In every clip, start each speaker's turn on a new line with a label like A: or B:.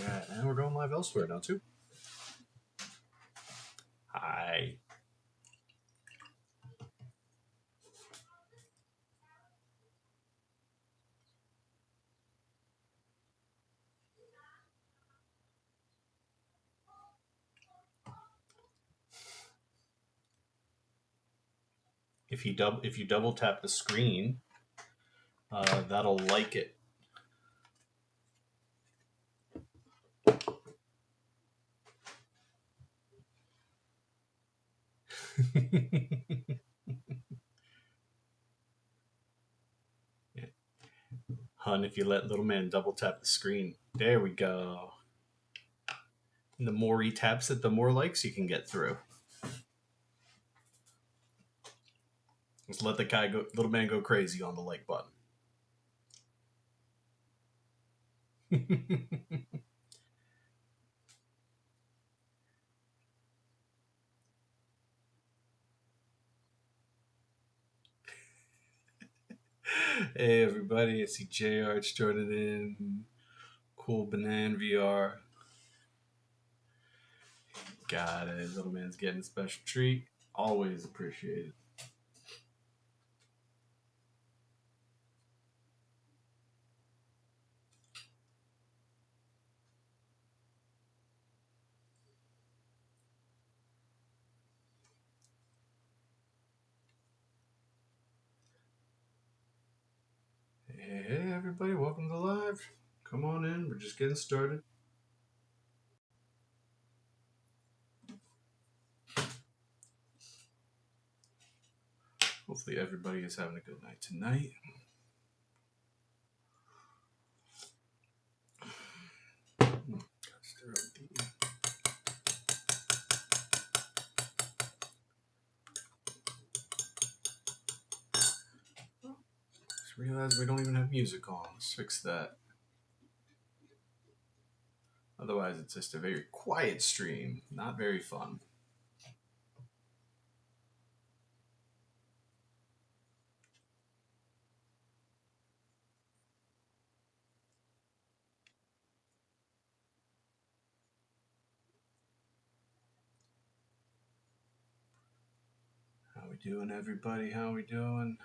A: Yeah, and we're going live elsewhere now too. Hi. If you double tap the screen, that'll like it. Yeah. Hun, if you let little man double tap the screen, there we go. And the more he taps it, the more likes you can get through. Just let the little man go crazy on the like button. Hey everybody, I see J Arch joining in. Cool Banana VR. Got it. Little man's getting a special treat. Always appreciated. Hey everybody, welcome to live. Come on in, we're just getting started. Hopefully everybody is having a good night tonight. Just realized we don't even have music on. Let's fix that. Otherwise, it's just a very quiet stream. Not very fun. How we doing, everybody? How we doing?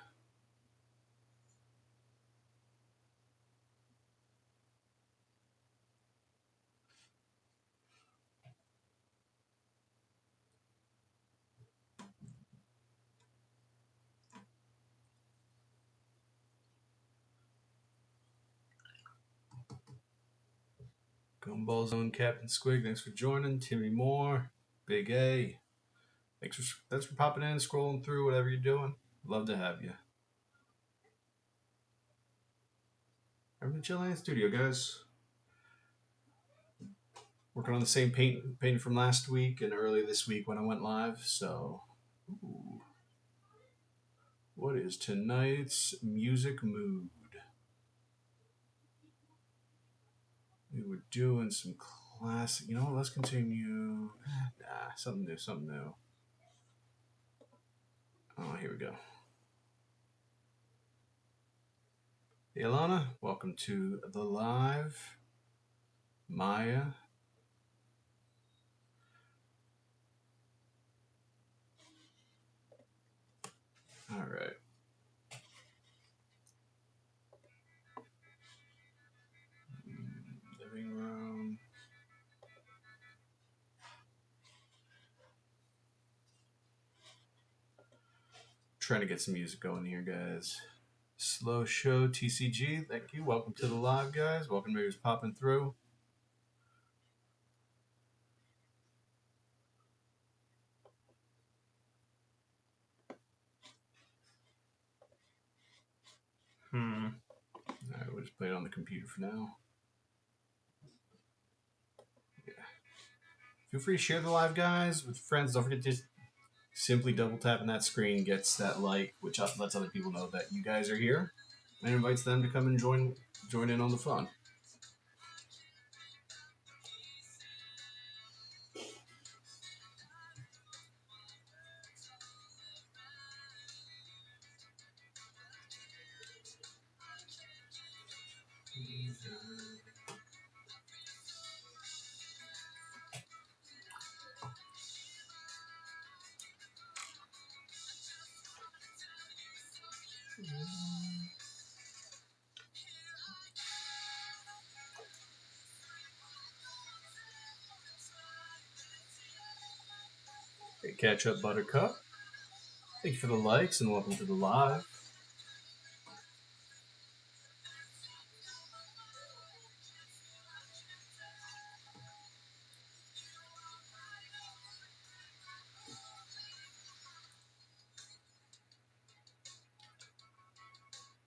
A: Gumball Zone, Captain Squig, thanks for joining. Timmy Moore, Big A, thanks for popping in, scrolling through, whatever you're doing. Love to have you. Everything chilling in the studio, guys. Working on the same painting from last week and early this week when I went live. So, ooh. What is tonight's music mood? We were doing some classic. You know what? Let's continue. Something new. Oh, here we go. Hey, Alana, welcome to the live. Maya. All right. Living room. Trying to get some music going here, guys. Slow Show TCG, thank you. Welcome to the live, guys. Welcome to who's popping through. All right, we'll just play it on the computer for now. Yeah. Feel free to share the live, guys, with friends. Don't forget to simply double tapping that screen gets that like, which lets other people know that you guys are here, and invites them to come and join in on the fun. Hey, catch up, Buttercup. Thank you for the likes and welcome to the live.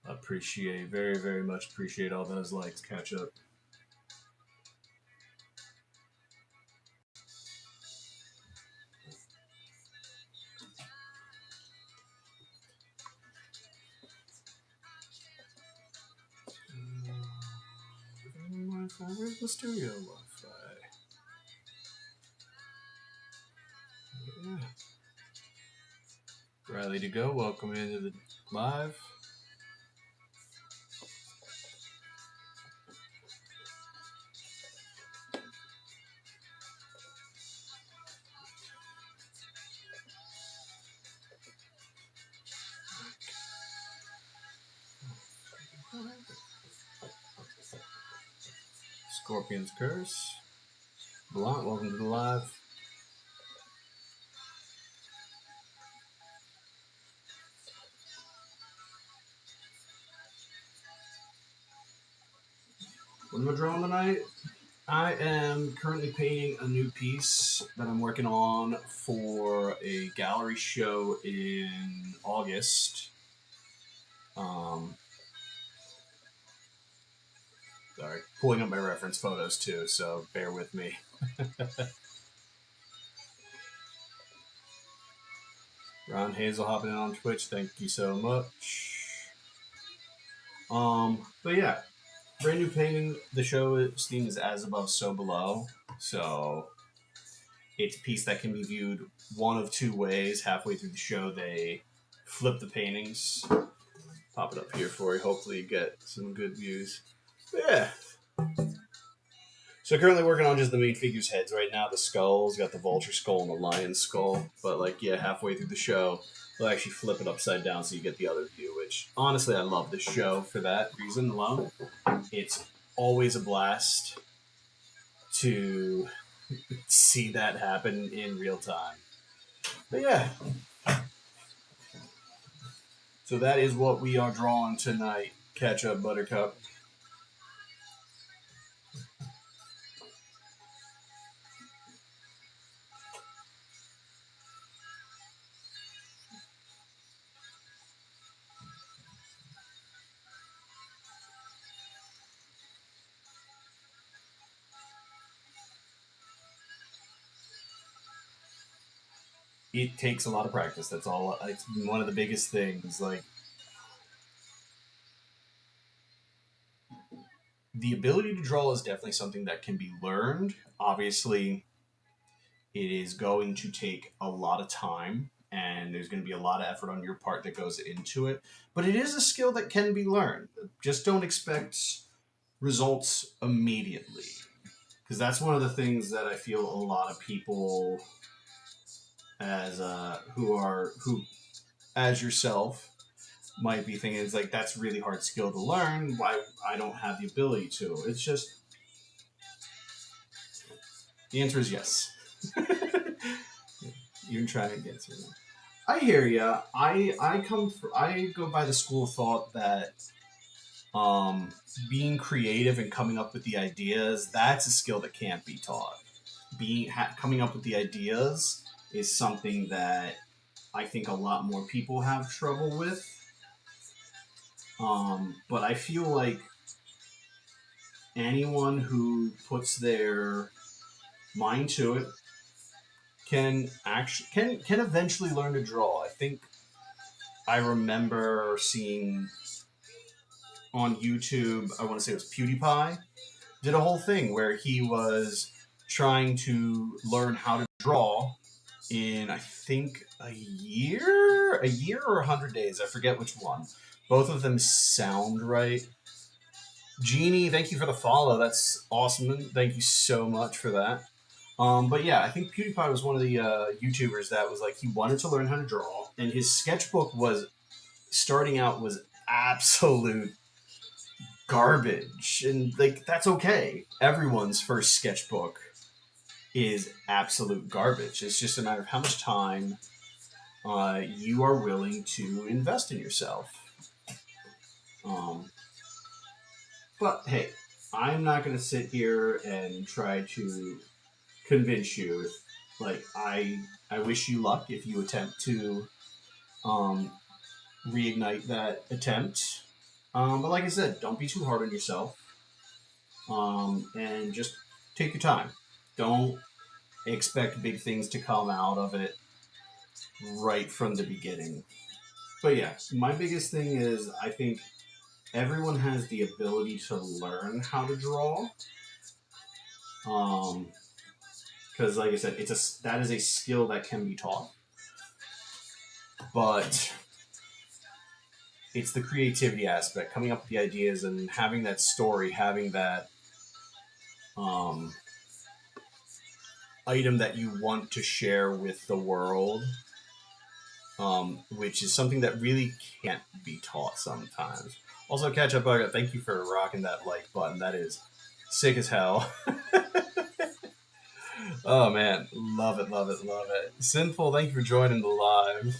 A: Appreciate, very, very much appreciate all those likes. Catch up. Where's the studio Wi-Fi? Yeah. Riley to go. Welcome into the live. Scorpion's Curse. Blunt, welcome to the live. What am I drawing tonight? I am currently painting a new piece that I'm working on for a gallery show in August. Sorry, pulling up my reference photos too, so bear with me. Ron Hazel hopping in on Twitch, thank you so much. But yeah, brand new painting. The show's theme is As Above, So Below. So it's a piece that can be viewed one of two ways. Halfway through the show, they flip the paintings. Pop it up here for you. Hopefully, you get some good views. But yeah. So currently working on just the main figures' heads right now. The skulls, got the vulture skull and the lion skull. But like, yeah, halfway through the show, they'll actually flip it upside down so you get the other view. Which honestly, I love this show for that reason alone. It's always a blast to see that happen in real time. But yeah. So that is what we are drawing tonight. Catch up, Buttercup. It takes a lot of practice. That's all. It's one of the biggest things. Like, the ability to draw is definitely something that can be learned. Obviously, it is going to take a lot of time and there's going to be a lot of effort on your part that goes into it. But it is a skill that can be learned. Just don't expect results immediately. Because that's one of the things that I feel a lot of people as who as yourself might be thinking, it's like, that's really hard skill to learn. Why I don't have the ability to? It's just, the answer is yes. Even trying to get through. I hear ya. I go by the school of thought that being creative and coming up with the ideas, that's a skill that can't be taught. Coming up with the ideas is something that I think a lot more people have trouble with. But I feel like anyone who puts their mind to it can eventually learn to draw. I think I remember seeing on YouTube, I want to say it was PewDiePie, did a whole thing where he was trying to learn how to draw in, I think, a year or 100 days. I forget which one. Both of them sound right. Jeannie, thank you for the follow. That's awesome. Thank you so much for that. But yeah, I think PewDiePie was one of the YouTubers that was like, he wanted to learn how to draw, and his sketchbook was starting out was absolute garbage, and like, that's okay. Everyone's first sketchbook is absolute garbage. It's just a matter of how much time you are willing to invest in yourself. Um, but hey, I'm not going to sit here and try to convince you. Like I wish you luck if you attempt to um, reignite that attempt. But like I said, don't be too hard on yourself, and just take your time. Don't expect big things to come out of it right from the beginning. But yeah, my biggest thing is I think everyone has the ability to learn how to draw. Um, because like I said, that is a skill that can be taught, but it's the creativity aspect, coming up with the ideas and having that story, having that um, item that you want to share with the world, which is something that really can't be taught sometimes. Also, Catch Up Bugger, thank you for rocking that like button. That is sick as hell. Oh man, love it, love it, love it. Sinful, thank you for joining the live.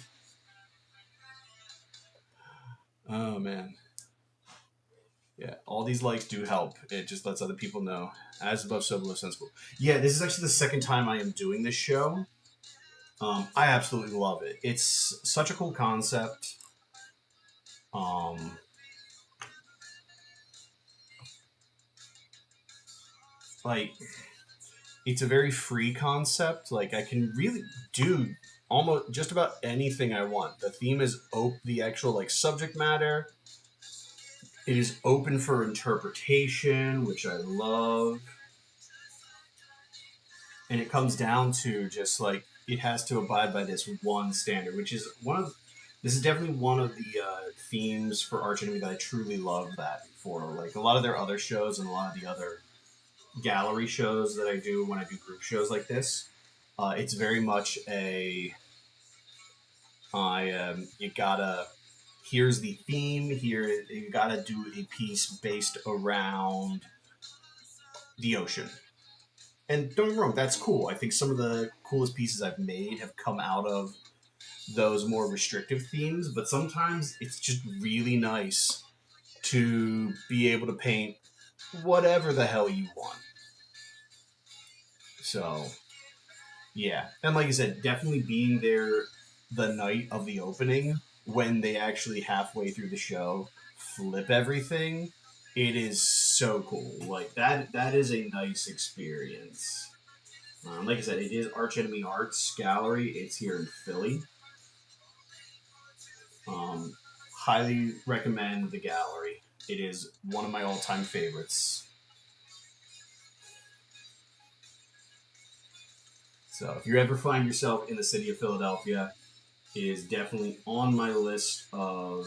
A: Oh man. Yeah, all these likes do help. It just lets other people know. As above, so below, sensible. Yeah, this is actually the second time I am doing this show. I absolutely love it. It's such a cool concept. Um, like, it's a very free concept. Like, I can really do almost just about anything I want. The theme is the actual like subject matter. It is open for interpretation, which I love. And it comes down to just like it has to abide by this one standard, which is this is definitely one of the themes for Arch Enemy that I truly love that for. Like a lot of their other shows and a lot of the other gallery shows that I do when I do group shows like this, it's very much you gotta here's the theme here you gotta do a piece based around the ocean. And don't get me wrong, that's cool. I think some of the coolest pieces I've made have come out of those more restrictive themes, but sometimes it's just really nice to be able to paint whatever the hell you want. So, yeah. And like I said, definitely being there the night of the opening when they actually halfway through the show flip everything, it is so cool. Like that is a nice experience. Like I said, it is Arch Enemy Arts Gallery. It's here in Philly. Um, Highly recommend the gallery. It is one of my all-time favorites. So if you ever find yourself in the city of Philadelphia, it is definitely on my list of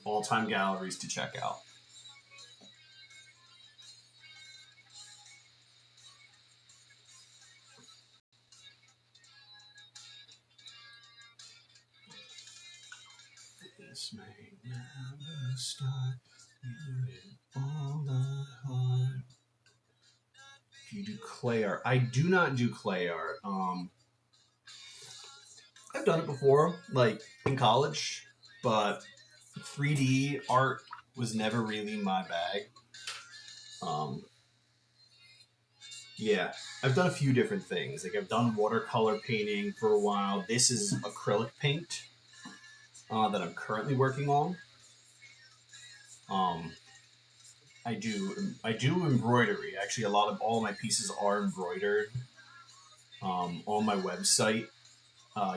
A: all-time galleries to check out. This may never stop. All the heart. Do you do clay art? I do not do clay art. I've done it before, like in college, but 3D art was never really my bag. Um, yeah, I've done a few different things. Like I've done watercolor painting for a while. This is acrylic paint that I'm currently working on. Um, I do embroidery. Actually, a lot of all my pieces are embroidered. On my website,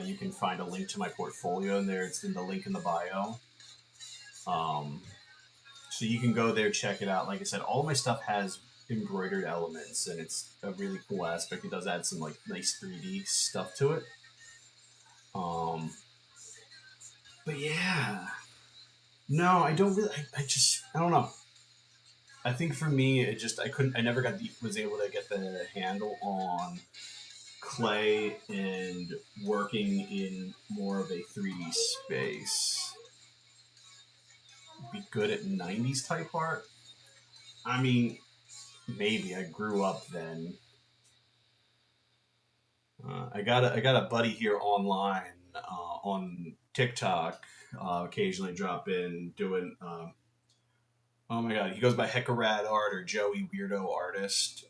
A: you can find a link to my portfolio in there. It's in the link in the bio. Um, so you can go there, check it out. Like I said, all of my stuff has embroidered elements, and it's a really cool aspect. It does add some like nice 3D stuff to it. Um, but yeah, no, I don't really. I don't know. I think for me, I never was able to get the handle on clay and working in more of a 3D space. Be good at 90s type art. I mean, maybe I grew up then. I got a buddy here online on TikTok. Occasionally drop in doing. Oh my god, he goes by Heckarad Art or Joey Weirdo Artist.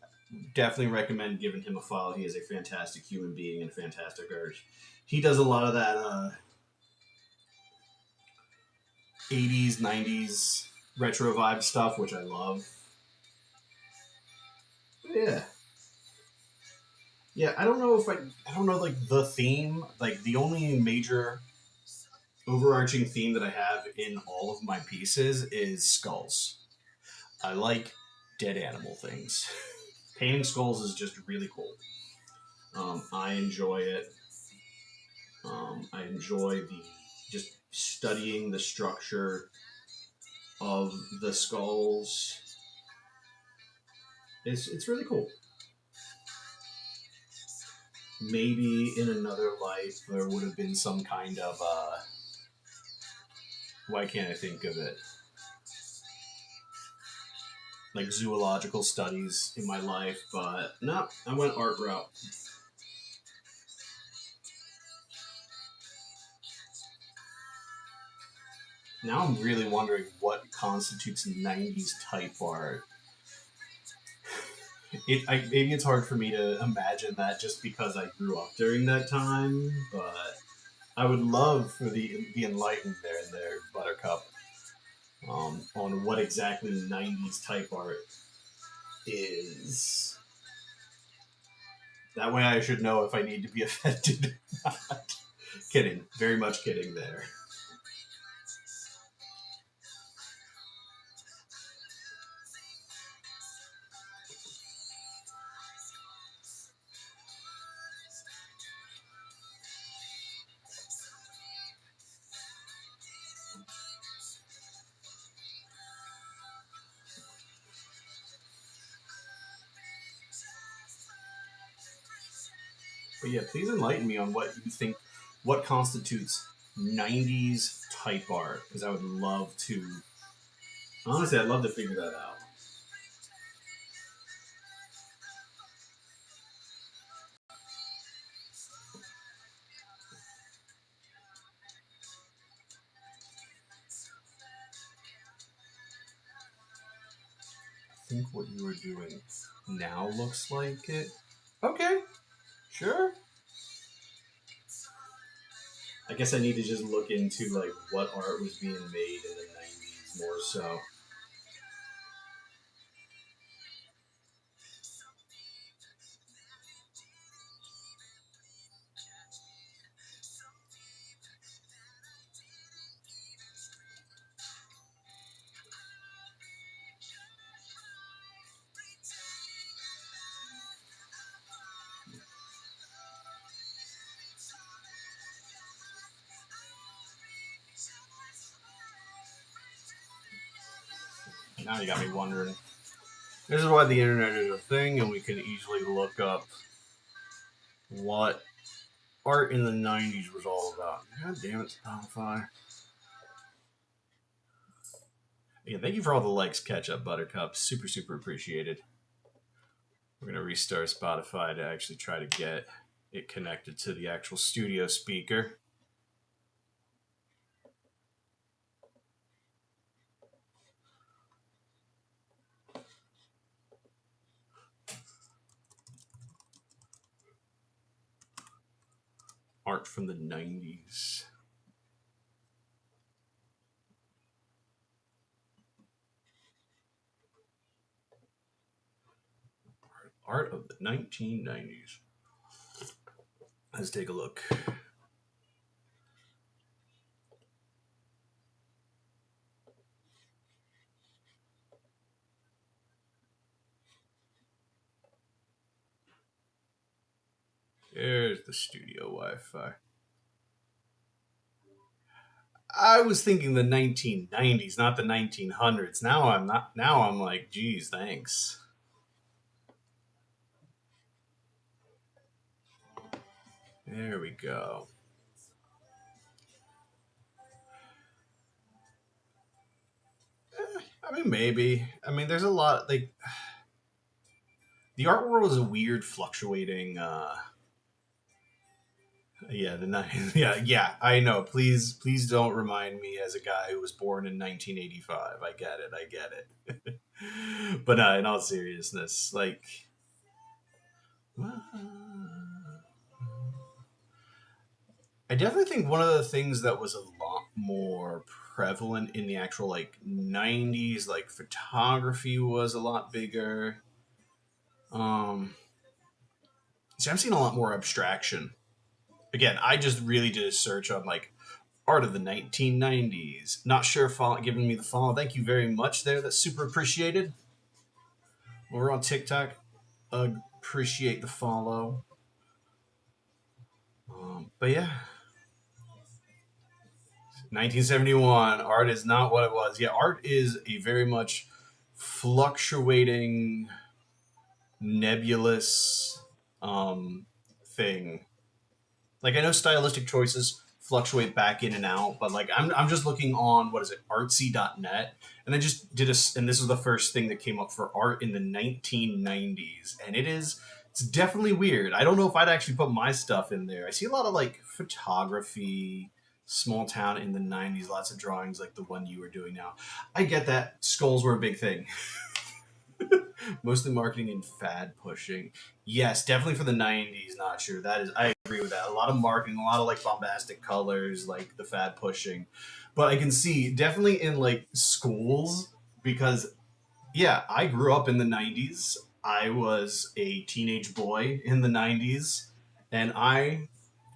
A: Definitely recommend giving him a follow. He is a fantastic human being and fantastic art. He does a lot of that 80s, 90s retro vibe stuff, which I love. Yeah. Yeah, I don't know if I don't know like the theme. Like the only major overarching theme that I have in all of my pieces is skulls. I like dead animal things. Painting skulls is just really cool. I enjoy it. I enjoy the just studying the structure of the skulls. It's really cool. Maybe in another life there would have been some kind of why can't I think of it? Like zoological studies in my life, but no, I went art route. Now I'm really wondering what constitutes 90s type art. Maybe it's hard for me to imagine that just because I grew up during that time, but I would love for the enlightened there, Buttercup, on what exactly 90s type art is. That way I should know if I need to be offended or not. Kidding. Very much kidding there. But yeah, please enlighten me on what you think, what constitutes 90s type art, because I would love to, honestly, I'd love to figure that out. I think what you were doing now looks like it. Okay, sure. I guess I need to just look into like what art was being made in the 90s more so. Now you got me wondering. This is why the internet is a thing, and we can easily look up what art in the 90s was all about. God damn it, Spotify. Yeah, thank you for all the likes, catch up, Buttercup. Super, super appreciated. We're going to restart Spotify to actually try to get it connected to the actual studio speaker. Art from the 90s. Art of the 1990s. Let's take a look. There's the studio Wi-Fi. I was thinking the 1990s, not the 1900s. Now I'm not. Now I'm like, geez, thanks. There we go. I mean, maybe. I mean, there's a lot. Like, the art world is a weird, fluctuating Yeah, yeah. I know. Please don't remind me as a guy who was born in 1985. I get it. But in all seriousness, like, I definitely think one of the things that was a lot more prevalent in the actual like 90s, like photography was a lot bigger. Um, See, I'm seeing a lot more abstraction. Again, I just really did a search on like art of the 1990s. Not sure if giving me the follow. Thank you very much there. That's super appreciated. We're on TikTok. Appreciate the follow. But yeah, 1971. Art is not what it was. Yeah, art is a very much fluctuating, nebulous thing. Like I know stylistic choices fluctuate back in and out, but like I'm just looking on what is it, artsy.net, and I just did and this was the first thing that came up for art in the 1990s, and it's definitely weird. I don't know if I'd actually put my stuff in there. I see a lot of like photography, small town in the 90s, lots of drawings like the one you were doing now. I get that skulls were a big thing. Mostly marketing and fad pushing. Yes, definitely for the 90s, not sure. That is I agree with that. A lot of marketing, a lot of like bombastic colors, like the fad pushing. But I can see definitely in like schools because yeah, I grew up in the 90s. I was a teenage boy in the 90s and I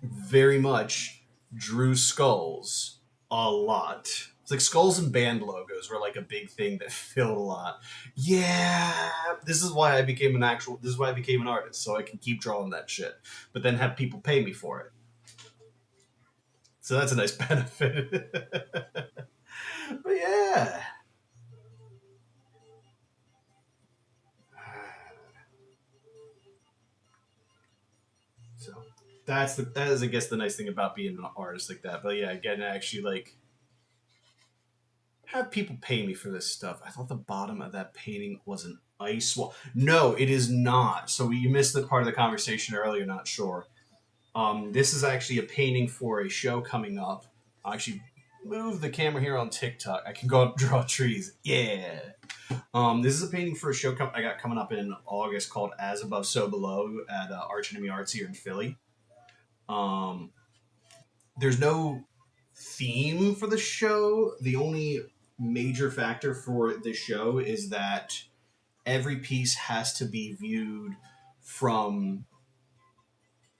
A: very much drew skulls a lot. It's like skulls and band logos were like a big thing that filled a lot. Yeah, this is why I became an actual. This is why I became an artist, so I can keep drawing that shit, but then have people pay me for it. So that's a nice benefit. But yeah, so that is I guess the nice thing about being an artist like that. But yeah, again, actually like have people pay me for this stuff. I thought the bottom of that painting was an ice wall. No, it is not. So you missed the part of the conversation earlier. Not sure. This is actually a painting for a show coming up. I'll actually move the camera here on TikTok. I can go up draw trees. Yeah. This is a painting for a show I got coming up in August called As Above, So Below at Arch Enemy Arts here in Philly. Um, there's no theme for the show. The only major factor for the show is that every piece has to be viewed from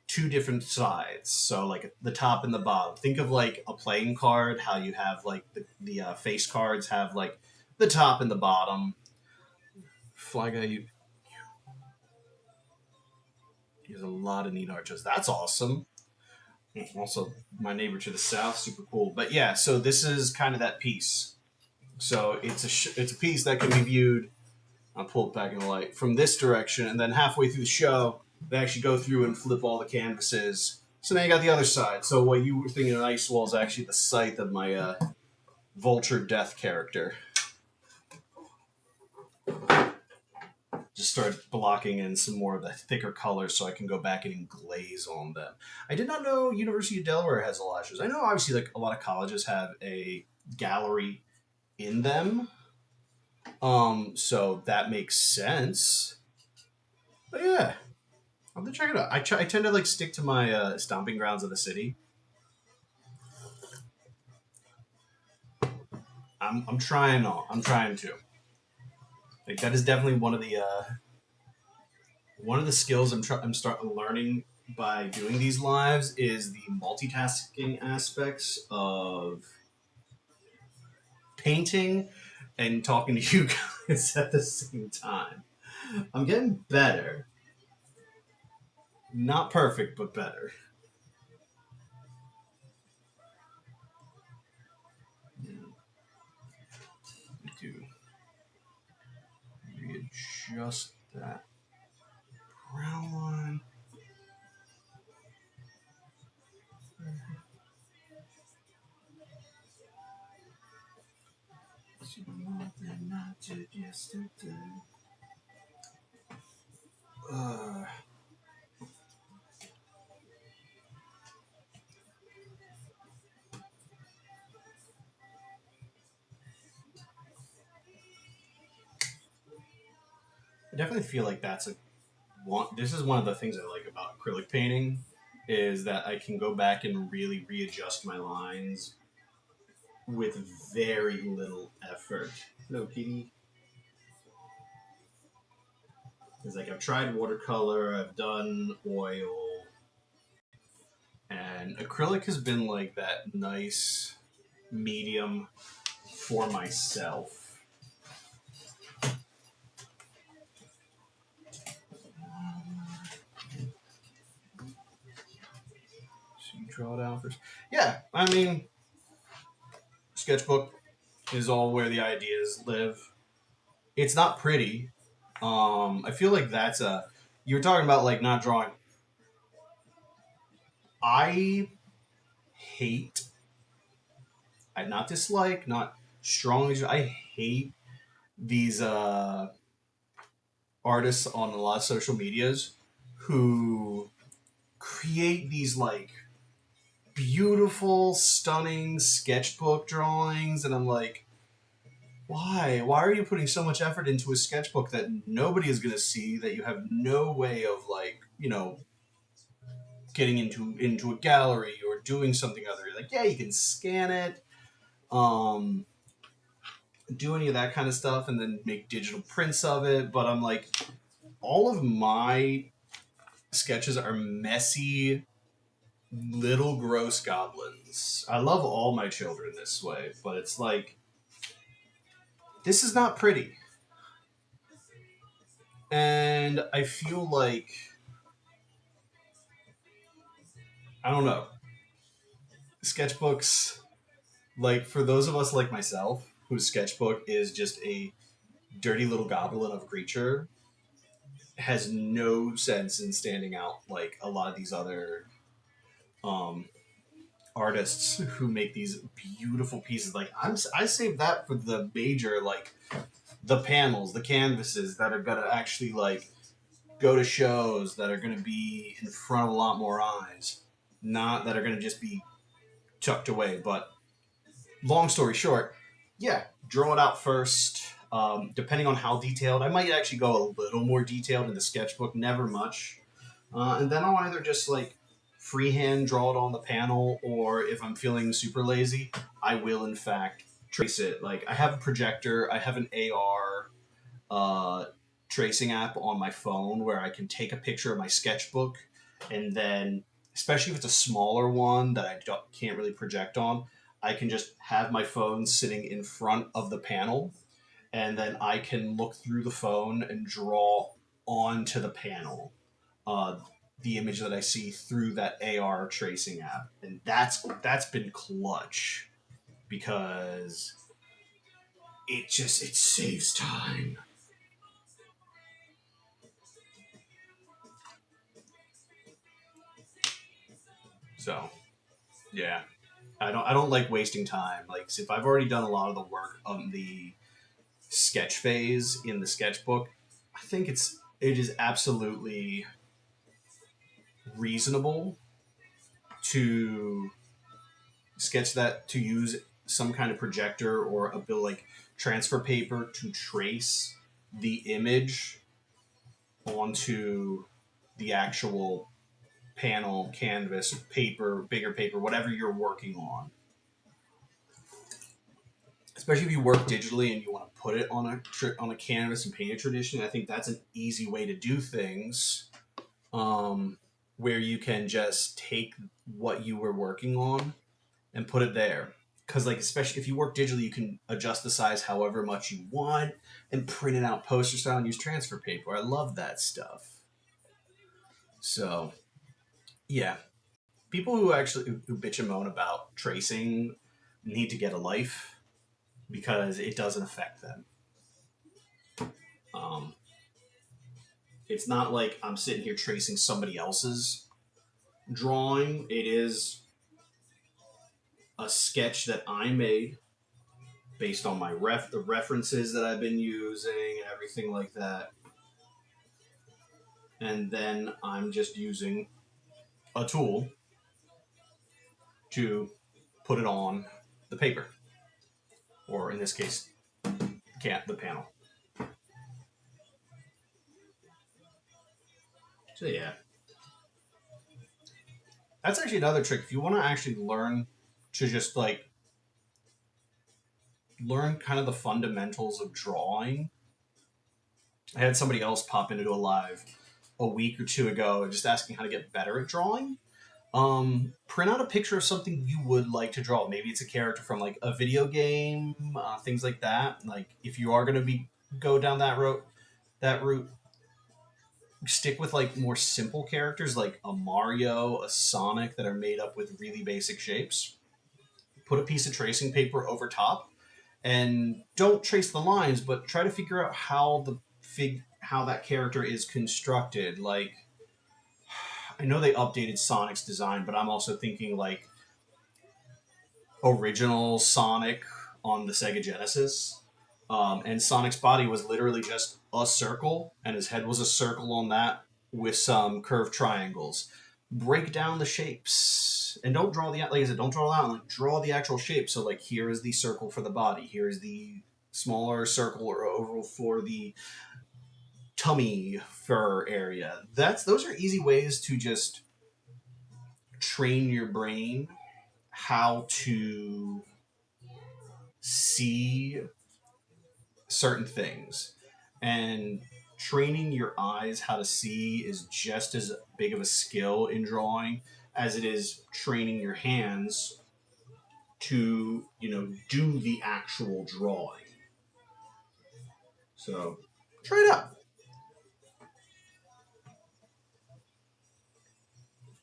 A: two different sides. So like the top and the bottom. Think of like a playing card, how you have like the face cards have like the top and the bottom. Fly guy, you he has a lot of neat arches. That's awesome. Also, my neighbor to the south, super cool. But yeah, so this is kind of that piece. So it's a piece that can be viewed. I'll pull it back in the light from this direction, and then halfway through the show, they actually go through and flip all the canvases. So now you got the other side. So what you were thinking of Ice Wall is actually the scythe of my Vulture Death character. Just start blocking in some more of the thicker colors so I can go back and glaze on them. I did not know University of Delaware has collages. I know obviously like a lot of colleges have a gallery in them. So that makes sense. But yeah, I'll have to check it out. I tend to like stick to my stomping grounds of the city. I'm trying on. I'm trying to. Like that is definitely one of the skills I'm starting learning by doing these lives is the multitasking aspects of painting and talking to you guys at the same time. I'm getting better. Not perfect, but better. To readjust that brown line. Uh, I definitely feel like that's a one. This is one of the things I like about acrylic painting is that I can go back and really readjust my lines with very little effort. No, kitty. It's like I've tried watercolor, I've done oil, and acrylic has been like that nice medium for myself. So you draw down first. Yeah, I mean, sketchbook is all where the ideas live. It's not pretty. I feel like that's a. You were talking about like not drawing. I hate. I not dislike, not strongly. I hate these artists on a lot of social medias who create these like beautiful, stunning sketchbook drawings, and I'm like, why? Why are you putting so much effort into a sketchbook that nobody is going to see? That you have no way of like, getting into a gallery or doing something other. Like, yeah, you can scan it, um, do any of that kind of stuff, and then make digital prints of it. But I'm like, all of my sketches are messy, little gross goblins. I love all my children this way, but it's like this is not pretty. And I feel like I don't know. Sketchbooks, like for those of us like myself, whose sketchbook is just a dirty little goblin of a creature, has no sense in standing out like a lot of these other um, artists who make these beautiful pieces. Like I saved that for the major, like the panels, the canvases that are gonna actually like go to shows that are gonna be in front of a lot more eyes, not that are gonna just be tucked away. But long story short, yeah, draw it out first. Depending on how detailed, I might actually go a little more detailed in the sketchbook, never much. And then I'll either just like freehand draw it on the panel, or if I'm feeling super lazy, I will in fact trace it. Like I have a projector, I have an AR uh, tracing app on my phone where I can take a picture of my sketchbook, and then, especially if it's a smaller one that can't really project on, I can just have my phone sitting in front of the panel, and then I can look through the phone and draw onto the panel uh, the image that I see through that AR tracing app, and that's been clutch because it saves time. So yeah, I don't like wasting time. Like if I've already done a lot of the work on the sketch phase in the sketchbook, I think it is absolutely reasonable to sketch that to use some kind of projector or a bill like transfer paper to trace the image onto the actual panel, canvas, paper, bigger paper, whatever you're working on. Especially if you work digitally and you want to put it on a canvas and paint it traditionally, I think that's an easy way to do things, where you can just take what you were working on and put it there. Because like especially if you work digitally, you can adjust the size however much you want and print it out poster style and use transfer paper. I love that stuff. So yeah, people who actually who bitch and moan about tracing need to get a life because it doesn't affect them. Um, it's not like I'm sitting here tracing somebody else's drawing. It is a sketch that I made based on my the references that I've been using and everything like that. And then I'm just using a tool to put it on the paper, or in this case, the panel. So yeah, that's actually another trick. If you want to actually learn to just like learn kind of the fundamentals of drawing, I had somebody else pop into a live a week or two ago just asking how to get better at drawing. Print out a picture of something you would like to draw. Maybe it's a character from like a video game, things like that. Like if you are going to be go down that route, stick with like more simple characters like a Mario, a Sonic that are made up with really basic shapes. Put a piece of tracing paper over top and don't trace the lines, but try to figure out how that character is constructed. Like I know they updated Sonic's design, but I'm also thinking like original Sonic on the Sega Genesis. And Sonic's body was literally just a circle, and his head was a circle on that with some curved triangles. Break down the shapes, and don't draw the like I said, don't draw the outline. Like, draw the actual shape. So like here is the circle for the body. Here is the smaller circle or oval for the tummy fur area. Those are easy ways to just train your brain how to see certain things. And training your eyes how to see is just as big of a skill in drawing as it is training your hands to, do the actual drawing. So try it out.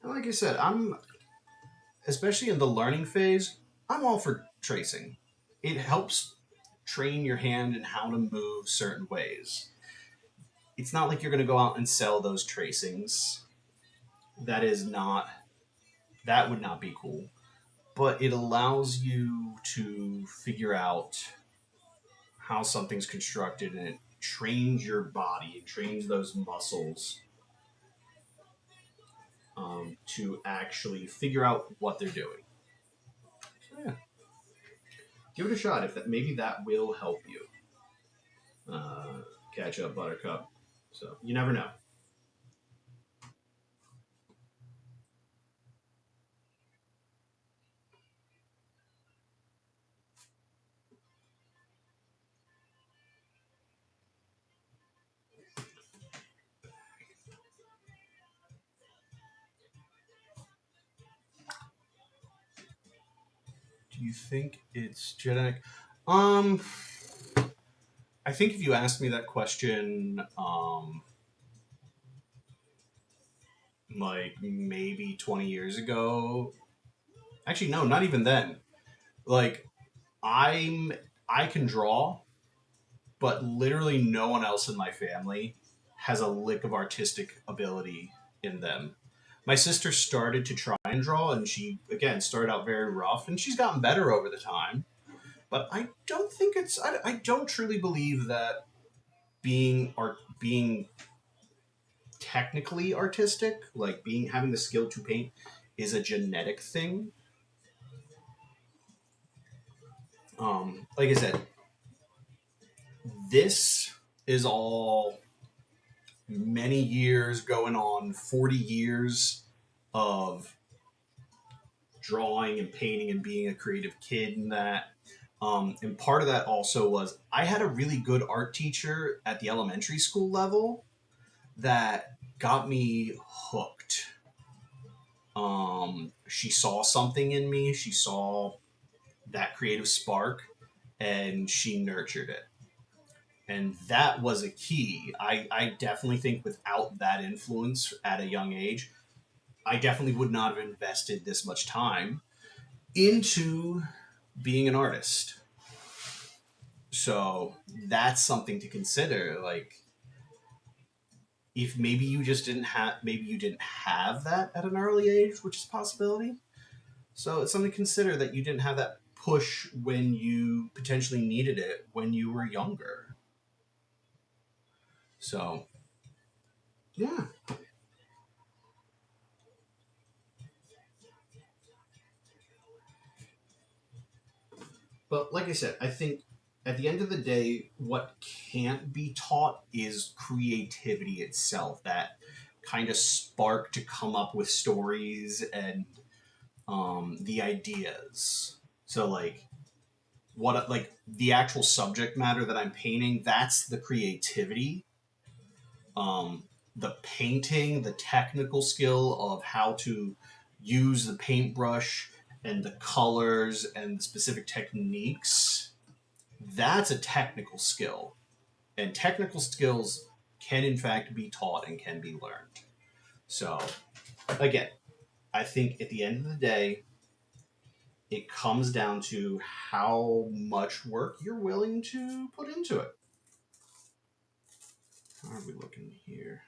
A: And like I said, I'm especially in the learning phase, I'm all for tracing. It helps train your hand in how to move certain ways. It's not like you're going to go out and sell those tracings. That is not that would not be cool. But it allows you to figure out how something's constructed, and it trains your body, it trains those muscles to actually figure out what they're doing. So yeah, give it a shot. If that maybe that will help you catch up, Buttercup. So you never know. Do you think it's genetic? Um, I think if you asked me that question, like maybe 20 years ago, actually no, not even then. Like I'm, I can draw, but literally no one else in my family has a lick of artistic ability in them. My sister started to try and draw, and she again started out very rough, and she's gotten better over the time. But I don't think I don't truly believe that being technically artistic, like being having the skill to paint, is a genetic thing. Like I said, this is all many years going on, 40 years of drawing and painting and being a creative kid and that. And part of that also was I had a really good art teacher at the elementary school level that got me hooked. She saw something in me, she saw that creative spark, and she nurtured it. And that was a key. I definitely think without that influence at a young age, I definitely would not have invested this much time into being an artist. So that's something to consider. Like, if maybe you didn't have that at an early age, which is a possibility. So it's something to consider that you didn't have that push when you potentially needed it when you were younger. So yeah, but like I said, I think at the end of the day, what can't be taught is creativity itself. That kind of spark to come up with stories and the ideas. So like like the actual subject matter that I'm painting, that's the creativity. Um, the painting, the technical skill of how to use the paintbrush and the colors and the specific techniques, that's a technical skill. And technical skills can in fact be taught and can be learned. So again, I think at the end of the day, it comes down to how much work you're willing to put into it. How are we looking here?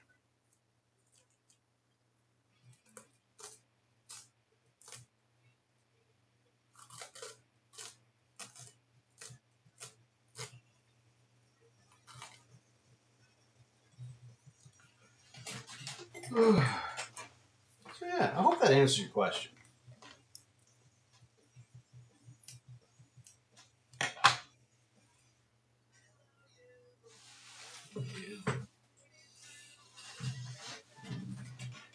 A: So yeah, I hope that answers your question.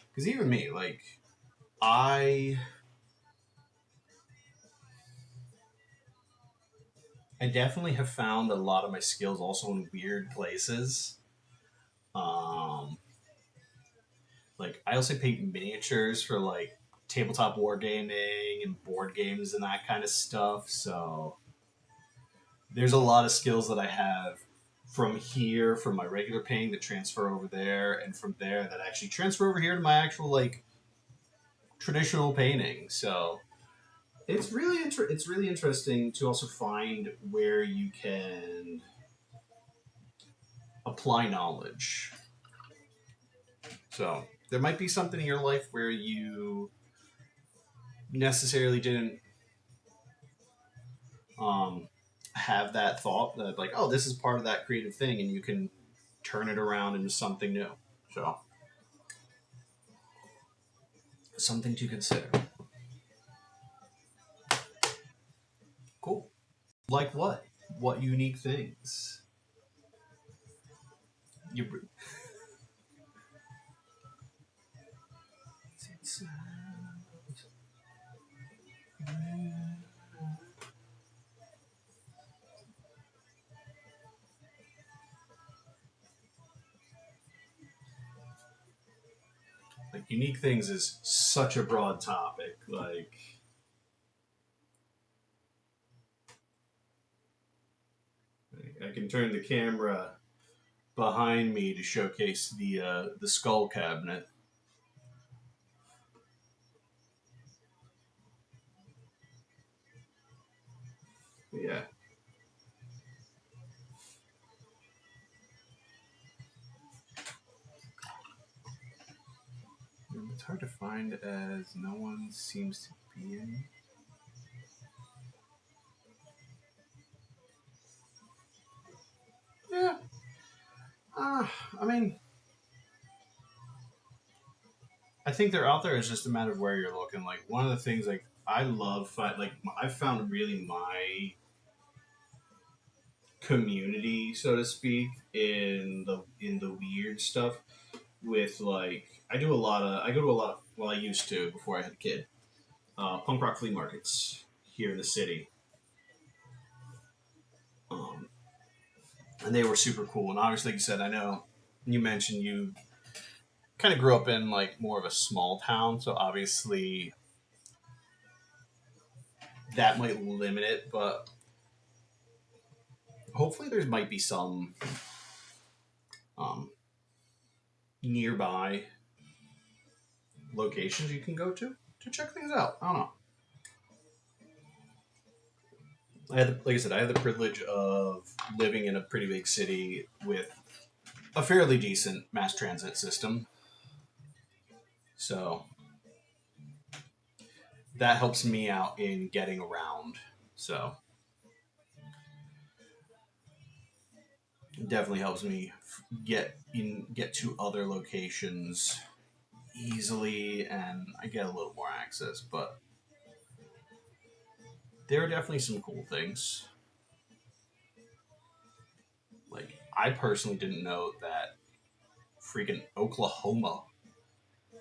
A: Because even me, like, I I definitely have found a lot of my skills also in weird places. Um, like I also paint miniatures for like tabletop wargaming and board games and that kind of stuff. So there's a lot of skills that I have from here, from my regular painting that transfer over there, and from there that actually transfer over here to my actual like traditional painting. So it's really interesting to also find where you can apply knowledge. So there might be something in your life where you necessarily didn't um, have that thought that like, oh, this is part of that creative thing, and you can turn it around into something new. So something to consider. Cool. Like what? What unique things? You. Like unique things is such a broad topic. Like I can turn the camera behind me to showcase the skull cabinet. Yeah, it's hard to find as no one seems to be in. Yeah, uh, I mean, I think they're out there. It's just a matter of where you're looking. Like one of the things, like I love, like I've found really my community, so to speak, in the weird stuff. With like, I go to a lot of, well, I used to before I had a kid, punk rock flea markets here in the city, um, and they were super cool. And obviously, like you said, I know you mentioned you kind of grew up in like more of a small town, so obviously that might limit it, but hopefully there might be some um, nearby locations you can go to check things out. I don't know. Like I said, I had the privilege of living in a pretty big city with a fairly decent mass transit system. So that helps me out in getting around. So it definitely helps me get to other locations easily, and I get a little more access. But there are definitely some cool things. Like I personally didn't know that freaking Oklahoma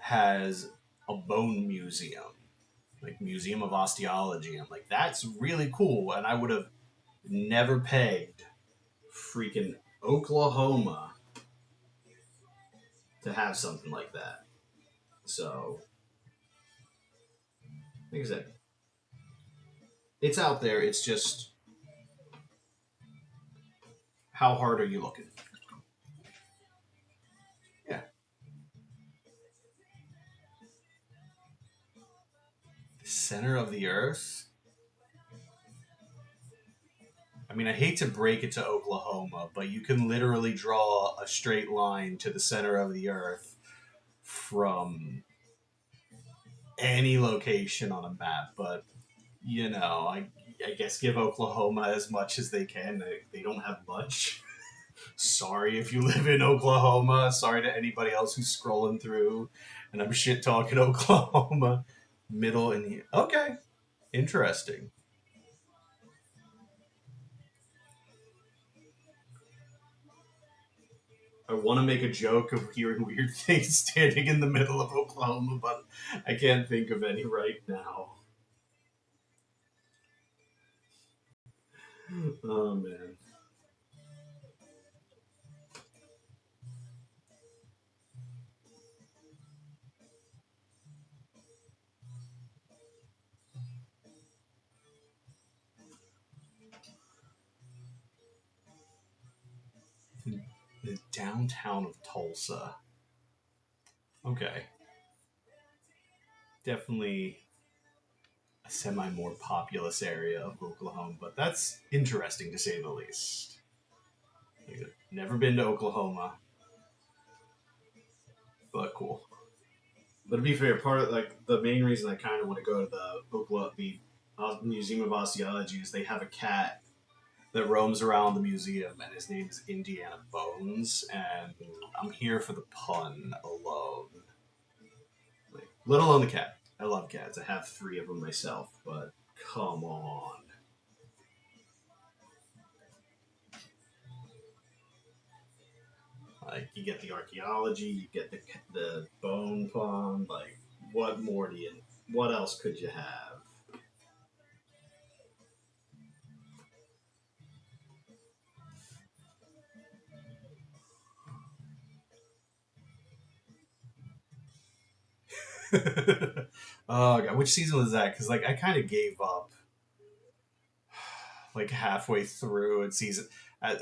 A: has a bone museum, like Museum of Osteology. I'm like, that's really cool, and I would have never pegged freaking Oklahoma to have something like that. So, like I said, it's out there. It's just how hard are you looking? Yeah, center of the earth. I mean, I hate to break it to Oklahoma, but you can literally draw a straight line to the center of the earth from any location on a map. But you know, I guess give Oklahoma as much as they can. They don't have much. Sorry if you live in Oklahoma. Sorry to anybody else who's scrolling through, and I'm shit talking Oklahoma. Middle and the okay, interesting. I want to make a joke of hearing weird things standing in the middle of Oklahoma, but I can't think of any right now. Oh man. The downtown of Tulsa. Okay. Definitely a semi more populous area of Oklahoma, but that's interesting to say the least. Like, never been to Oklahoma, but cool. But to be fair, part of like the main reason I kind of want to go to the Oklahoma the Museum of Osteology is they have a cat that roams around the museum, and his name is Indiana Bones, and I'm here for the pun alone. Like, let alone the cat. I love cats. I have three of them myself, but come on. Like you get the archaeology, you get the bone pun. Like what more do you? What else could you have? Oh god, which season was that? Because like I kind of gave up like halfway through and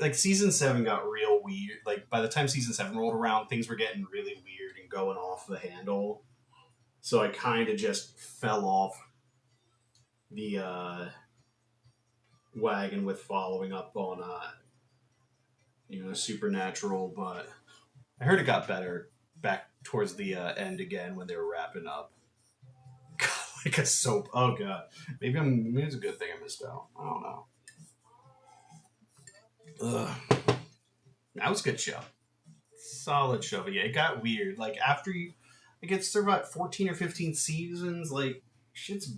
A: like season seven got real weird. Like by the time season seven rolled around, things were getting really weird and going off the handle. So I kind of just fell off the wagon with following up on Supernatural, but I heard it got better back towards the end again when they were wrapping up. Like a soap. Oh god, maybe it's a good thing I missed out. I don't know. Ugh. That was a good show. Solid show, but yeah, it got weird. Like after you, it gets through about 14 or 15 seasons. Like shit's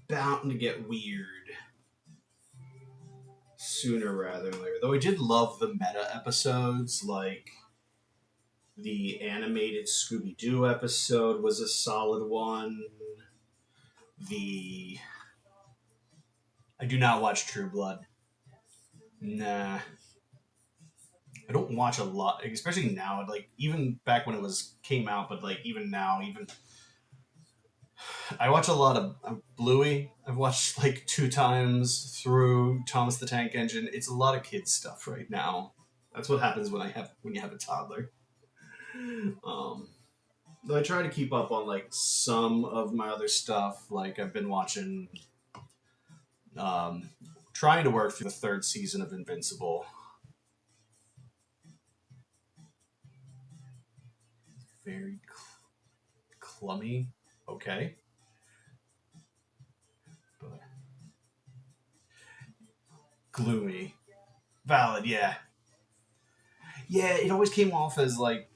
A: bound to get weird sooner rather than later. Though I did love the meta episodes, like the animated Scooby Doo episode was a solid one. The I do not watch True Blood. Nah, I don't watch a lot, especially now. Like even back when it was came out, but like even now, even I watch a lot of Bluey. I've watched like two times through Thomas the Tank Engine. It's a lot of kids stuff right now. That's what happens when you have a toddler. Um, though I try to keep up on like some of my other stuff. Like I've been watching, um, trying to work through the third season of Invincible. Very clummy. Okay, but gloomy. Valid. Yeah, yeah. It always came off as like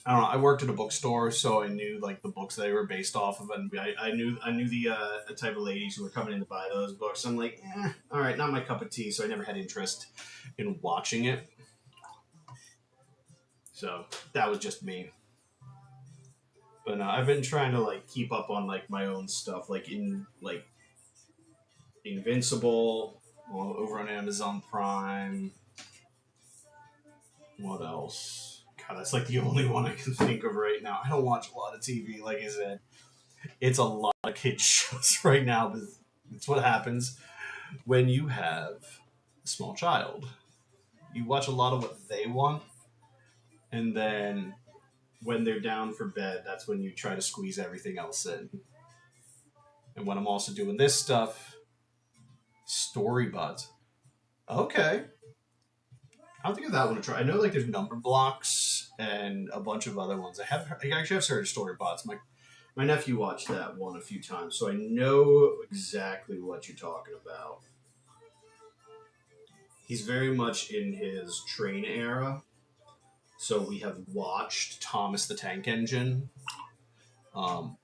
A: I don't know. I worked at a bookstore, so I knew like the books they were based off of, and I knew the type of ladies who were coming in to buy those books. I'm like, all right, not my cup of tea. So I never had interest in watching it. So that was just me. But no, I've been trying to like keep up on like my own stuff, like in like Invincible, well, over on Amazon Prime. What else? God, that's like the only one I can think of right now. I don't watch a lot of TV, like I said. It's a lot of kid shows right now, but it's what happens when you have a small child. You watch a lot of what they want, and then when they're down for bed, that's when you try to squeeze everything else in. And when I'm also doing this stuff, Storybots. Okay. I'll give that one a try. I know like there's Number Blocks and a bunch of other ones. I actually have started Storybots. My nephew watched that one a few times, so I know exactly what you're talking about. He's very much in his train era, so we have watched Thomas the Tank Engine. Um,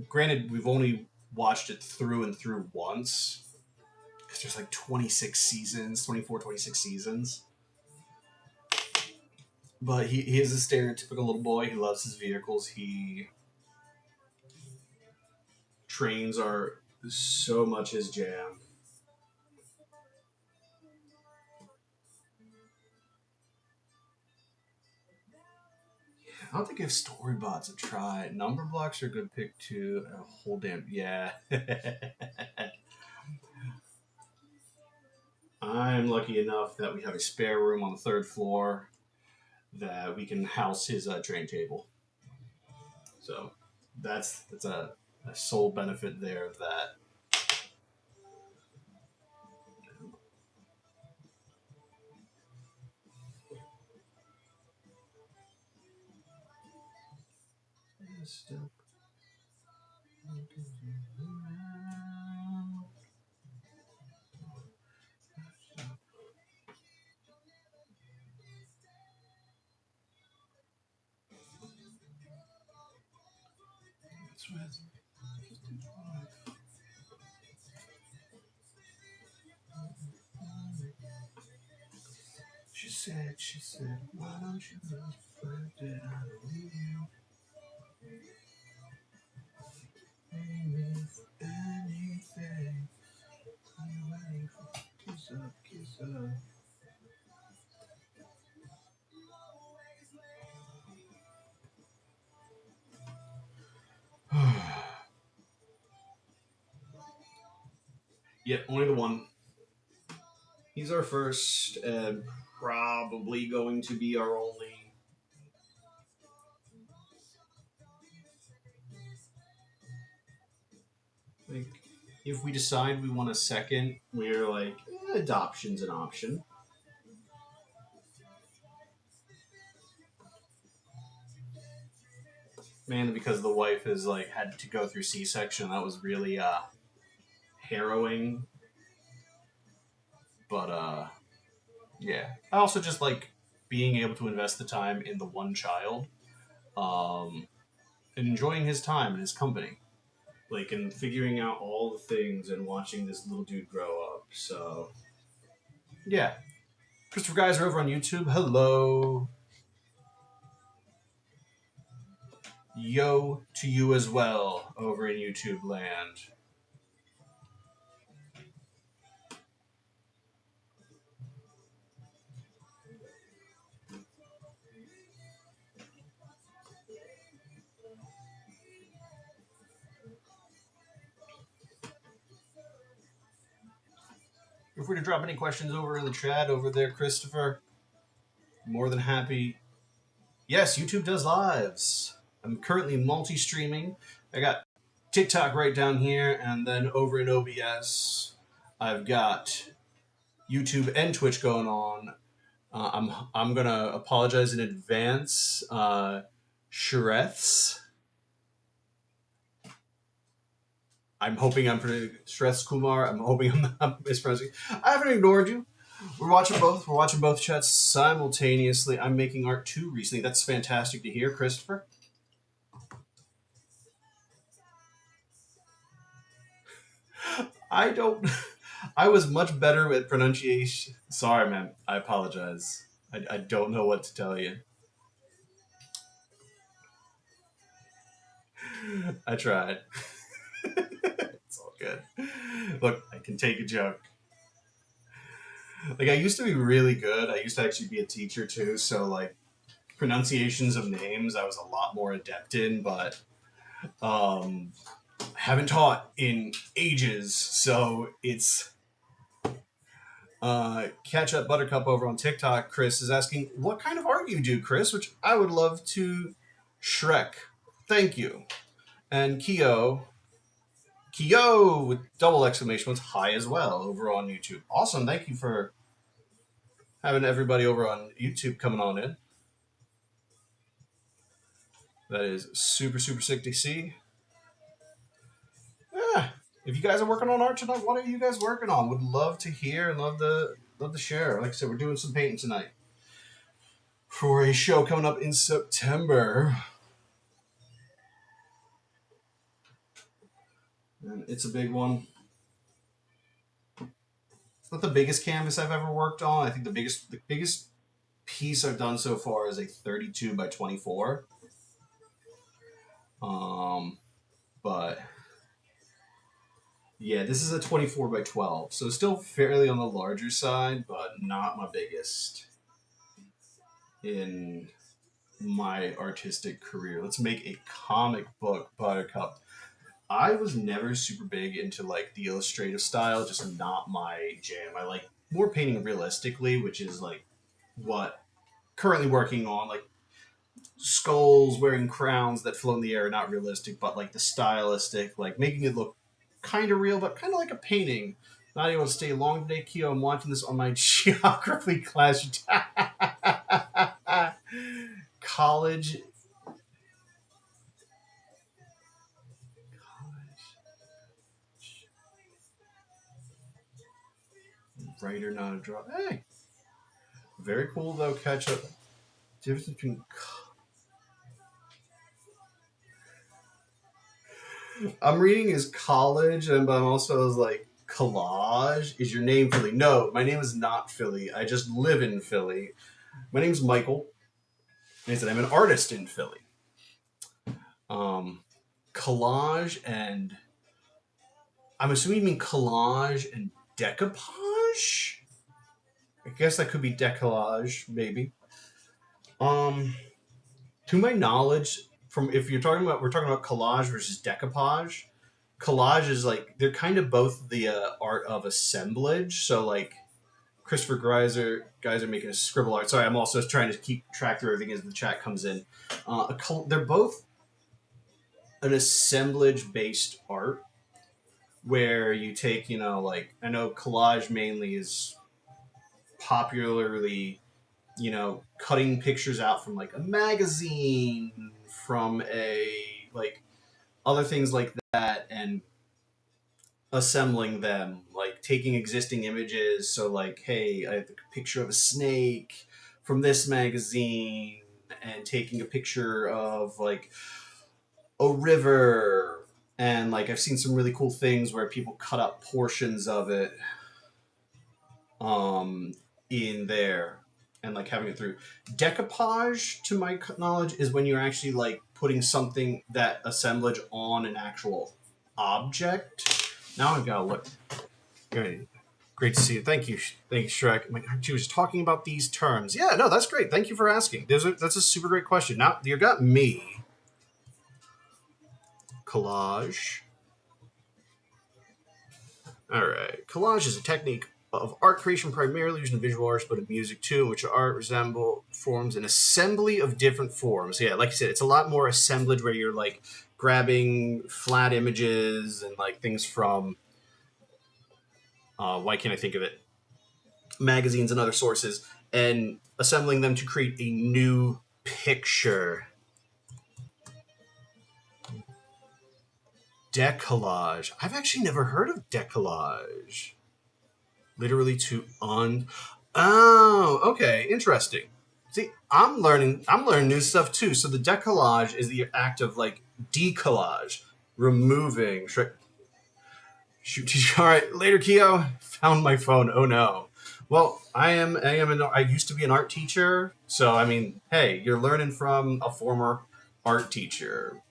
A: Granted, we've only watched it through and through once because there's like 26 seasons, 24, 26 seasons. But he is a stereotypical little boy. He loves his vehicles. Trains are so much his jam. I'll have to give Storybots a try. Number Blocks are a good pick too. A whole damn yeah. I'm lucky enough that we have a spare room on the third floor that we can house his train table. So that's a sole benefit there of that. She said, why don't you reflect that I don't need you? Anything. You ready for kiss up, kiss up. Yeah, only the one. He's our first, and probably going to be our only. Like, if we decide we want a second, we're like, adoption's an option. Mainly because the wife has like had to go through C-section. That was really harrowing. But yeah, I also just like being able to invest the time in the one child, um, and enjoying his time and his company, like and figuring out all the things and watching this little dude grow up. So yeah, Christopher Geyser over on YouTube. Hello, yo to you as well over in YouTube land. Feel free to drop any questions over in the chat over there, Christopher. More than happy. Yes, YouTube does lives. I'm currently multi-streaming. I got TikTok right down here, and then over in OBS, I've got YouTube and Twitch going on. I'm gonna apologize in advance, Shreths. I'm hoping I'm pretty Shreths Kumar. I'm hoping I'm not mispronouncing. I haven't ignored you. We're watching both. We're watching both chats simultaneously. I'm making art too recently. That's fantastic to hear, Christopher. I don't. I was much better at pronunciation. Sorry, man. I apologize. I don't know what to tell you. I tried. It's all good. Look, I can take a joke. Like I used to be really good. I used to actually be a teacher too, so like pronunciations of names I was a lot more adept in, but um haven't taught in ages, so it's Catch Up Buttercup over on TikTok. Chris is asking, what kind of art you do, Chris? Which I would love to Shrek. Thank you. And Kyo with double exclamation points, hi as well over on YouTube. Awesome. Thank you for having everybody over on YouTube coming on in. That is super, super sick to see. Yeah. If you guys are working on art tonight, what are you guys working on? Would love to hear and love to share. Like I said, we're doing some painting tonight for a show coming up in September. And it's a big one. It's not the biggest canvas I've ever worked on. I think the biggest piece I've done so far is a 32 by 24. But yeah, this is a 24 by 12, so still fairly on the larger side, but not my biggest in my artistic career. Let's make a comic book Buttercup. I was never super big into like the illustrative style, just not my jam. I like more painting realistically, which is like what currently working on, like skulls wearing crowns that float in the air, not realistic, but like the stylistic, like making it look kind of real, but kind of like a painting. Not able to stay long today, Kyo. I'm watching this on my geography class. College. Writer, not a draw. Hey, very cool though. Catch up. Difference between. I'm reading is college, and but I'm also like collage. Is your name Philly? No, my name is not Philly. I just live in Philly. My name's Michael. And I said I'm an artist in Philly. Um, collage and I'm assuming you mean collage and decoupage. I guess that could be decollage, maybe. Um, to my knowledge, from if you're talking about we're talking about collage versus decoupage. Collage is like they're kind of both the art of assemblage. So like Christopher guys are making a scribble art. Sorry, I'm also trying to keep track of everything as the chat comes in. They're both an assemblage based art where you take, like I know collage mainly is popularly, cutting pictures out from like a magazine, from a like other things like that, and assembling them, like taking existing images. So like, hey, I have a picture of a snake from this magazine, and taking a picture of like a river, and like I've seen some really cool things where people cut up portions of it in there and like having it through. Decoupage, to my knowledge, is when you're actually like putting something, that assemblage, on an actual object. Now I've got to look. Great to see you. Thank you, Shrek. I'm like, she was talking about these terms. Yeah, no, that's great. Thank you for asking. That's a super great question. Now you got me. Collage. All right. Collage is a technique of art creation primarily used in visual arts, but in music too, in which art forms an assembly of different forms. Yeah, like I said, it's a lot more assemblage where you're like grabbing flat images and like things from why can't I think of it? Magazines and other sources, and assembling them to create a new picture. Decollage. I've actually never heard of decollage. Literally to un. Oh, okay, interesting. See, I'm learning new stuff too. So the decollage is the act of like decollage, removing. Shoot. All right, later, Keo. Found my phone. Oh no. Well, I used to be an art teacher, so I mean, hey, you're learning from a former art teacher.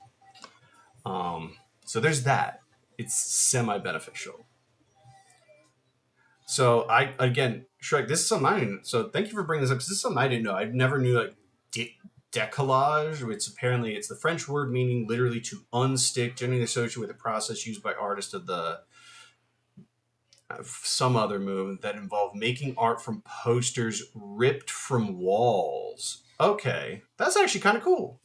A: So there's that. It's semi-beneficial. So again, Shrek, this is something I didn't. So thank you for bringing this up because this is something I didn't know. I never knew like decollage, which apparently it's the French word meaning literally to unstick, generally associated with a process used by artists of the some other movement that involved making art from posters ripped from walls. Okay, that's actually kind of cool.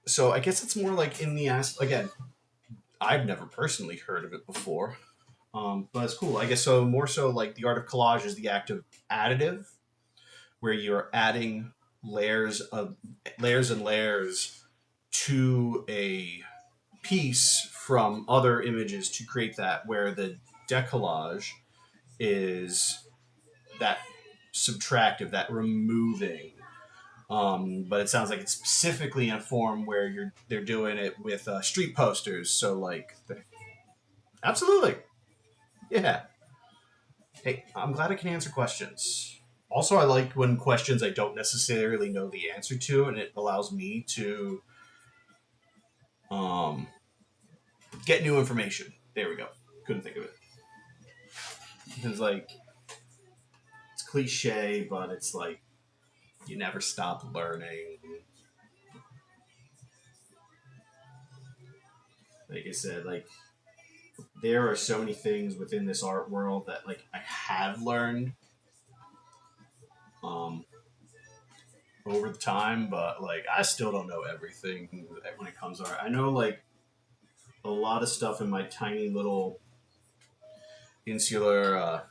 A: So I guess it's more like in the ass again. I've never personally heard of it before, but it's cool. I guess so. More so, like the art of collage is the act of additive, where you're adding layers and layers to a piece from other images to create that. Where the decollage is that subtractive, that removing. But it sounds like it's specifically in a form where they're doing it with street posters. So like, absolutely, yeah. Hey, I'm glad I can answer questions. Also, I like when questions I don't necessarily know the answer to, and it allows me to um, get new information. There we go. Couldn't think of it. It's like it's cliche, but it's like you never stop learning. Like I said, like there are so many things within this art world that like I have learned um, over the time, but like I still don't know everything when it comes to art. I know like a lot of stuff in my tiny little insular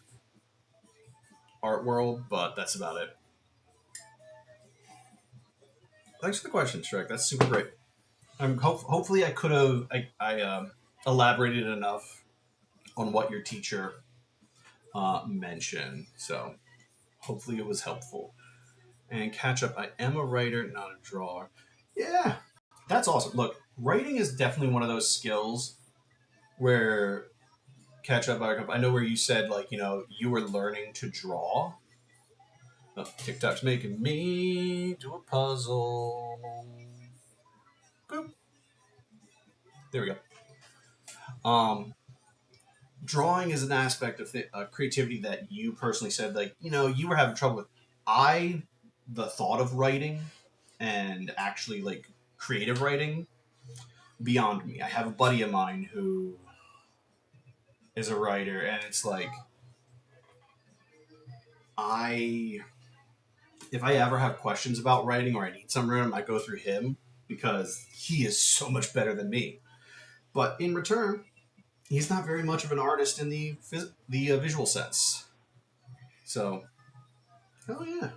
A: art world, but that's about it. Thanks for the question, Shrek. That's super great. Hopefully I could have elaborated enough on what your teacher mentioned. So hopefully it was helpful. And catch up. I am a writer, not a drawer. Yeah, that's awesome. Look, writing is definitely one of those skills where catch up. I know where you said like you were learning to draw. Oh, TikTok's making me do a puzzle. Boop. There we go. Drawing is an aspect of creativity that you personally said like you were having trouble with. The thought of writing and actually like creative writing beyond me. I have a buddy of mine who is a writer, and it's like I if I ever have questions about writing or I need some room, I go through him because he is so much better than me. But in return, he's not very much of an artist in the visual sense. So, hell yeah.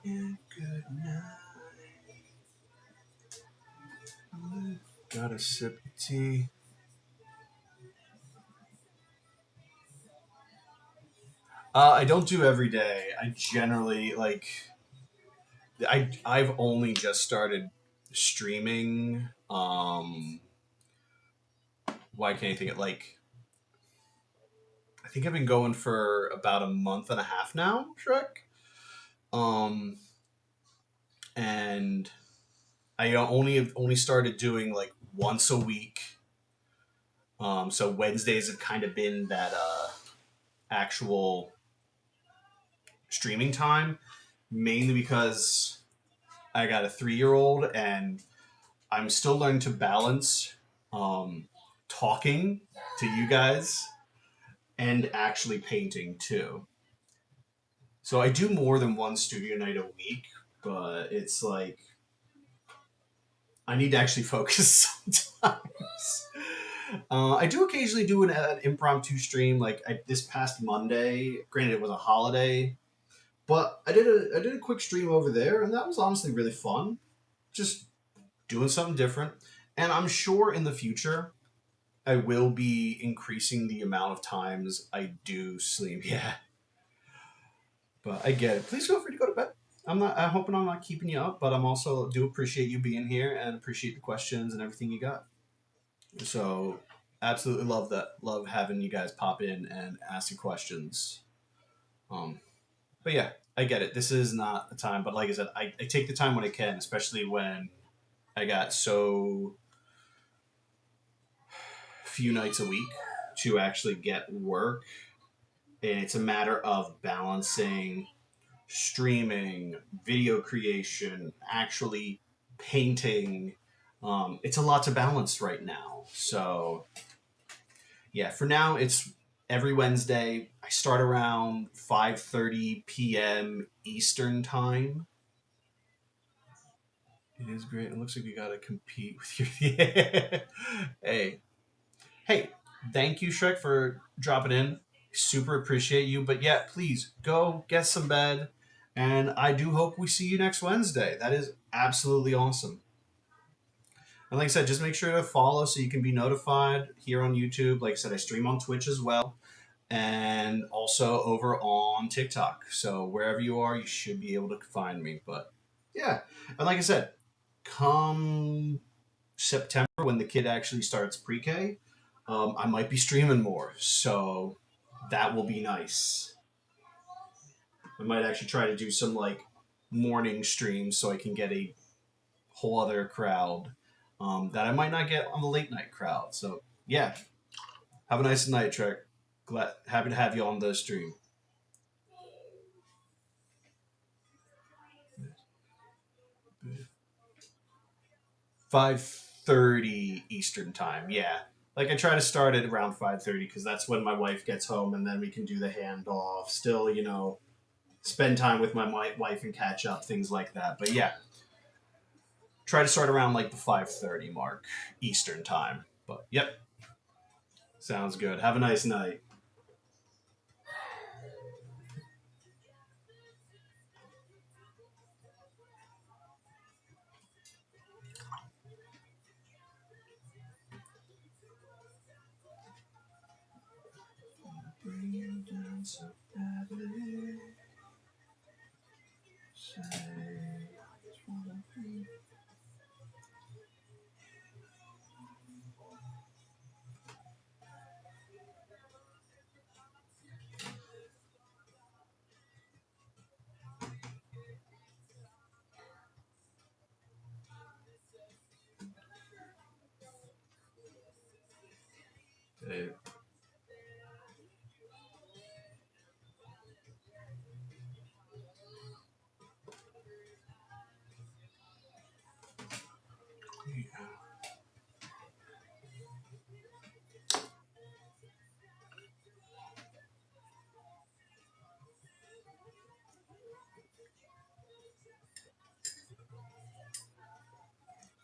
A: Good night. Got a sip of tea. I don't do every day. I generally like. I've only just started streaming. Why can't I think it like? I think I've been going for about a month and a half now, Shrek. Um, and I only started doing like once a week. So Wednesdays have kind of been that actual streaming time, mainly because I got a 3 year old and I'm still learning to balance um, talking to you guys and actually painting too. So I do more than one studio night a week, but it's like I need to actually focus sometimes. I do occasionally do an impromptu stream, like this past Monday. Granted, it was a holiday, but I did a quick stream over there, and that was honestly really fun. Just doing something different, and I'm sure in the future I will be increasing the amount of times I do stream. Yeah, but I get it. Please feel free to go to bed. I'm hoping I'm not keeping you up, but I'm also do appreciate you being here and appreciate the questions and everything you got. So absolutely love that. Love having you guys pop in and ask your questions. Um, but yeah, I get it. This is not the time, but like I said, I take the time when I can, especially when I got so few nights a week to actually get work. And it's a matter of balancing streaming, video creation, actually painting. It's a lot to balance right now. So yeah, for now it's every Wednesday. I start around 5:30 p.m. Eastern time. It is great. It looks like you gotta compete with your. Hey, hey, thank you, Shrek, for dropping in. Super appreciate you. But yeah, please go get some bed. And I do hope we see you next Wednesday. That is absolutely awesome. And like I said, just make sure to follow so you can be notified here on YouTube. Like I said, I stream on Twitch as well and also over on TikTok. So wherever you are, you should be able to find me. But yeah, and like I said, come September when the kid actually starts pre-K, I might be streaming more. So that will be nice. I might actually try to do some like morning streams so I can get a whole other crowd that I might not get on the late night crowd. So yeah, have a nice night, Trek. Glad happy to have you on the stream. 5:30 Eastern time. Yeah, like I try to start at around 5:30 because that's when my wife gets home, and then we can do the handoff. Still, spend time with my wife and catch up, things like that. But yeah, try to start around like the 5:30 mark Eastern time. But yep, sounds good. Have a nice night. Hey,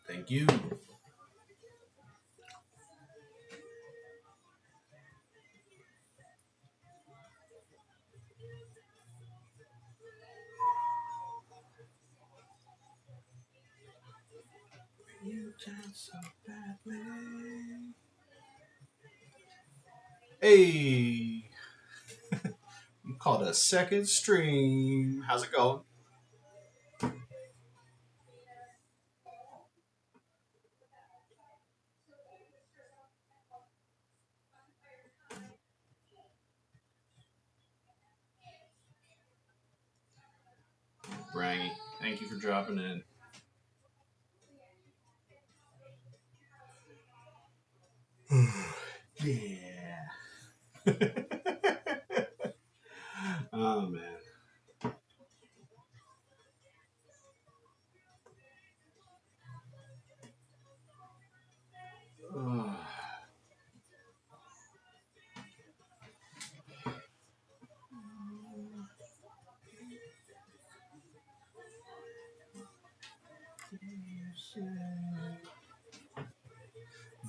A: thank you. You dance so badly. Hey, you called a second stream. How's it going? Brangy, thank you for dropping in. Yeah. Oh man. Oh.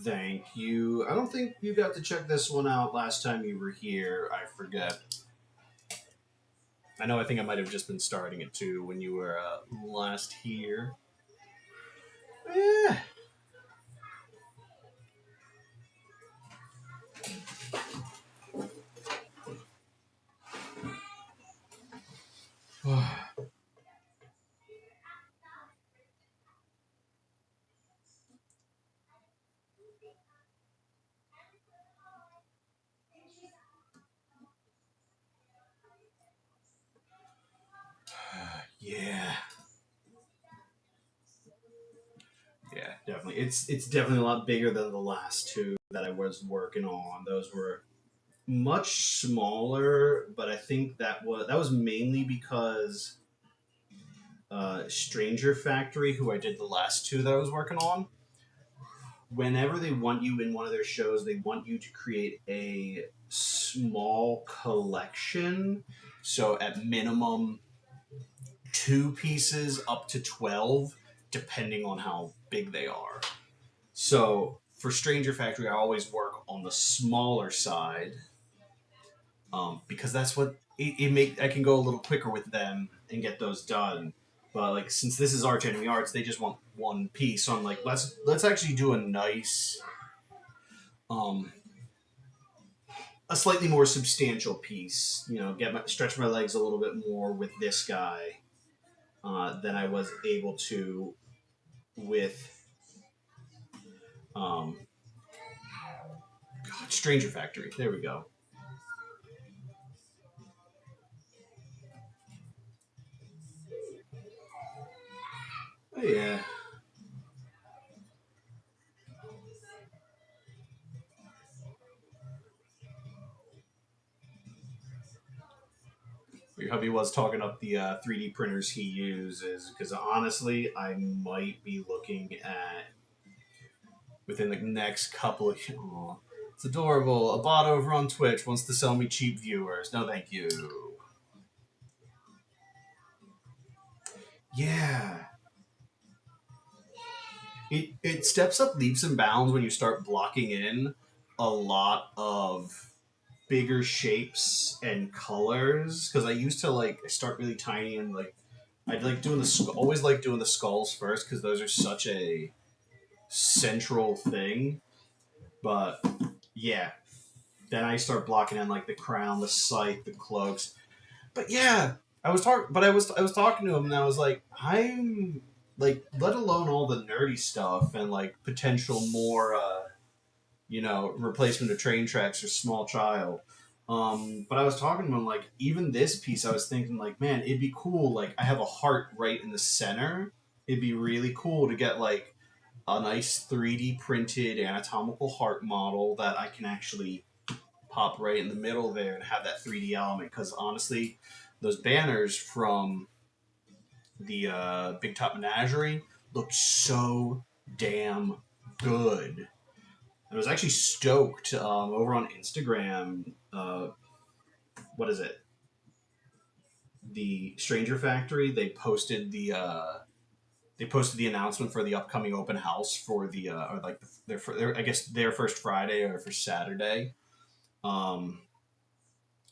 A: Thank you. I don't think you got to check this one out last time you were here. I forget. I think I might have just been starting it too when you were last here. Yeah. Yeah. Yeah, definitely. It's definitely a lot bigger than the last two that I was working on. Those were much smaller, but I think that was mainly because Stranger Factory, who I did the last two that I was working on, whenever they want you in one of their shows, they want you to create a small collection. So at minimum, two pieces up to 12, depending on how big they are. So for Stranger Factory, I always work on the smaller side, because that's what it make. I can go a little quicker with them and get those done. But like since this is Arch Enemy Arts, they just want one piece. So I'm like, let's actually do a nice, um, a slightly more substantial piece. You know, stretch my legs a little bit more with this guy than I was able to with um, Stranger Factory. There we go. Oh, yeah. Your hubby was talking up the 3D printers he uses because honestly, I might be looking at within the next couple of. Aw, it's adorable. A bot over on Twitch wants to sell me cheap viewers. No, thank you. Yeah, it steps up leaps and bounds when you start blocking in a lot of bigger shapes and colors. Because I used to like start really tiny and like I'd like doing always like doing the skulls first because those are such a central thing. But yeah, then I start blocking in like the crown, the scythe, the cloaks. But yeah, I was talking to him and I was like, I'm like, let alone all the nerdy stuff and like potential more, replacement of train tracks or small child. But I was talking to him like, even this piece, I was thinking like, man, it'd be cool. Like, I have a heart right in the center. It'd be really cool to get like a nice 3D printed anatomical heart model that I can actually pop right in the middle there and have that 3D element. Because honestly, those banners from the Big Top Menagerie look so damn good. I was actually stoked over on Instagram. What is it? The Stranger Factory. They posted the announcement for the upcoming open house for the or like their I guess their first Friday or for Saturday, um,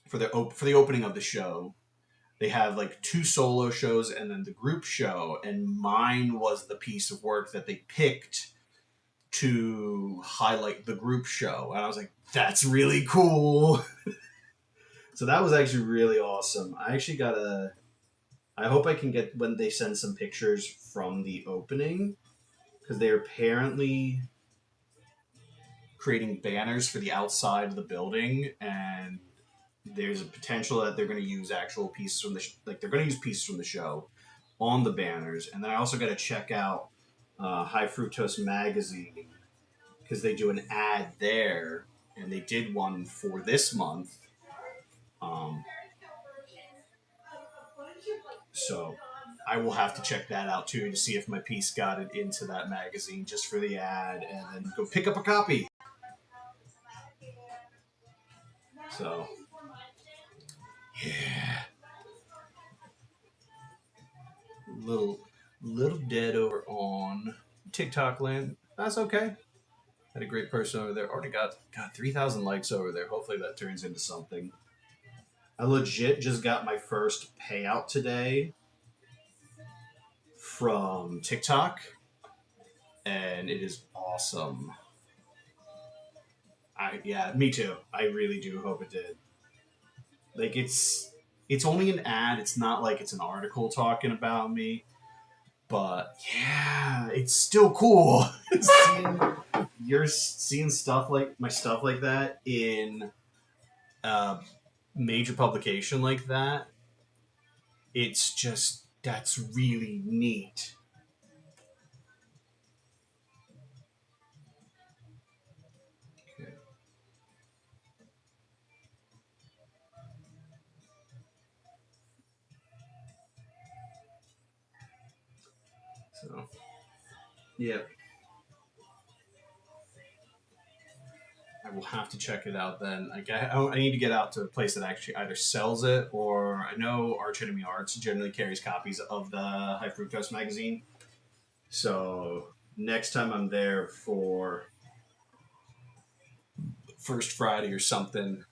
A: for the opening of the show. They have like two solo shows and then the group show, and mine was the piece of work that they picked to highlight the group show, and I was like, "That's really cool." So that was actually really awesome. I actually gotta. I hope I can get when they send some pictures from the opening because they're apparently creating banners for the outside of the building, and there's a potential that they're going to use actual pieces from like they're going to use pieces from the show on the banners. And then I also got to check out High Fructose Magazine because they do an ad there, and they did one for this month. Um, so I will have to check that out too to see if my piece got it into that magazine just for the ad, and then go pick up a copy. So yeah, little little dead over on TikTok land. That's okay. Had a great person over there. Already got 3,000 likes over there. Hopefully that turns into something. I legit just got my first payout today from TikTok, and it is awesome. Yeah, me too. I really do hope it did. Like it's only an ad. It's not like it's an article talking about me. But yeah, it's still cool seeing you're seeing stuff like my stuff like that in a major publication like that, it's just that's really neat. Okay, so yeah, I will have to check it out then. I need to get out to a place that actually either sells it or I know Arch Enemy Arts generally carries copies of the High Fructose magazine. So next time I'm there for First Friday or something,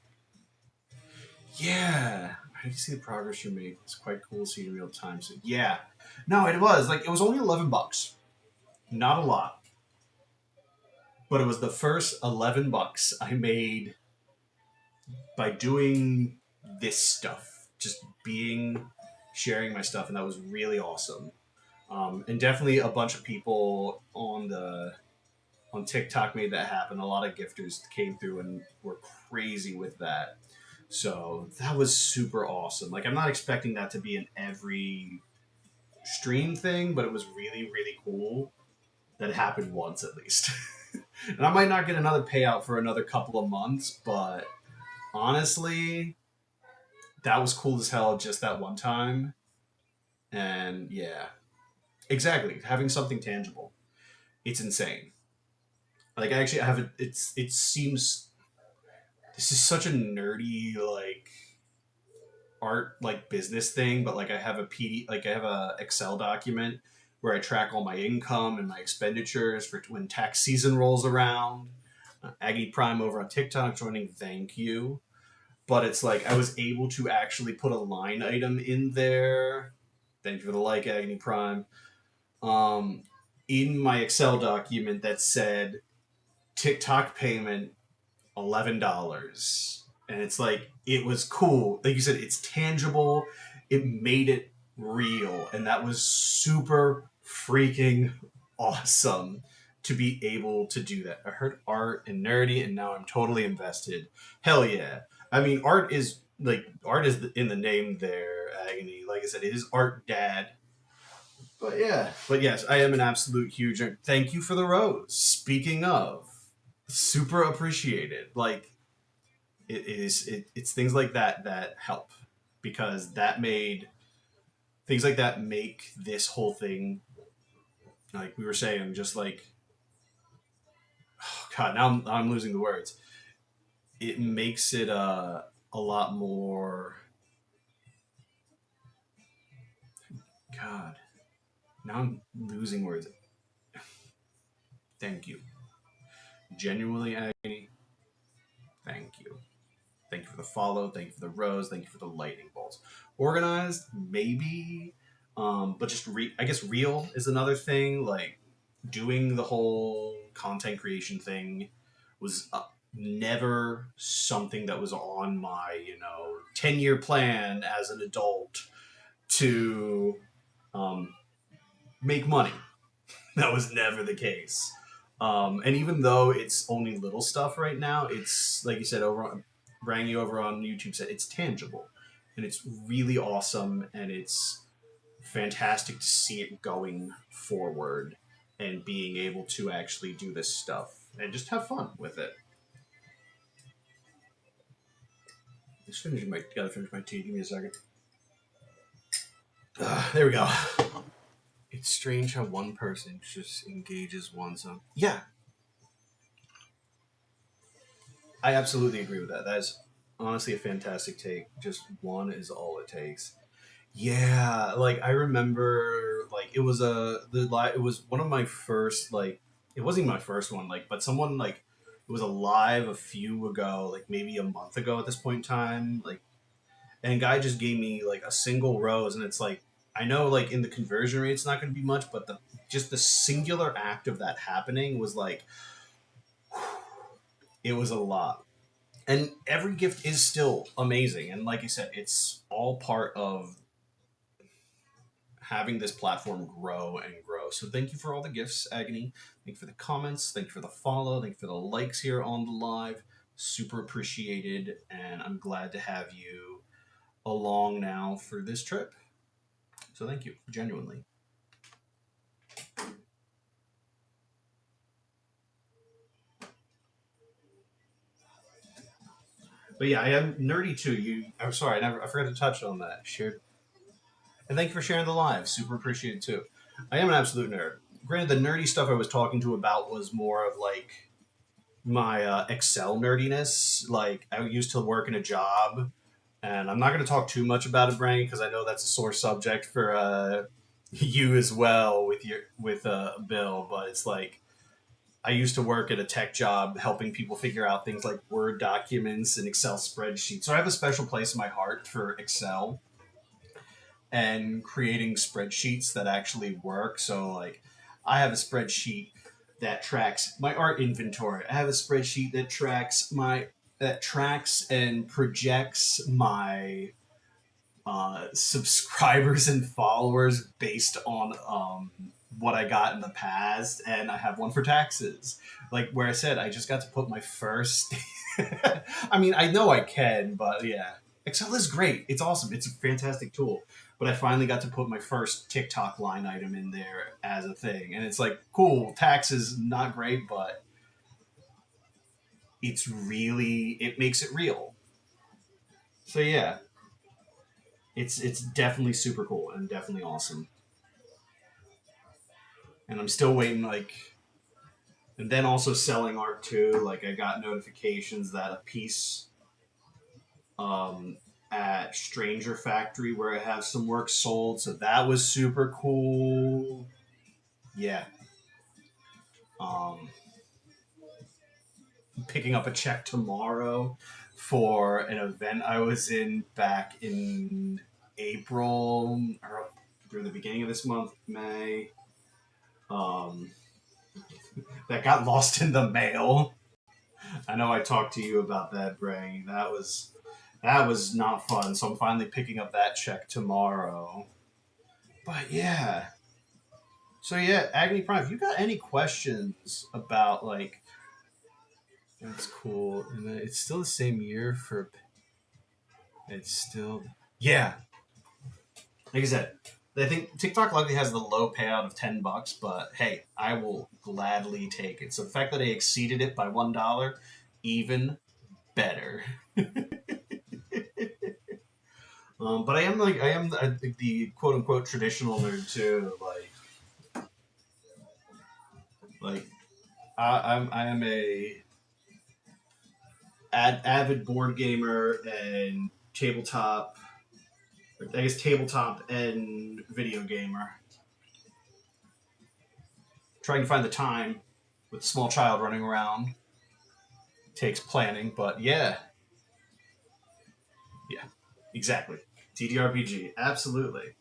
A: yeah, I can see the progress you're making. It's quite cool to see in real time. So yeah, no, it was like it was only $11, not a lot, but it was the first $11 I made by doing this stuff, just being sharing my stuff, and that was really awesome. And definitely a bunch of people on TikTok made that happen. A lot of gifters came through and were crazy with that. So that was super awesome. Like I'm not expecting that to be an every stream thing, but it was really really cool that it happened once at least. And I might not get another payout for another couple of months, but honestly, that was cool as hell just that one time. And yeah, exactly. Having something tangible, it's insane. Like I actually have it. It seems this is such a nerdy like art like business thing, but like I have a PD like I have a Excel document where I track all my income and my expenditures for when tax season rolls around. Aggie Prime over on TikTok joining. Thank you. But it's like I was able to actually put a line item in there. Thank you for the like, Agony Prime. Um, in my Excel document that said TikTok payment $11, and it's like it was cool. Like you said, it's tangible. It made it real, and that was super freaking awesome to be able to do that. I heard art and nerdy, and now I'm totally invested. Hell yeah! I mean, art is in the name there, Agony. Like I said, it is art dad. But yeah, but yes, I am an absolute huge. Thank you for the rose. Speaking of, super appreciated. Like it's things like that that help because that made things like that make this whole thing like we were saying just like oh god now I'm losing the words. It makes it a lot more god now I'm losing words. Thank you, genuinely, Agony. Thank you. Thank you for the follow. Thank you for the rose. Thank you for the lightning bolts. Organized, maybe, but just I guess real is another thing. Like doing the whole content creation thing was never something that was on my 10-year plan as an adult to um, make money. That was never the case. And even though it's only little stuff right now, it's like you said over on Brangy over on YouTube said it's tangible, and it's really awesome, and it's fantastic to see it going forward and being able to actually do this stuff and just have fun with it. Gotta finish my tea. Give me a second. There we go. It's strange how one person just engages one song. Yeah, I absolutely agree with that. That is honestly a fantastic take. Just one is all it takes. Yeah, like I remember, like it was one of my first like it wasn't even my first one like, but someone like it was a live a few ago, like maybe a month ago at this point in time, like, and a guy just gave me like a single rose, and it's like I know like in the conversion rate it's not going to be much, but the just the singular act of that happening was like it was a lot. And every gift is still amazing, and like I said, it's all part of having this platform grow and grow. So thank you for all the gifts, Agony. Thank you for the comments. Thank you for the follow. Thank you for the likes here on the live. Super appreciated, and I'm glad to have you along now for this trip. So thank you, genuinely. But yeah, I am nerdy too. I'm sorry, I forgot to touch on that. Shared, and thank you for sharing the live. Super appreciated too. I am an absolute nerd. Granted, the nerdy stuff I was talking to about was more of like my Excel nerdiness. Like I used to work in a job, and I'm not going to talk too much about it, Brain, because I know that's a sore subject for you as well with Bill. But it's like I used to work at a tech job helping people figure out things like Word documents and Excel spreadsheets. So I have a special place in my heart for Excel and creating spreadsheets that actually work. So like I have a spreadsheet that tracks my art inventory. I have a spreadsheet that tracks and projects my subscribers and followers based on what I got in the past, and I have one for taxes. Like where I said, I just got to put my first. I mean, I know I can, but yeah, Excel is great. It's awesome. It's a fantastic tool. But I finally got to put my first TikTok line item in there as a thing, and it's like cool. Taxes not great, but it makes it real. So yeah, it's definitely super cool and definitely awesome. And I'm still waiting and then also selling art too. Like I got notifications that a piece um, at Stranger Factory where I have some work sold, so that was super cool. Yeah. Um, Picking up a check tomorrow for an event I was in back in April or through the beginning of this month, May. Um, that got lost in the mail. I know I talked to you about that, Bray. That was not fun. So I'm finally picking up that check tomorrow. But yeah. So yeah, Agony Prime, if you got any questions about like that's cool. And then it's still the same year for it's still yeah. Like I said, I think TikTok likely has the low payout of $10, but hey, I will gladly take it. So the fact that I exceeded it by $1, even better. But I am the quote unquote traditional nerd too. Like I am a avid board gamer and tabletop. I guess tabletop and video gamer. Trying to find the time with a small child running around takes planning, but yeah, yeah, exactly. TTRPG, absolutely.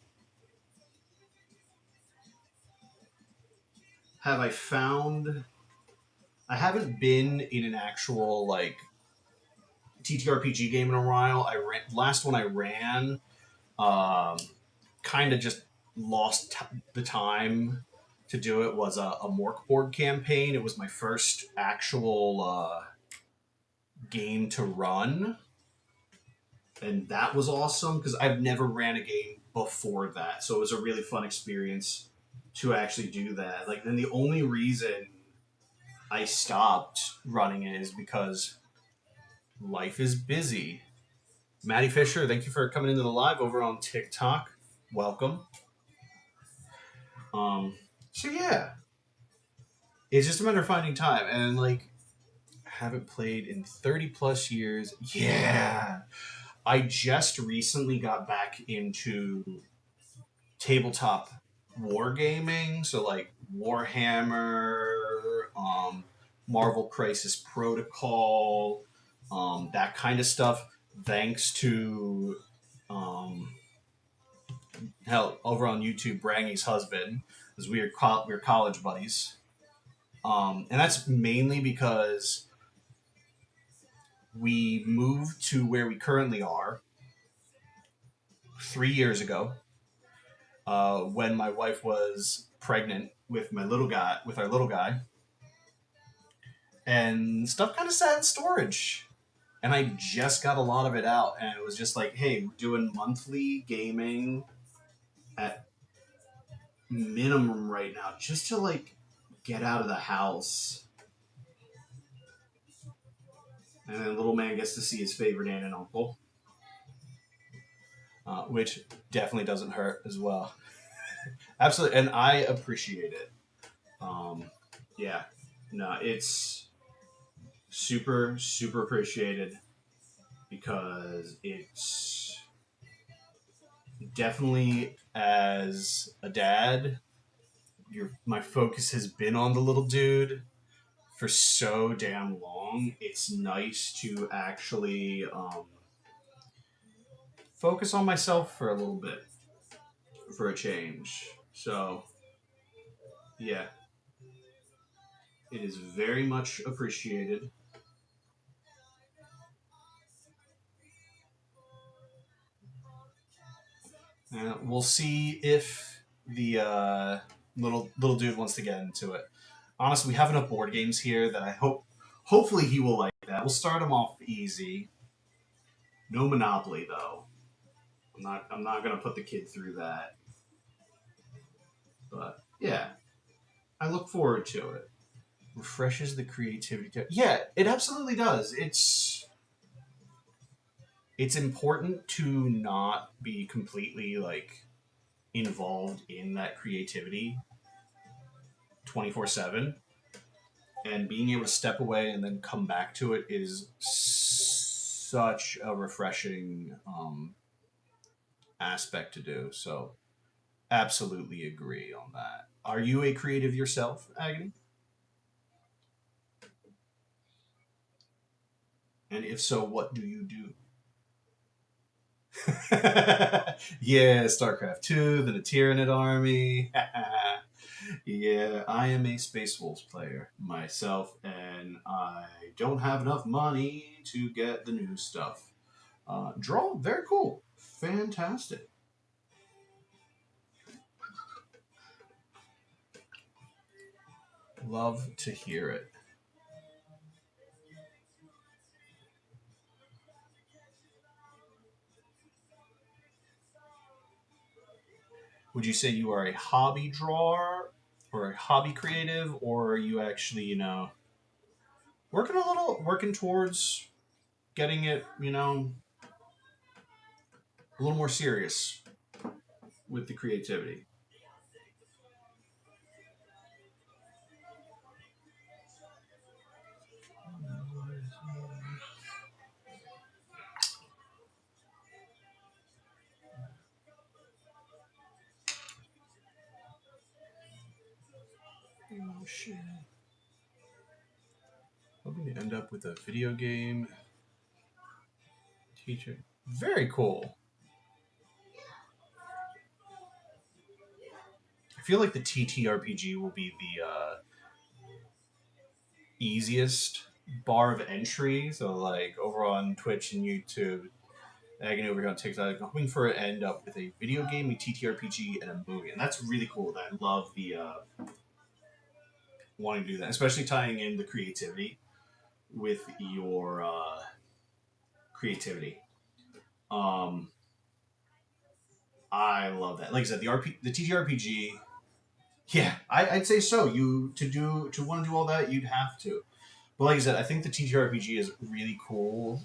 A: Have I found? I haven't been in an actual like TTRPG game in a while. Last one I ran, um, kind of just lost the time to do it. Was a Mork board campaign. It was my first actual game to run, and that was awesome because I've never ran a game before that, so it was a really fun experience to actually do that. Like, then the only reason I stopped running it is because life is busy. Maddie Fisher, thank you for coming into the live over on TikTok. Welcome. Um, so yeah, it's just a matter of finding time, and like, I haven't played in 30 plus years. Yeah, I just recently got back into tabletop wargaming, so like Warhammer, Marvel Crisis Protocol, that kind of stuff. Thanks to um, hell over on YouTube, Brangy's husband, because we were college buddies, and that's mainly because we moved to where we currently are 3 years ago. when my wife was pregnant with my little guy, with our little guy, and stuff kind of sat in storage. And I just got a lot of it out, and it was just like, hey, we're doing monthly gaming at minimum right now, just to like get out of the house. And then little man gets to see his favorite aunt and uncle, which definitely doesn't hurt as well. Absolutely, and I appreciate it. Yeah, no, it's super super appreciated because it's definitely, as a dad, my focus has been on the little dude for so damn long. It's nice to actually focus on myself for a little bit, for a change. So yeah, it is very much appreciated. We'll see if the little dude wants to get into it. Honestly, we have enough board games here that hopefully he will like that. We'll start him off easy. No Monopoly though. I'm not gonna put the kid through that. But yeah, I look forward to it. Refreshes the creativity. Yeah, it absolutely does. It's important to not be completely like involved in that creativity 24/7, and being able to step away and then come back to it is such a refreshing aspect to do. So absolutely agree on that. Are you a creative yourself, Agony? And if so, what do you do? Yeah, StarCraft 2, the Tyranid army. Yeah, I am a Space Wolves player myself, and I don't have enough money to get the new stuff. Draw, very cool. Fantastic. Love to hear it. Would you say you are a hobby drawer or a hobby creative, or are you actually, working towards getting it, a little more serious with the creativity? Oh shit. Hoping to end up with a video game teacher. Very cool. I feel like the TTRPG will be the easiest bar of entry. So, like, over on Twitch and YouTube, Agony over here on TikTok, I'm hoping for it to end up with a video game, a TTRPG, and a movie. And that's really cool. I love the wanting to do that, especially tying in the creativity with your creativity. Um, I love that. Like I said, the TTRPG. Yeah, I'd say so. To want to do all that, you'd have to. But like I said, I think the TTRPG is really cool,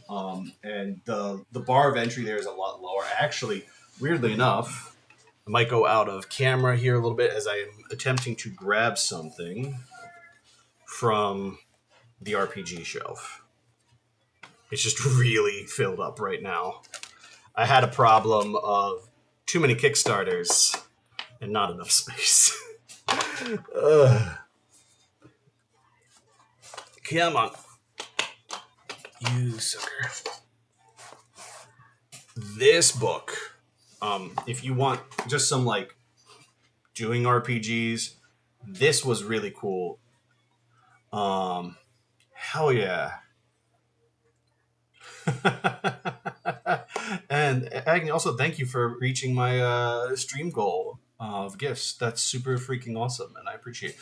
A: and the bar of entry there is a lot lower. Actually, weirdly enough, I might go out of camera here a little bit as I am attempting to grab something from the RPG shelf. It's just really filled up right now. I had a problem of too many Kickstarters and not enough space. Ugh. Come on, you sucker. This book, if you want just some like doing RPGs, this was really cool. Hell yeah. And Agni, also thank you for reaching my stream goal of gifts. That's super freaking awesome, and I appreciate.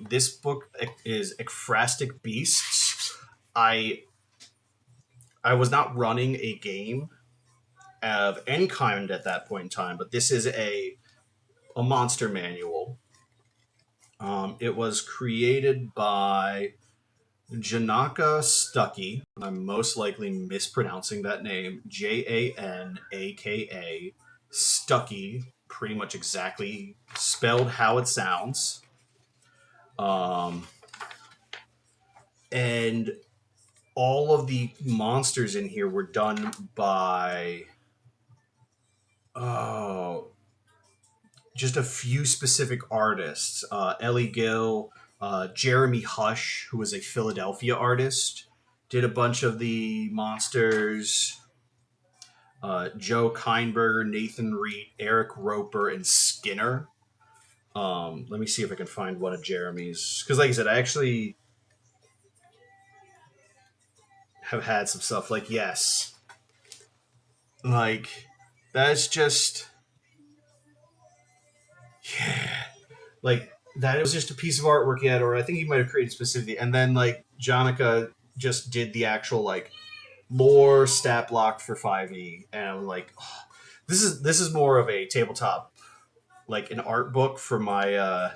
A: This book is Ekphrastic Beasts. I I was not running a game of any kind at that point in time, but this is a monster manual. It was created by Janaka Stuckey. I'm most likely mispronouncing that name. Janaka Stuckey, pretty much exactly spelled how it sounds. Um, and all of the monsters in here were done by oh, just a few specific artists. Ellie Gill, Jeremy Hush, who was a Philadelphia artist, did a bunch of the monsters. Joe Kienberger, Nathan Reed, Eric Roper, and Skinner. Let me see if I can find one of Jeremy's. Because, like I said, I actually have had some stuff like, yes. Like, that's just. Yeah. Like, that was just a piece of artwork he had, or I think he might have created specifically. And then, like, Jonica just did the actual, like, lore stat block for 5e. And I'm like, oh, this is more of a tabletop, like, an art book for my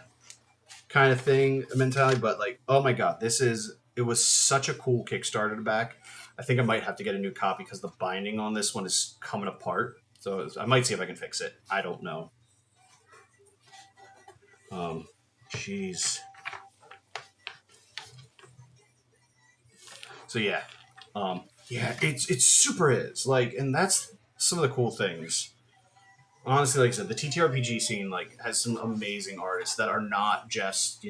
A: kind of thing mentality, but like, oh my god, it was such a cool Kickstarter to back. I think I might have to get a new copy because the binding on this one is coming apart. So I might see if I can fix it. I don't know. Um, Jeez. So yeah, yeah, it's super is like, and that's some of the cool things. Honestly, like I said, the TTRPG scene like has some amazing artists that are not just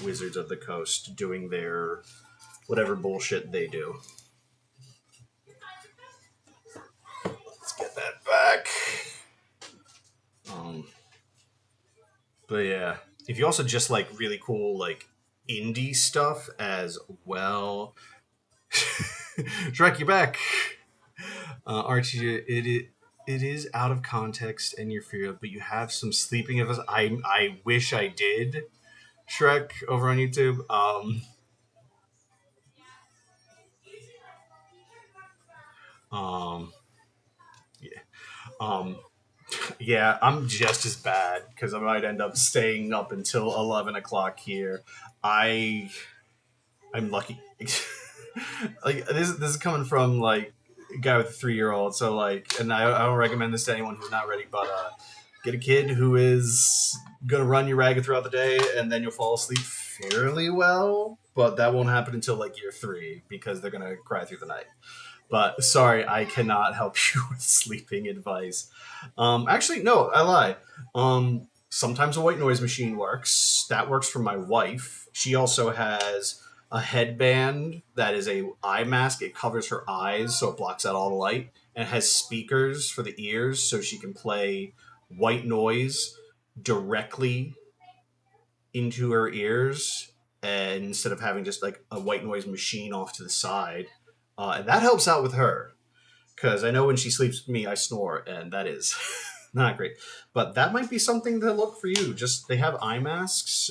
A: Wizards of the Coast doing their whatever bullshit they do. Let's get that back. Um, but yeah, if you also just like really cool like indie stuff as well, Shrek, you back. Archie, it is out of context and your fear, but you have some sleeping of us. I wish I did. Shrek over on YouTube. Um, yeah. Um, Yeah, I'm just as bad because I might end up staying up until 11 o'clock here. I I'm lucky. Like this is coming from like a guy with a 3 year old. So like, and I don't recommend this to anyone who's not ready. But get a kid who is gonna run you ragged throughout the day, and then you'll fall asleep fairly well. But that won't happen until like year 3 because they're gonna cry through the night. But sorry, I cannot help you with sleeping advice. Actually, no, I lie. Sometimes a white noise machine works. That works for my wife. She also has a headband that is a eye mask. It covers her eyes, so it blocks out all the light, and it has speakers for the ears, so she can play white noise directly into her ears, and instead of having just like a white noise machine off to the side. And that helps out with her because I know when she sleeps with me, I snore, and that is not great. But that might be something to look for you. Just they have eye masks.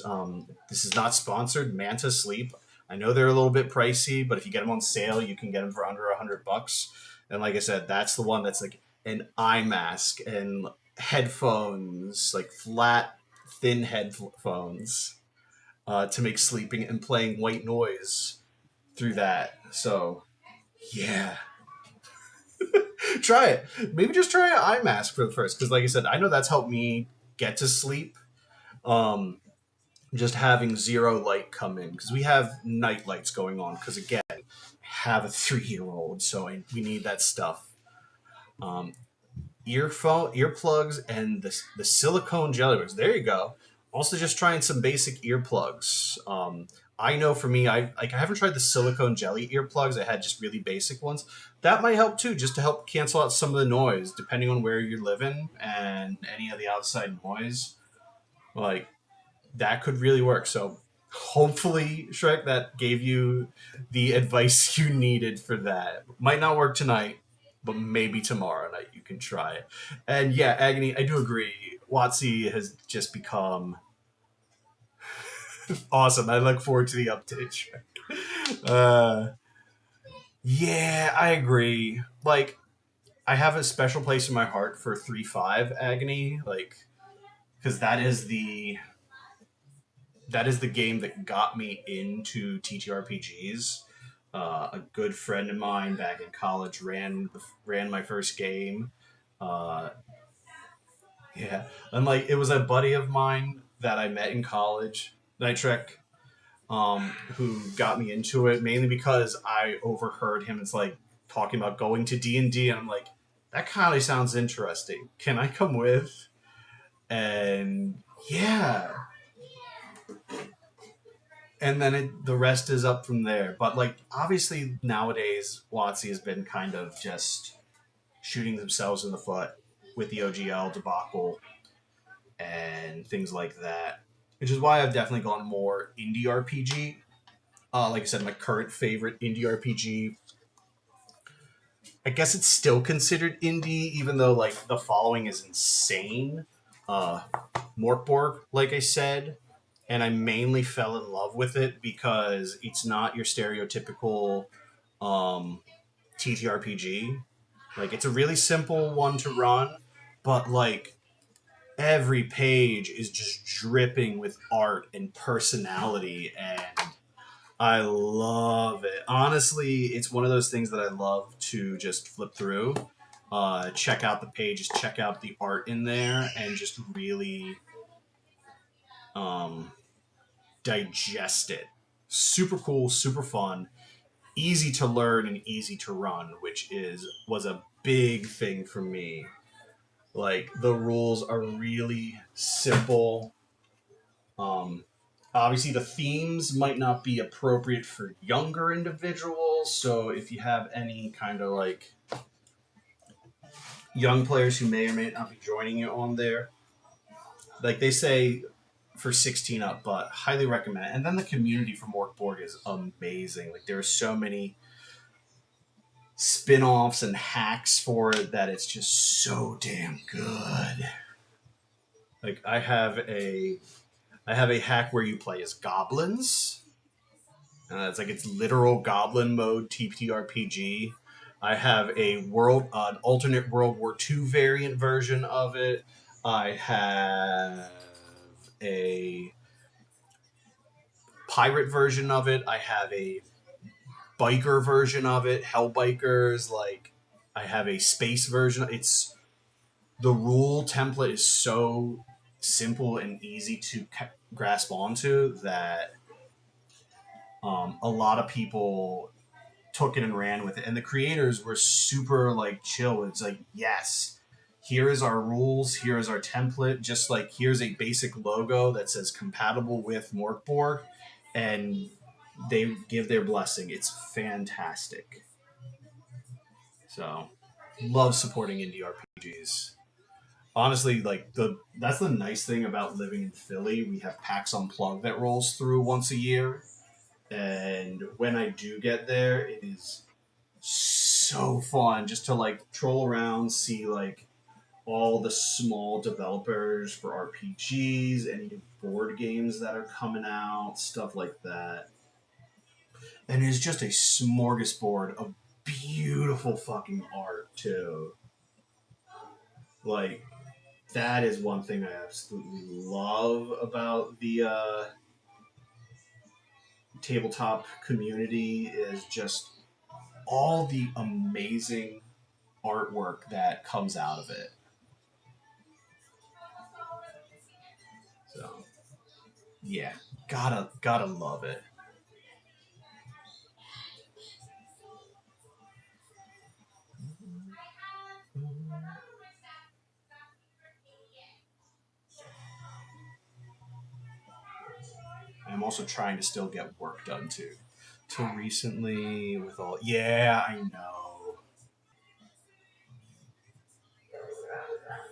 A: This is not sponsored. Manta Sleep. I know they're a little bit pricey, but if you get them on sale, you can get them for under $100. And like I said, that's the one that's like an eye mask and headphones, like flat, thin headphones, to make sleeping and playing white noise through that. So yeah, try it. Maybe just try an eye mask for the first, because like I said, I know that's helped me get to sleep. Um, just having zero light come in because we have night lights going on. Because again, I have a 3 year old, so we need that stuff. Um, earplugs, and the silicone jellybeans. There you go. Also, just trying some basic earplugs. I know for me, I haven't tried the silicone jelly earplugs. I had just really basic ones. That might help too, just to help cancel out some of the noise, depending on where you're living and any of the outside noise. Like that could really work. So hopefully, Shrek, that gave you the advice you needed for that. Might not work tonight, but maybe tomorrow night you can try it. And yeah, Agony, I do agree. WotC has just become awesome. I look forward to the update. Uh, yeah, I agree. Like, I have a special place in my heart for 3.5 Agony, like, because that is the game that got me into TTRPGs. A good friend of mine back in college ran my first game. Uh, yeah, and like it was a buddy of mine that I met in college, Night Trek, who got me into it mainly because I overheard him. It's like talking about going to D&D, and I'm like, that kind of sounds interesting. Can I come with? And yeah, and then the rest is up from there. But like obviously nowadays, WotC has been kind of just shooting themselves in the foot with the OGL debacle and things like that, which is why I've definitely gone more indie RPG. Like I said, my current favorite indie RPG, I guess it's still considered indie, even though like the following is insane. Uh, Morkborg, like I said, and I mainly fell in love with it because it's not your stereotypical um, TTRPG. Like it's a really simple one to run, but like every page is just dripping with art and personality, and I love it. Honestly, it's one of those things that I love to just flip through, check out the pages, check out the art in there, and just really um, digest it. Super cool, super fun, easy to learn and easy to run, which was a big thing for me. Like the rules are really simple. Um, Obviously, the themes might not be appropriate for younger individuals. So if you have any kind of like young players who may or may not be joining you on there, like they say for 16 up, but highly recommend it. And then the community for Morkborg is amazing. Like there are so many spin-offs and hacks for it that it's just so damn good. Like I have a hack where you play as goblins. It's literal goblin mode TTRPG. I have an alternate World War II variant version of it. I have a pirate version of it. I have a biker version of it. Hell bikers. Like I have a space version. It's the rule template is so simple and easy to grasp onto that a lot of people took it and ran with it. And the creators were super like chill. It's like, yes, here is our rules, here is our template, just like here's a basic logo that says compatible with Morkborg, and they give their blessing. It's fantastic. So love supporting indie RPGs. Honestly, like that's the nice thing about living in Philly. We have PAX Unplugged that rolls through once a year. And when I do get there, it is so fun just to like troll around, see like all the small developers for RPGs, any new board games that are coming out, stuff like that. And it's just a smorgasbord of beautiful fucking art too. Like that is one thing I absolutely love about the tabletop community is just all the amazing artwork that comes out of it. So yeah, gotta love it. I'm also trying to still get work done too. Till recently, with all yeah, I know.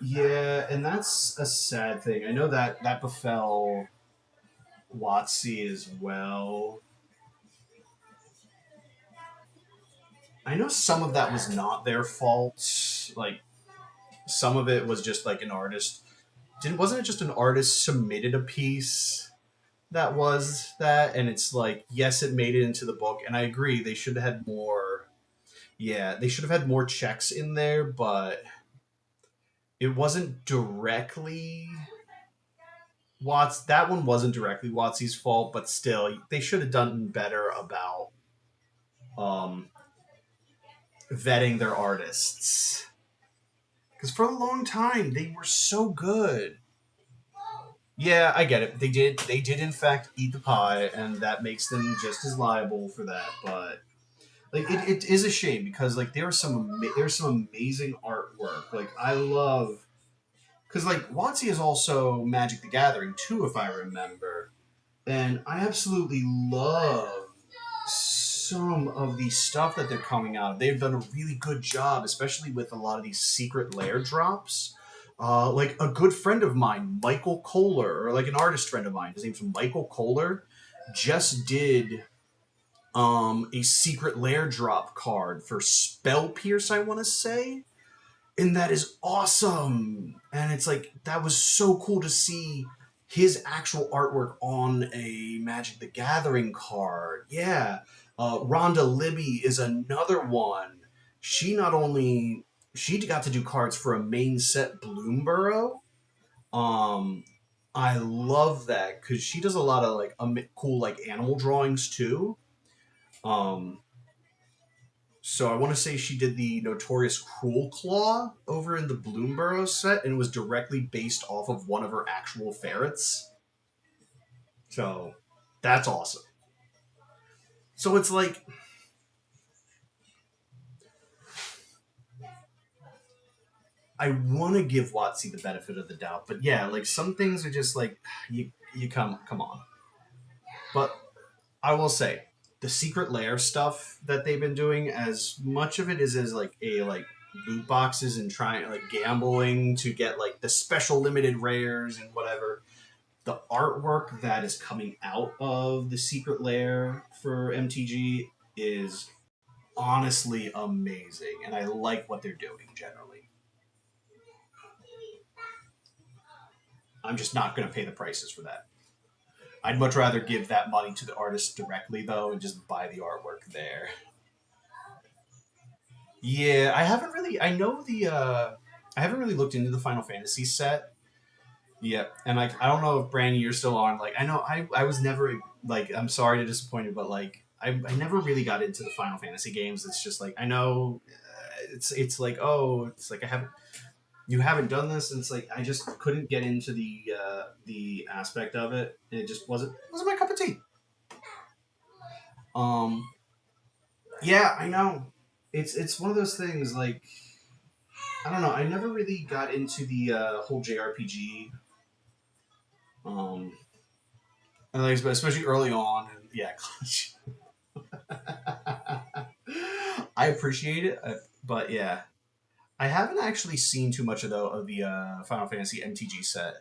A: Yeah, and that's a sad thing. I know that befell WotC as well. I know some of that was not their fault. Like some of it was just like an artist didn't wasn't it just an artist submitted a piece that was that, and it's like, yes, it made it into the book, and I agree they should have had more. Yeah, they should have had more checks in there, but it wasn't directly Watts. That one wasn't directly Watsy's fault, but still, they should have done better about um, vetting their artists. Because for a long time, they were so good. Yeah, I get it. They did. They did, in fact, eat the pie, and that makes them just as liable for that. But like, it is a shame because like there's some amazing artwork. Like I love because like WotC is also Magic the Gathering too, if I remember, and I absolutely love some of the stuff that they're coming out. They've done a really good job, especially with a lot of these secret lair drops. Like a good friend of mine, Michael Kohler, or like an artist friend of mine, his name's Michael Kohler, just did a secret lair drop card for Spell Pierce, I want to say, and that is awesome. And it's like that was so cool to see his actual artwork on a Magic the Gathering card. Yeah, Rhonda Libby is another one. She not only she got to do cards for a main set Bloomborough. Um, I love that because she does a lot of like cool like animal drawings too. Um, so I want to say she did the Notorious Cruel Claw over in the Bloomborough set, and it was directly based off of one of her actual ferrets. So that's awesome. So it's like I want to give Watsy the benefit of the doubt, but yeah, like some things are just like you come on. But I will say the secret lair stuff that they've been doing, as much of it is as like a like loot boxes and trying like gambling to get like the special limited rares and whatever. The artwork that is coming out of the secret lair for MTG is honestly amazing, and I like what they're doing generally. I'm just not going to pay the prices for that. I'd much rather give that money to the artist directly, though, and just buy the artwork there. Yeah, I haven't really. I know the. I haven't really looked into the Final Fantasy set. Yeah, and like I don't know if Brandy you're still on. Like I know I was never like I'm sorry to disappoint you, but like I never really got into the Final Fantasy games. It's just like I know it's like oh it's like I haven't you haven't done this, and it's like I just couldn't get into the aspect of it. And it just wasn't my cup of tea. Um, yeah, I know. It's one of those things like I don't know. I never really got into the whole JRPG. Um, and like, especially early on, and yeah, I appreciate it, but yeah, I haven't actually seen too much of the Final Fantasy MTG set.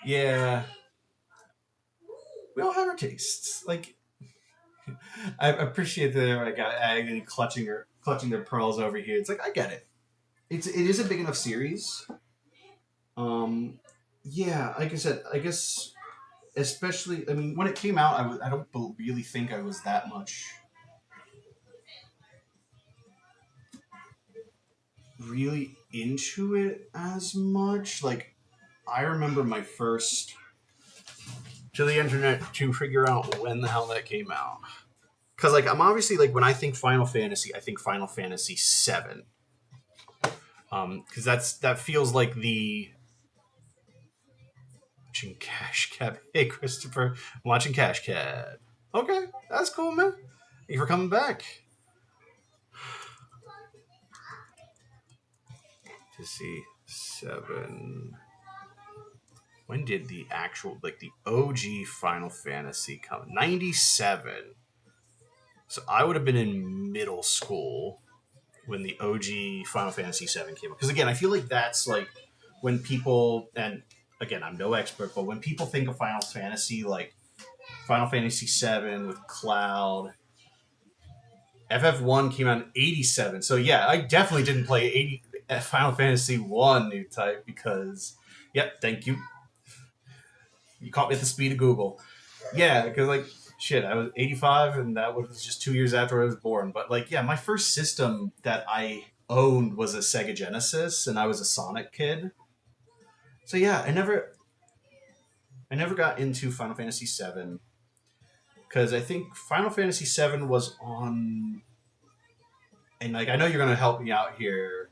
A: Yeah, we all have our tastes. Like I appreciate the like clutching their pearls over here. It's like I get it. It is a big enough series. Um, yeah, like I said, I guess especially I mean when it came out, I don't really think I was that much really into it as much. Like I remember my first to the internet to figure out when the hell that came out. Because like I'm obviously like when I think Final Fantasy, I think Final Fantasy VII. Because that feels like the watching Cash Cab. Hey Christopher, I'm watching Cash Cab. Okay, that's cool, man. Thank you for coming back. To see seven. When did the actual like the OG Final Fantasy come? 97. So I would have been in middle school when the OG Final Fantasy VII came out. Because again, I feel like that's like when people and again, I'm no expert, but when people think of Final Fantasy, like Final Fantasy VII with Cloud, FF1 came out in '87. So yeah, I definitely didn't play 80 Final Fantasy One new type because Yep, thank you. You caught me at the speed of Google. Yeah, because like shit, I was 85, and that was just 2 years after I was born. But like, yeah, my first system that I owned was a Sega Genesis, and I was a Sonic kid. So yeah, I never got into Final Fantasy VII because I think Final Fantasy VII was on, and like I know you're gonna help me out here,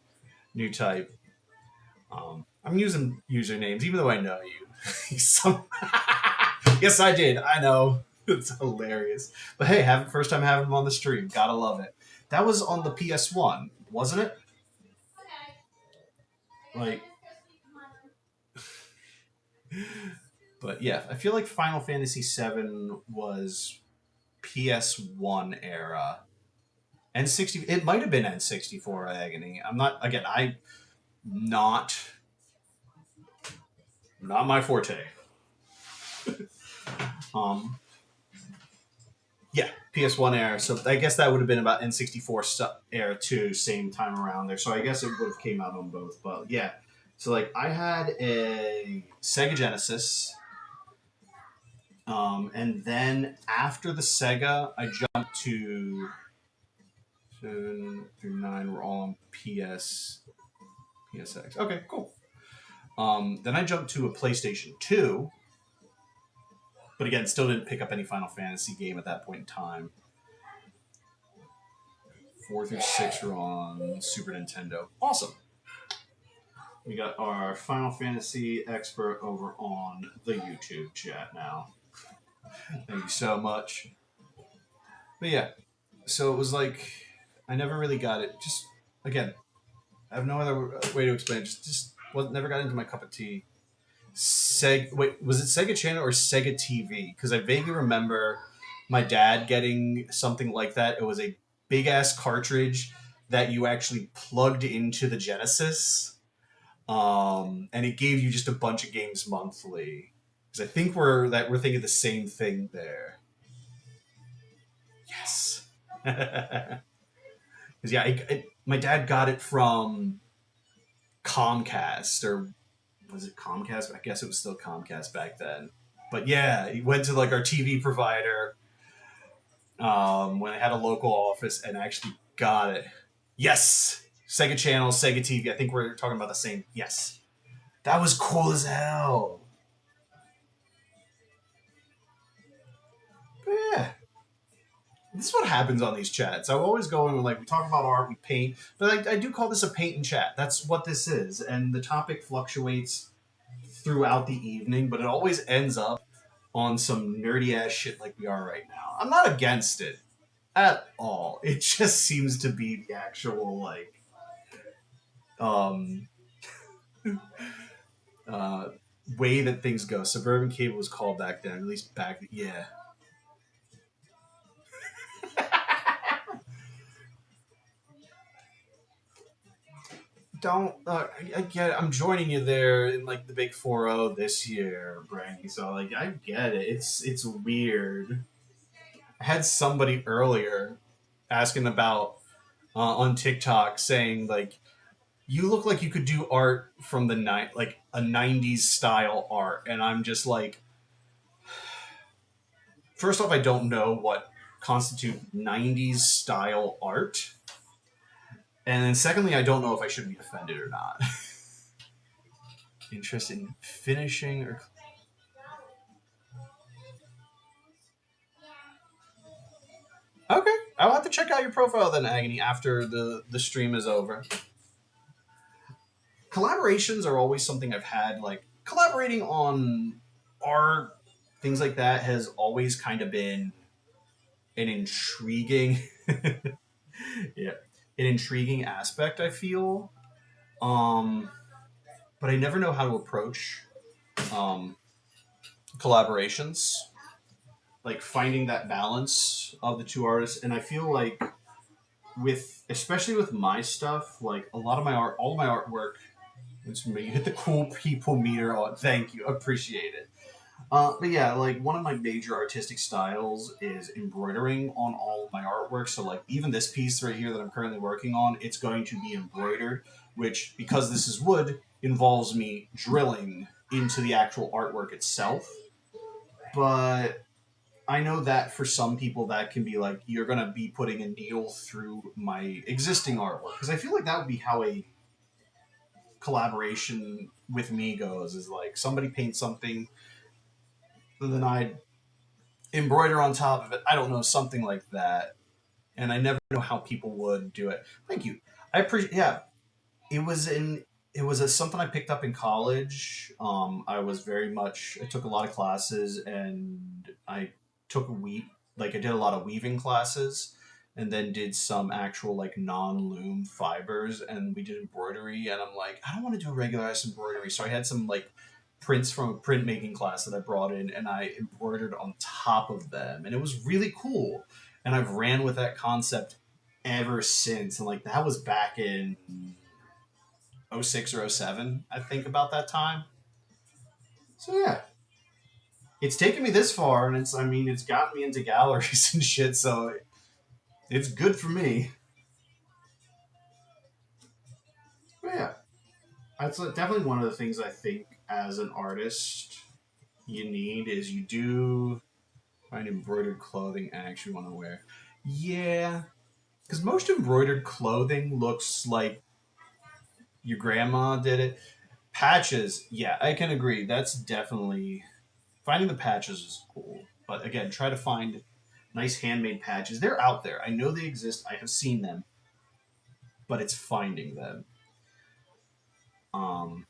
A: new type. I'm using usernames even though I know you. Some... yes, I did. I know. It's hilarious. But hey, first time having him on the stream. Gotta love it. That was on the PS1, wasn't it? Like, but yeah, I feel like Final Fantasy VII was PS1 era. N60. It might have been N64 Agony. I'm not. Again, I not not my forte. Um, yeah, PS1 era. So I guess that would have been about N64 era too, same time around there. So I guess it would have came out on both. But yeah, so like I had a Sega Genesis, and then after the Sega, I jumped to 7 through 9 were all on PSX. Okay, cool. Then I jumped to a PlayStation 2, but again, still didn't pick up any Final Fantasy game at that point in time. 4 through 6 were on Super Nintendo. Awesome. We got our Final Fantasy expert over on the YouTube chat now. Thank you so much. But yeah, so it was like I never really got it. Just again, I have no other way to explain it. Just never got into my cup of tea. Wait, was it Sega Channel or Sega TV? Because I vaguely remember my dad getting something like that. It was a big ass cartridge that you actually plugged into the Genesis, and it gave you just a bunch of games monthly. Because I think we're thinking the same thing there. Yes. Because yeah, my dad got it from Comcast, or was it Comcast? I guess it was still Comcast back then. But yeah, he went to like our TV provider, when I had a local office, and actually got it. Yes, Sega Channel, Sega TV. I think we're talking about the same. Yes, that was cool as hell. But yeah, this is what happens on these chats. I always go in and like we talk about art, we paint, but I do call this a paint and chat. That's what this is, and the topic fluctuates throughout the evening, but it always ends up on some nerdy ass shit like we are right now. I'm not against it at all. It just seems to be the actual like um uh way that things go. Suburban Cable was called back then, at least back yeah. Don't I get it. I'm joining you there in like the big 4-0 this year, Branky. So like I get it. It's weird. I had somebody earlier asking about on TikTok saying like you look like you could do art from the night like a 90s style art, and I'm just like, first off, I don't know what constitute 90s style art, and then secondly, I don't know if I should be offended or not. Interesting. Finishing or okay, I'll have to check out your profile then, Agony, after the stream is over. Collaborations are always something I've had. Like collaborating on art, things like that has always kind of been an intriguing, yeah, an intriguing aspect. I feel, um, but I never know how to approach um, collaborations. Like finding that balance of the two artists, and I feel like with especially with my stuff, like a lot of my art, all of my artwork. You hit the cool people meter on. Thank you, appreciate it. But yeah, like one of my major artistic styles is embroidering on all of my artwork. So like even this piece right here that I'm currently working on, it's going to be embroidered, which because this is wood involves me drilling into the actual artwork itself. But I know that for some people that can be like you're gonna be putting a needle through my existing artwork because I feel like that would be how a collaboration with me goes. Is like somebody paints something, and then I embroider on top of it. I don't know, something like that. And I never know how people would do it. Thank you. I appreciate. Yeah, it was in. It was something I picked up in college. I was very much. I took a lot of classes, and I took a weave. Like I did a lot of weaving classes, and then did some actual like non-loom fibers, and we did embroidery. And I'm like, I don't want to do regularized embroidery, so I had some like prints from a printmaking class that I brought in, and I embroidered on top of them, and it was really cool. And I've ran with that concept ever since. And like that was back in '06 or '07, I think, about that time. So yeah, it's taken me this far, and it's I mean it's got me into galleries and shit. So it's good for me. But yeah, that's definitely one of the things I think as an artist you need is you do find embroidered clothing I actually want to wear. Yeah, because most embroidered clothing looks like your grandma did it. Patches, yeah, I can agree. That's definitely finding the patches is cool. But again, try to find nice handmade patches. They're out there. I know they exist. I have seen them, but it's finding them. Um,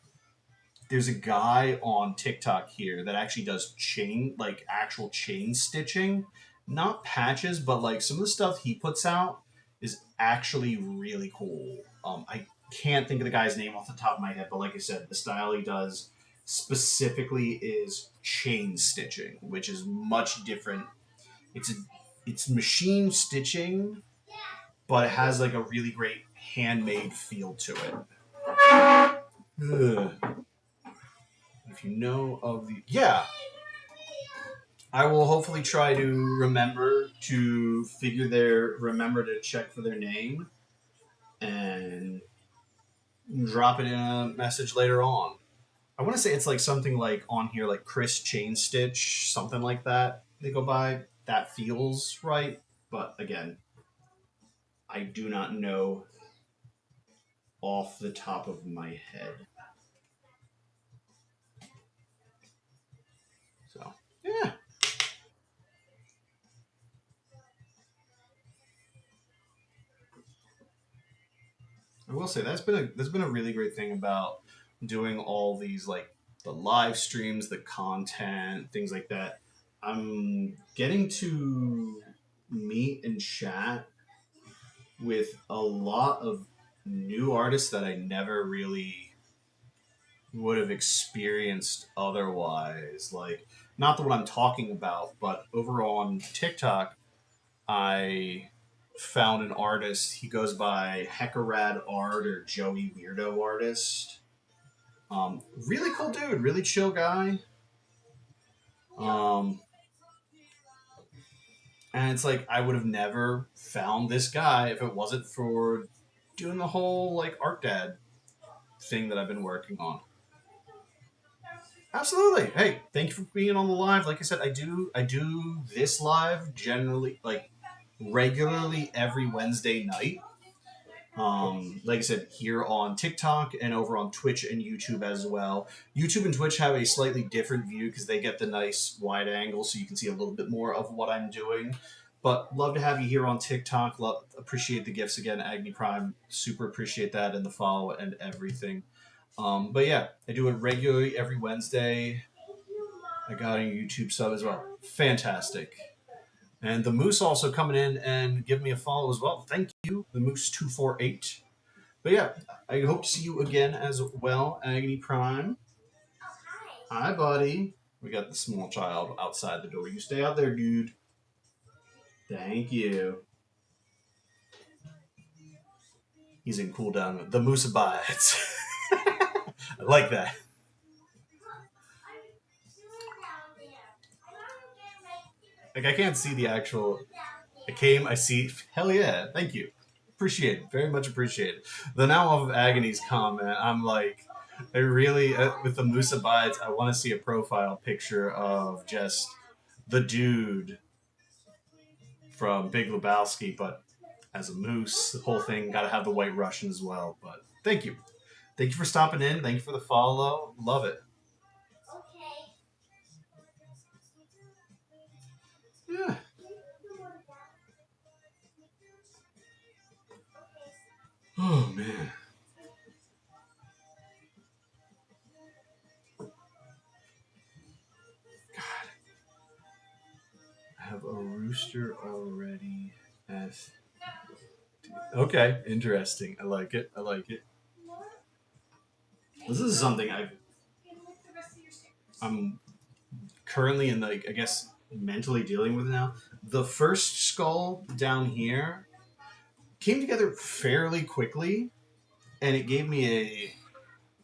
A: there's a guy on TikTok here that actually does chain, like actual chain stitching, not patches, but like some of the stuff he puts out is actually really cool. I can't think of the guy's name off the top of my head, but like I said, the style he does specifically is chain stitching, which is much different. It's a, it's machine stitching, but it has like a really great handmade feel to it. Ugh. If you know of the yeah, I will hopefully try to remember to check for their name and drop it in a message later on. I want to say it's like something like on here like Chris Chain Stitch, something like that. They go by. That feels right, but again, I do not know off the top of my head. So yeah, I will say that's been a really great thing about doing all these like the live streams, the content, things like that. I'm getting to meet and chat with a lot of new artists that I never really would have experienced otherwise. Like not the one I'm talking about, but over on TikTok, I found an artist. He goes by Heckarad Art or Joey Weirdo Artist. Really cool dude, really chill guy. Um, and it's like I would have never found this guy if it wasn't for doing the whole like art dad thing that I've been working on. Absolutely. Hey, thank you for being on the live. Like I said, I do this live generally like regularly every Wednesday night. Like I said, here on TikTok and over on Twitch and YouTube as well. YouTube and Twitch have a slightly different view because they get the nice wide angle so you can see a little bit more of what I'm doing. But love to have you here on TikTok. Love, appreciate the gifts again, Agni Prime. Super appreciate that and the follow and everything. But yeah, I do it regularly every Wednesday. I got a YouTube sub as well. Fantastic. And the Moose also coming in and giving me a follow as well. Thank you, the Moose248. But yeah, I hope to see you again as well, Agony Prime. Hi, buddy. We got the small child outside the door. You stay out there, dude. Thank you. He's in cooldown. The moose abides. I like that. Like I can't see the actual. I came. I see. Hell yeah! Thank you. Appreciate it. Very much appreciate it. The now off of Agony's comment, I'm like, I really with the Musa Bites. I want to see a profile picture of just the dude from Big Lebowski, but as a moose. The whole thing got to have the White Russian as well. But thank you. Thank you for stopping in. Thank you for the follow. Love it. Yeah. Oh man. God. I have a rooster already. As okay, interesting. I like it. I like it. This is something I'm currently in the I guess mentally dealing with now. The first skull down here came together fairly quickly, and it gave me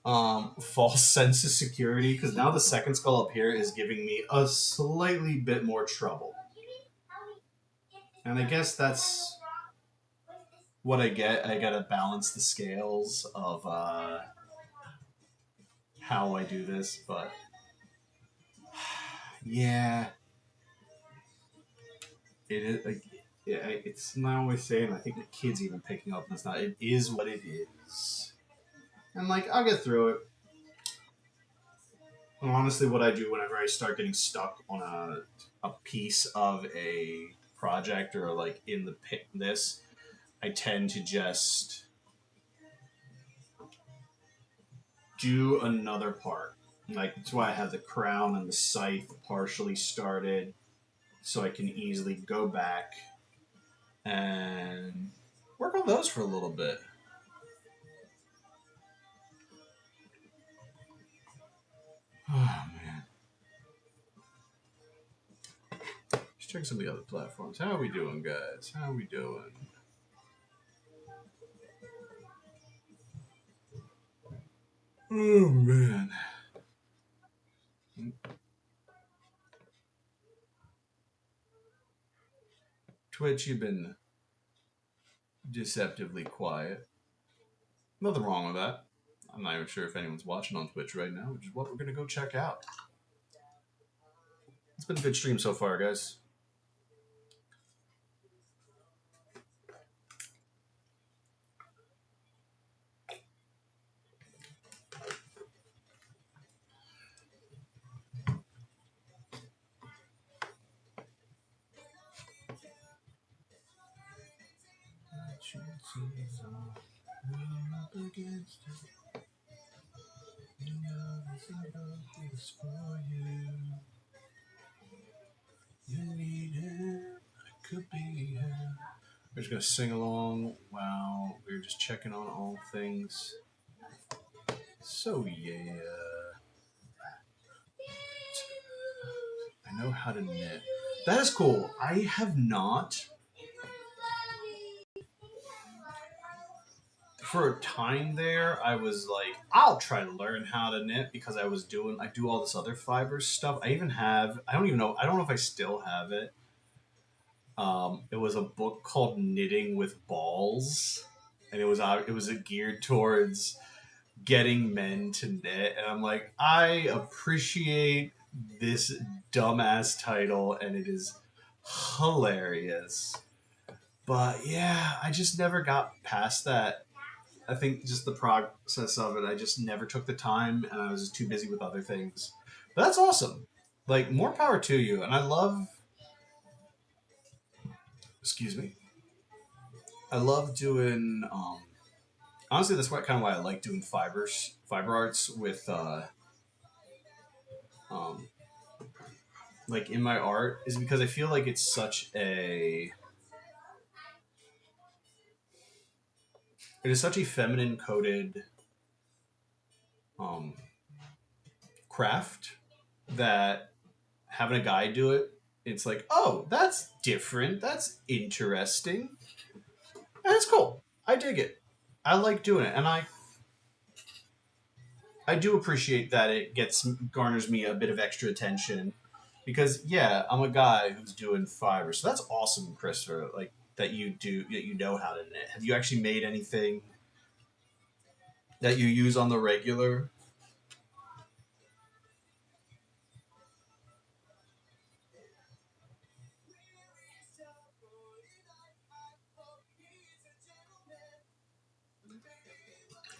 A: a false sense of security because now the second skull up here is giving me a slightly bit more trouble. And I guess that's what I get. I gotta balance the scales of how I do this, but yeah, it is. Like, yeah, it's not always saying. I think the kid's even picking up. That's not. It is what it is. And like, I'll get through it. And honestly, what I do whenever I start getting stuck on a piece of a project or like in the pit, this, I tend to just do another part. Like that's why I have the crown and the scythe partially started, so I can easily go back and work on those for a little bit. Oh man, let's check some of the other platforms. How are we doing, guys? How are we doing? Oh man. Twitch, you've been deceptively quiet. Nothing wrong with that. I'm not even sure if anyone's watching on Twitch right now, which is what we're gonna go check out. It's been a good stream so far, guys. Could be him. We're just gonna sing along while we're just checking on all things. So yeah, I know how to knit. That is cool. I have not. For a time there, I was like, I'll try to learn how to knit because I do all this other fibers stuff. I even have, I don't even know, I don't know if I still have it. It was a book called Knitting with Balls, and it was geared towards getting men to knit, and I'm like, I appreciate this dumbass title, and it is hilarious. But yeah, I just never got past that. I think just the process of it, I just never took the time, and I was just too busy with other things. But that's awesome. Like more power to you, and I love. Excuse me. I love doing. Honestly, that's kind of why I like doing fiber arts with um, like in my art is because I feel like it's such a it is such a feminine coded um, craft that having a guy do it, it's like, oh, that's different, that's interesting, that's cool. I dig it. I like doing it, and I do appreciate that it gets garners me a bit of extra attention Because yeah, I'm a guy who's doing fiber, so that's awesome, Christopher. Like that you know how to knit. Have you actually made anything that you use on the regular?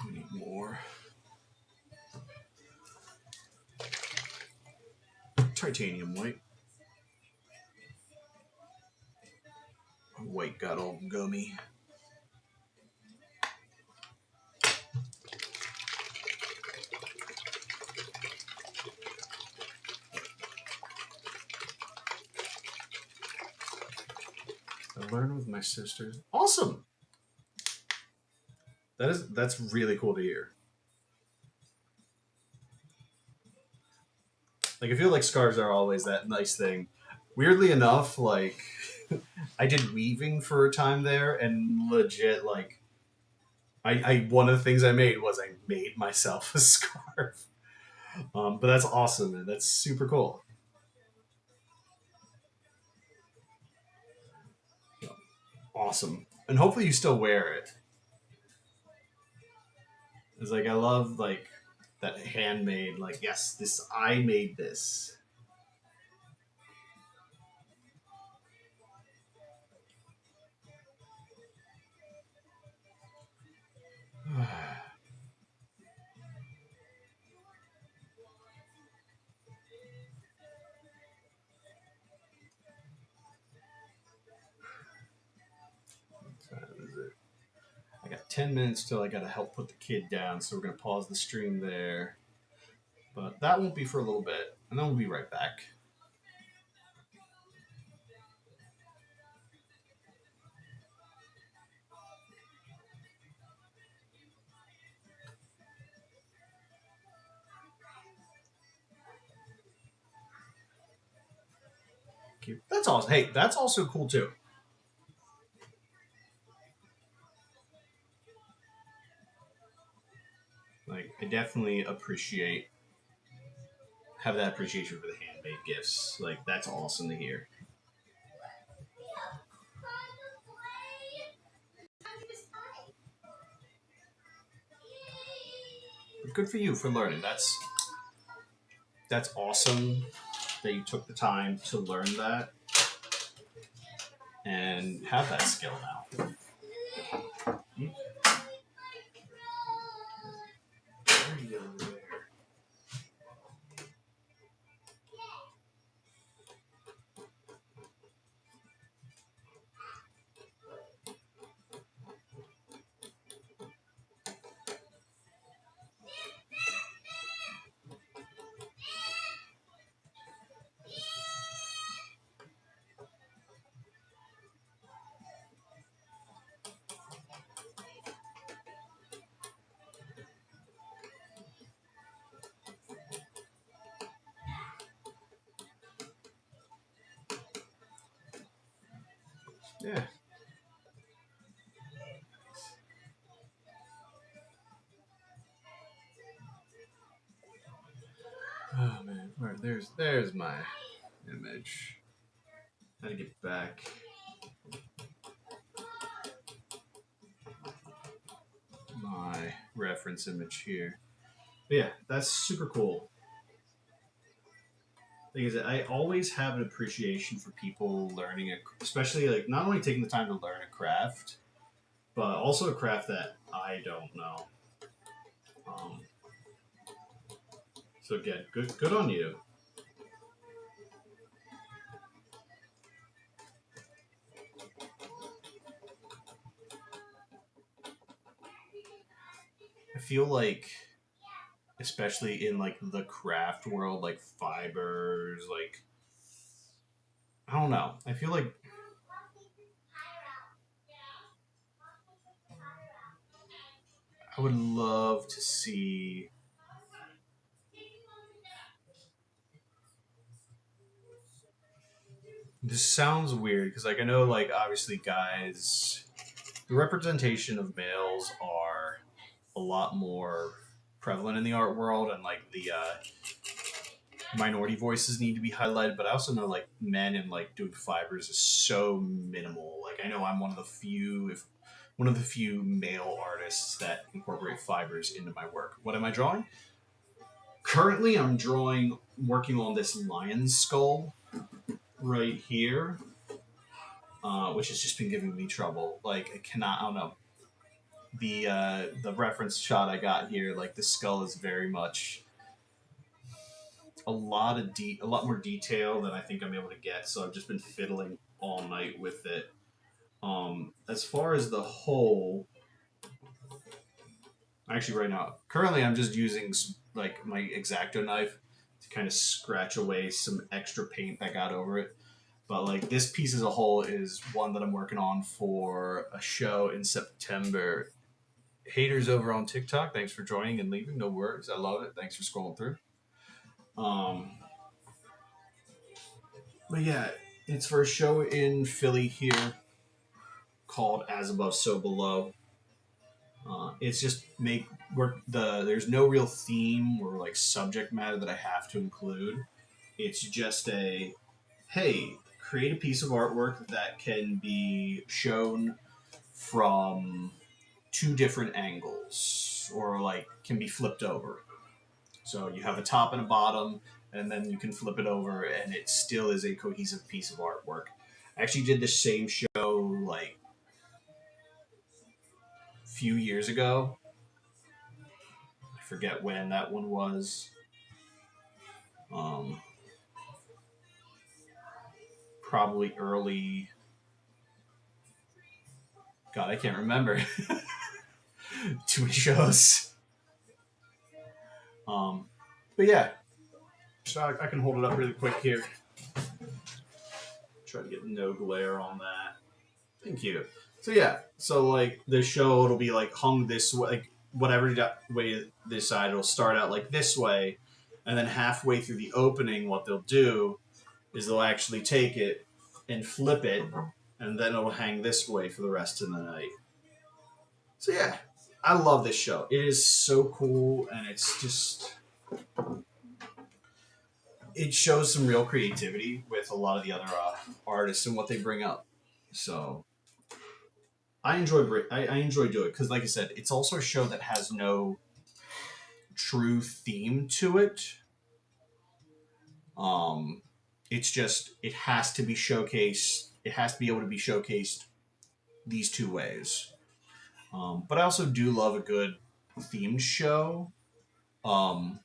A: We need more titanium white. White got all gummy. I learned with my sisters. Awesome. That's really cool to hear. Like I feel like scarves are always that nice thing. Weirdly enough, like I did weaving for a time there, and legit like I one of the things I made was I made myself a scarf. But that's awesome, man. That's super cool. Awesome, and hopefully you still wear it. It's like I love like that handmade. Like yes, this I made this. That is it. I got 10 minutes till I gotta help put the kid down, so we're gonna pause the stream there. But that won't be for a little bit, and then we'll be right back. That's awesome. Hey, that's also cool too. Like, I definitely appreciate have that appreciation for the handmade gifts. Like, that's awesome to hear. But good for you for learning. That's awesome that you took the time to learn that and have that skill now. Hmm? Where are you over there? Yeah. Oh man, where there's my image. How to get back my reference image here. But yeah, that's super cool. Thing is, I always have an appreciation for people learning, especially like not only taking the time to learn a craft, but also a craft that I don't know. Um, so again, good on you. I feel like, especially in like the craft world, like fibers, like I don't know. I feel like I would love to see. This sounds weird because like I know like obviously guys, the representation of males are a lot more prevalent in the art world, and like minority voices need to be highlighted, but I also know like men and like doing fibers is so minimal. Like I know I'm one of the few, if one of the few male artists that incorporate fibers into my work. What am I drawing? Currently, I'm working on this lion skull right here, which has just been giving me trouble. Like I cannot, I don't know. The reference shot I got here, like the skull is very much a lot more detail than I think I'm able to get. So I've just been fiddling all night with it. As far as the hole, actually, right now, currently I'm just using like my X-Acto knife to kind of scratch away some extra paint that got over it. But like this piece as a whole is one that I'm working on for a show in September. Haters over on TikTok, thanks for joining and leaving. No worries, I love it. Thanks for scrolling through. Um, but yeah, it's for a show in Philly here called As Above, So Below. It's just make work there's no real theme or like subject matter that I have to include. It's just a hey, create a piece of artwork that can be shown from two different angles or like can be flipped over. So you have a top and a bottom, and then you can flip it over, and it still is a cohesive piece of artwork. I actually did the same show like a few years ago. I forget when that one was. Um, Probably early. God, I can't remember. Too many shows. Um, but yeah, so I can hold it up really quick here. Try to get no glare on that. Thank you. So yeah, so like the show, it'll be like hung this way, like whatever way this side, it'll start out like this way, and then halfway through the opening, what they'll do is they'll actually take it and flip it, and then it'll hang this way for the rest of the night. So yeah, I love this show. It is so cool, and it's just it shows some real creativity with a lot of the other artists and what they bring up. So I enjoy doing it because, like I said, it's also a show that has no true theme to it. Um, it's just it has to be showcased. It has to be able to be showcased these two ways. But I also do love a good themed show, um,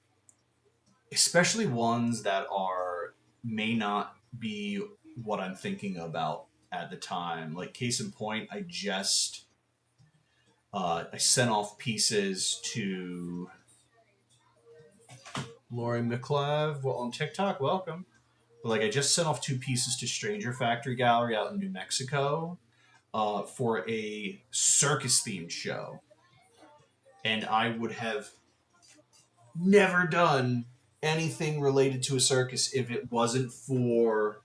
A: especially ones that are may not be what I'm thinking about at the time. Like case in point, I sent off pieces to Lori McLeod on TikTok. Welcome. But like I just sent off two pieces to Stranger Factory Gallery out in New Mexico for a circus themed show, and I would have never done anything related to a circus if it wasn't for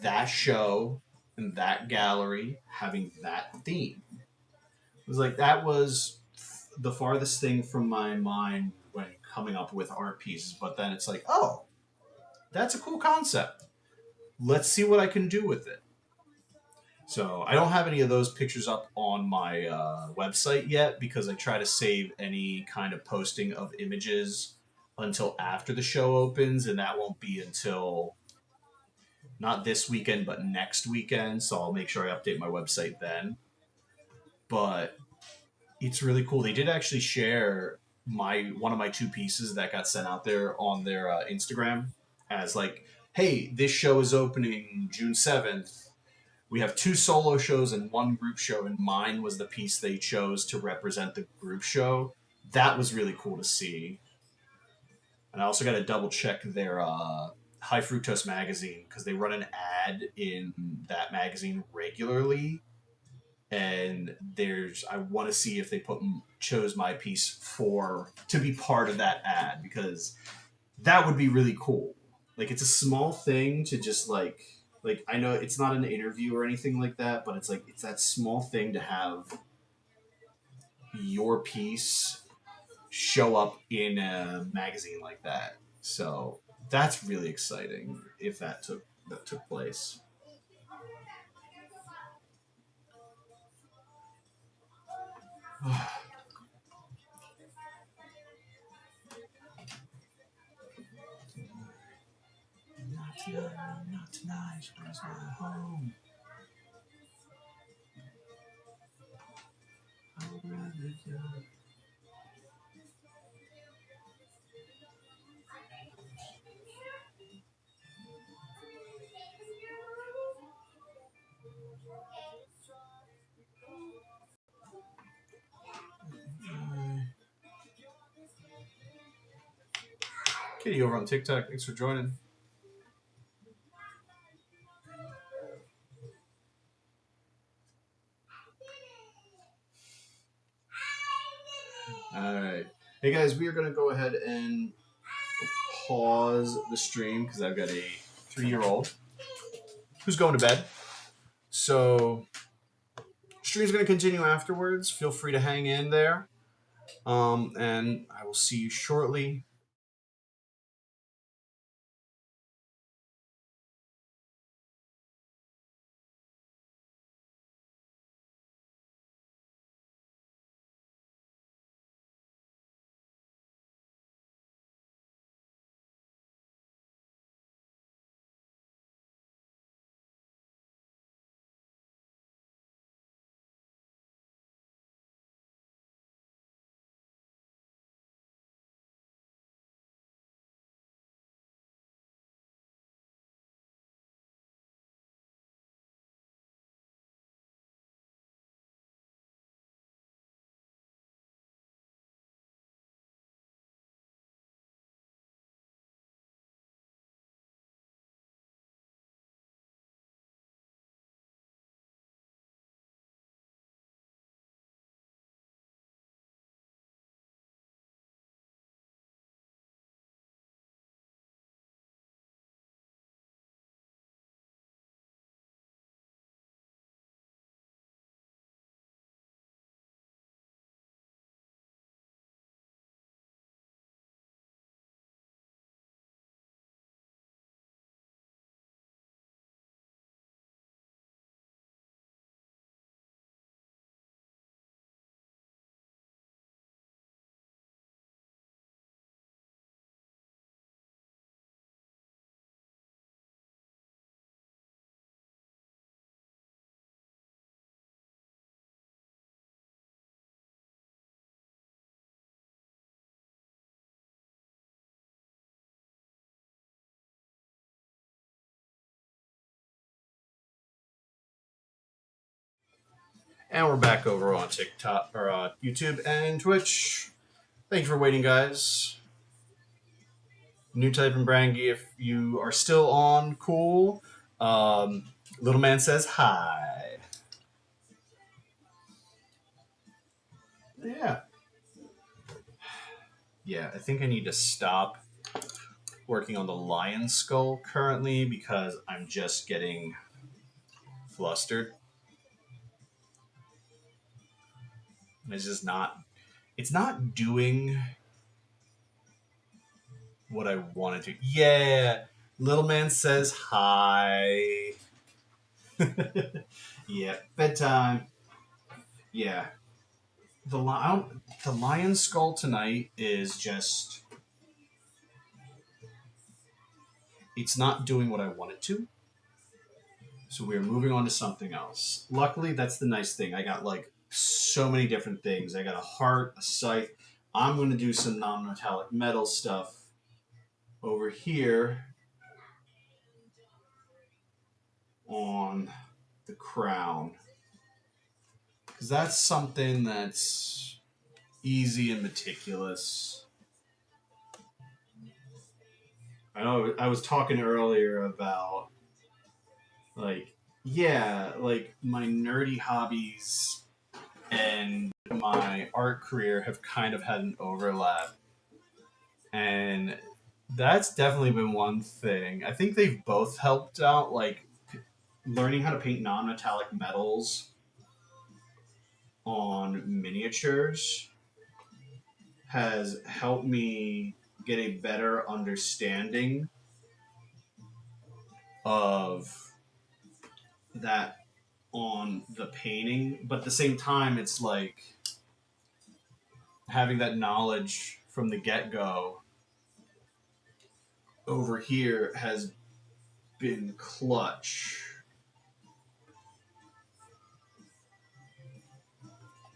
A: that show and that gallery having that theme. It was like that was the farthest thing from my mind when coming up with art pieces. But then it's like, oh, that's a cool concept. Let's see what I can do with it. So I don't have any of those pictures up on my website yet because I try to save any kind of posting of images until after the show opens, and that won't be until not this weekend but next weekend. So I'll make sure I update my website then. But it's really cool. They did actually share my one of my two pieces that got sent out there on their Instagram as like, hey, this show is opening June 7th. We have two solo shows and one group show, and mine was the piece they chose to represent the group show. That was really cool to see. And I also got to double check their High Fructose magazine because they run an ad in that magazine regularly. And I want to see if they chose my piece to be part of that ad because that would be really cool. Like it's a small thing to just like I know it's not an interview or anything like that, but it's like it's that small thing to have your piece show up in a magazine like that. So That's really exciting if that took place. Not tonight, not tonight. Where's my home? I would rather go. Kitty over on TikTok, thanks for joining. All right. Hey guys, we are going to go ahead and pause the stream because I've got a 3-year-old who's going to bed. So, stream's going to continue afterwards. Feel free to hang in there. And I will see you shortly. And we're back over on TikTok or YouTube and Twitch. Thank you for waiting, guys. New type and Brangy, if you are still on, cool. Little man says hi. Yeah. Yeah, I think I need to stop working on the lion skull currently because I'm just getting flustered. It's just not. It's not doing what I wanted to. Yeah, little man says hi. Yeah, bedtime. Yeah, the lion skull tonight is just. It's not doing what I want it to. So we're moving on to something else. Luckily, that's the nice thing. I got like so many different things. I got a heart, a scythe. I'm going to do some non-metallic metal stuff over here on the crown. Because that's something that's easy and meticulous. I know I was talking earlier about, like, yeah, like my nerdy hobbies and my art career have kind of had an overlap. And that's definitely been one thing. I think they've both helped out, like learning how to paint non-metallic metals on miniatures has helped me get a better understanding of that on the painting, but at the same time, it's like having that knowledge from the get go over here has been clutch.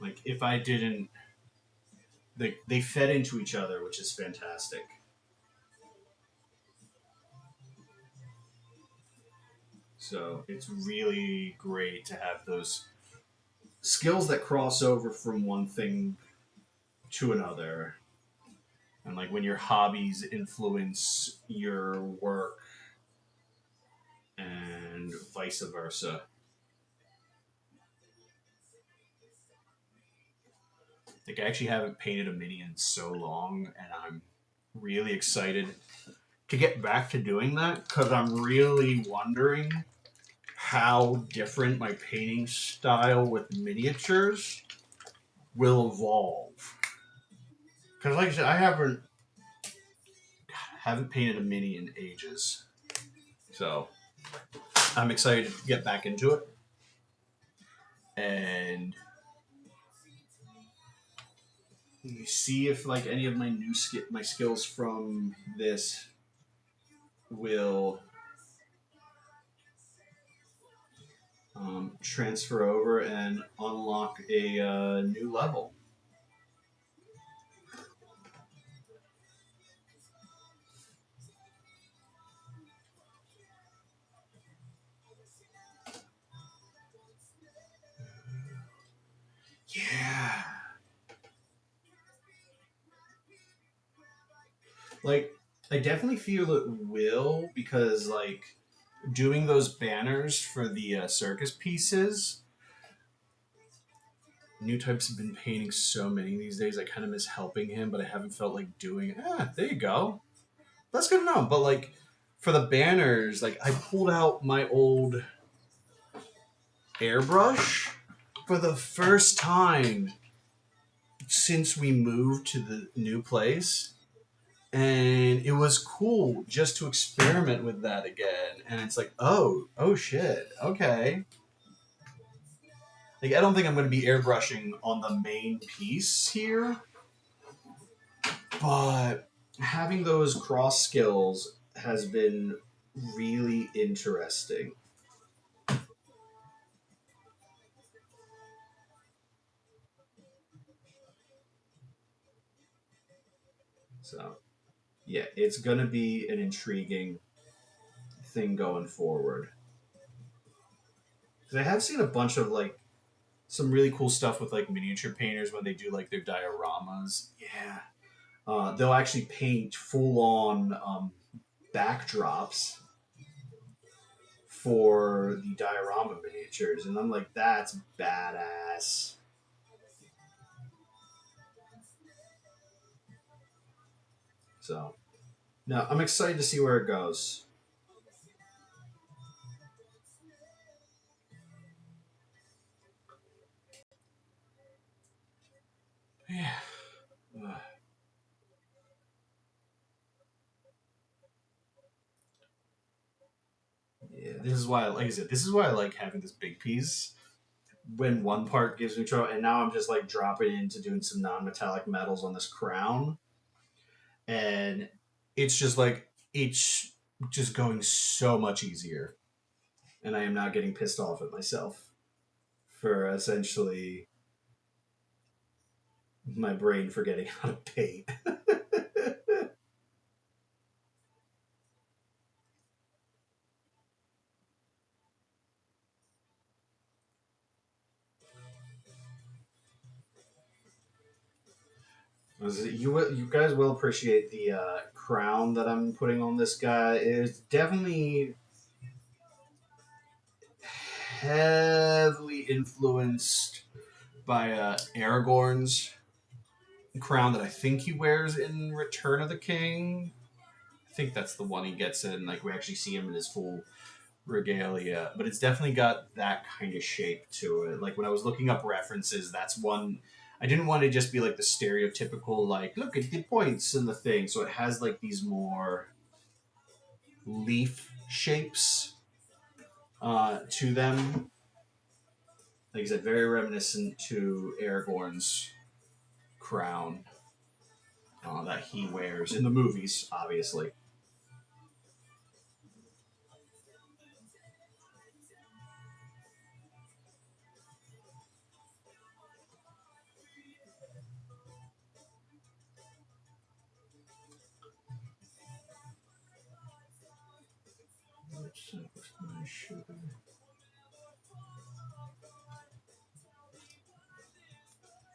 A: Like, if I didn't, they fed into each other, which is fantastic. So it's really great to have those skills that cross over from one thing to another. And like when your hobbies influence your work and vice versa. Like I actually haven't painted a mini in so long, and I'm really excited to get back to doing that because I'm really wondering how different my painting style with miniatures will evolve. Because, like I said, I haven't painted a mini in ages, so I'm excited to get back into it and see if like any of my my skills from this will transfer over and unlock a new level. Yeah. Like, I definitely feel it will because, like, doing those banners for the circus pieces, New Types have been painting so many these days. I kind of miss helping him, but I haven't felt like doing it. There you go. That's good to know. But, like, for the banners, like, I pulled out my old airbrush for the first time since we moved to the new place, and it was cool just to experiment with that again. And it's like, oh shit, okay. Like, I don't think I'm going to be airbrushing on the main piece here, but having those cross skills has been really interesting. So yeah, it's going to be an intriguing thing going forward. Because I have seen a bunch of like some really cool stuff with like miniature painters when they do like their dioramas. Yeah, they'll actually paint full on backdrops for the diorama miniatures, and I'm like, that's badass. So, no, I'm excited to see where it goes. Yeah. Yeah, this is why, like I said, this is why I like having this big piece. When one part gives me trouble, and now I'm just like dropping into doing some non-metallic metals on this crown, and it's just like it's just going so much easier, and I am not getting pissed off at myself for essentially my brain forgetting how to paint. You guys will appreciate the crown that I'm putting on this guy. It's definitely heavily influenced by Aragorn's crown that I think he wears in Return of the King. I think that's the one he gets in. Like we actually see him in his full regalia, but it's definitely got that kind of shape to it. Like when I was looking up references, that's one. I didn't want to just be like the stereotypical like look at the points and the thing. So it has like these more leaf shapes to them. Like I said, very reminiscent to Aragorn's crown that he wears in the movies, obviously.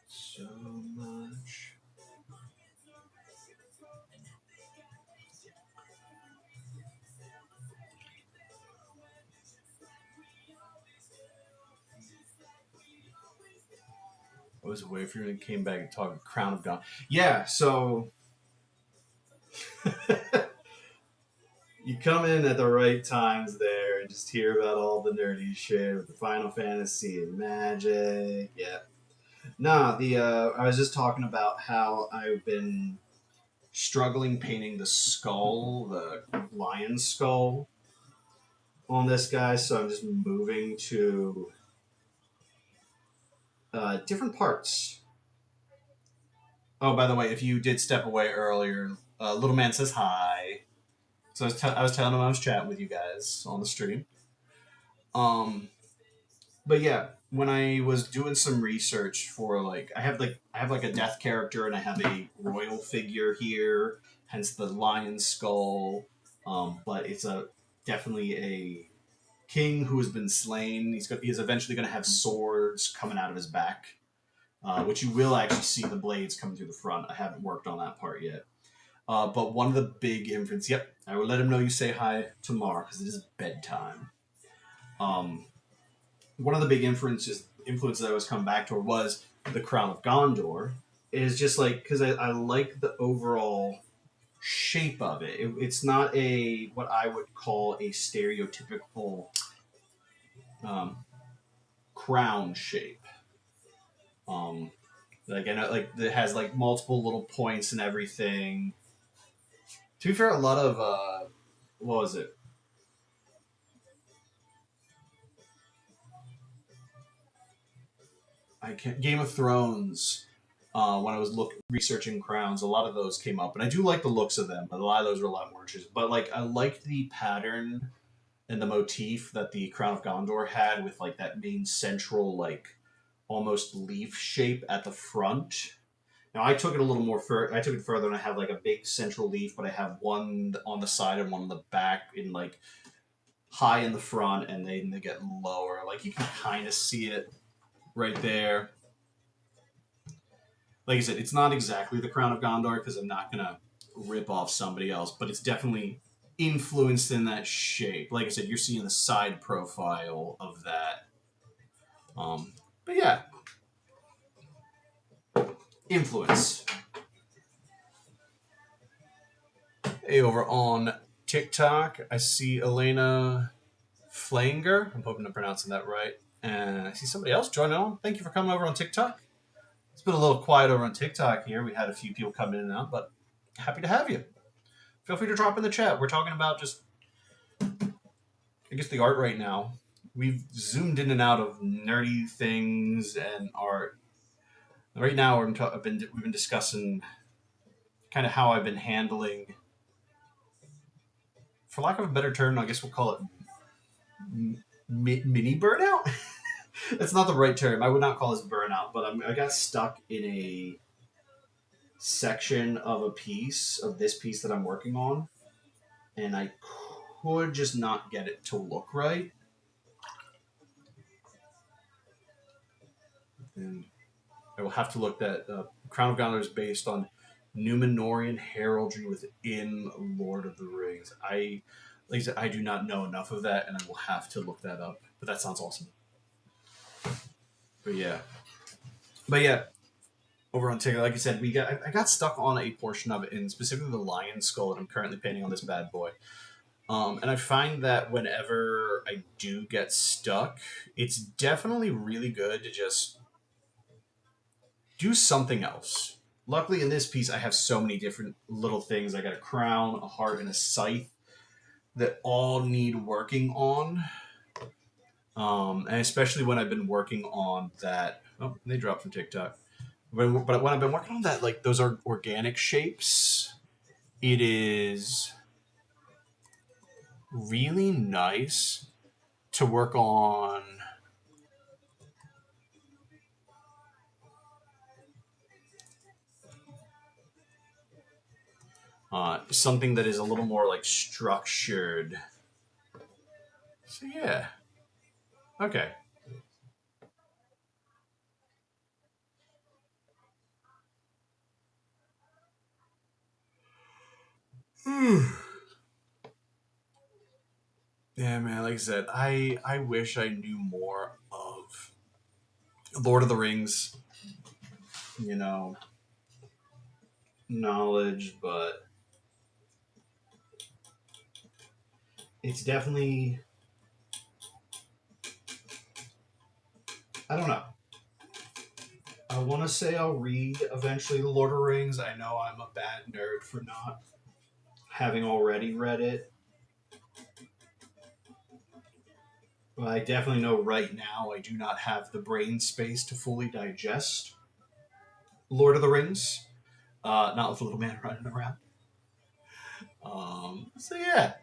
A: So much. I was away from you and came back and talked Crown of God. Yeah, so you come in at the right times there and just hear about all the nerdy shit with the Final Fantasy and Magic. Yeah. Nah, the I was just talking about how I've been struggling painting the skull, the lion skull on this guy, so I'm just moving to different parts. Oh, by the way, if you did step away earlier, Little Man says hi. So I was telling him I was chatting with you guys on the stream. Um, but yeah, when I was doing some research for I have like a death character and I have a royal figure here, hence the lion skull. But it's a definitely a king who has been slain. He's eventually going to have swords coming out of his back, which you will actually see the blades coming through the front. I haven't worked on that part yet. But one of the big inferences, yep, I will let him know you say hi tomorrow because it is bedtime. Um, One of the big influences I was coming back to was the Crown of Gondor. Is just like because I like the overall shape of it. It's not a what I would call a stereotypical um, crown shape. Um, like I know, like it has like multiple little points and everything. To be fair, a lot of what was it? I can't Game of Thrones. When I was researching crowns, a lot of those came up, and I do like the looks of them. But a lot of those are a lot more interesting. But like, I liked the pattern and the motif that the Crown of Gondor had, with like that main central like almost leaf shape at the front. Now I took it a little more I took it further, and I have like a big central leaf, but I have one on the side and one on the back, in like high in the front, and then they get lower. Like you can kind of see it right there. Like I said, it's not exactly the Crown of Gondor because I'm not gonna rip off somebody else, but it's definitely influenced in that shape. Like I said, you're seeing the side profile of that. But yeah, influence. Hey, over on TikTok, I see Elena Flanger. I'm hoping I'm pronouncing that right. And I see somebody else joining on. Thank you for coming over on TikTok. It's been a little quiet over on TikTok here. We had a few people come in and out, but happy to have you. Feel free to drop in the chat. We're talking about just, I guess, the art right now. We've zoomed in and out of nerdy things and art. Right now, we've been discussing kind of how I've been handling, for lack of a better term, I guess we'll call it mini burnout. That's not the right term. I would not call this burnout, but I got stuck in a section of this piece that I'm working on, and I could just not get it to look right. And I will have to look that Crown of Gondor is based on Numenorian heraldry within Lord of the Rings. Like I said, I do not know enough of that, and I will have to look that up. But that sounds awesome. But yeah, over on TikTok, like I said, I got stuck on a portion of it, and specifically the lion skull that I'm currently painting on this bad boy. And I find that whenever I do get stuck, it's definitely really good to just do something else. Luckily, in this piece, I have so many different little things. I got a crown, a heart, and a scythe that all need working on. And especially when I've been working on that. Oh, they dropped from TikTok. But when I've been working on that, like those are organic shapes, it is really nice to work on something that is a little more like structured. So yeah, okay. Yeah, man. Like I said, I wish I knew more of Lord of the Rings, you know, knowledge, but it's definitely, I don't know. I want to say I'll read eventually The Lord of the Rings. I know I'm a bad nerd for not having already read it, but I definitely know right now I do not have the brain space to fully digest Lord of the Rings. Not with a little man running around. So yeah,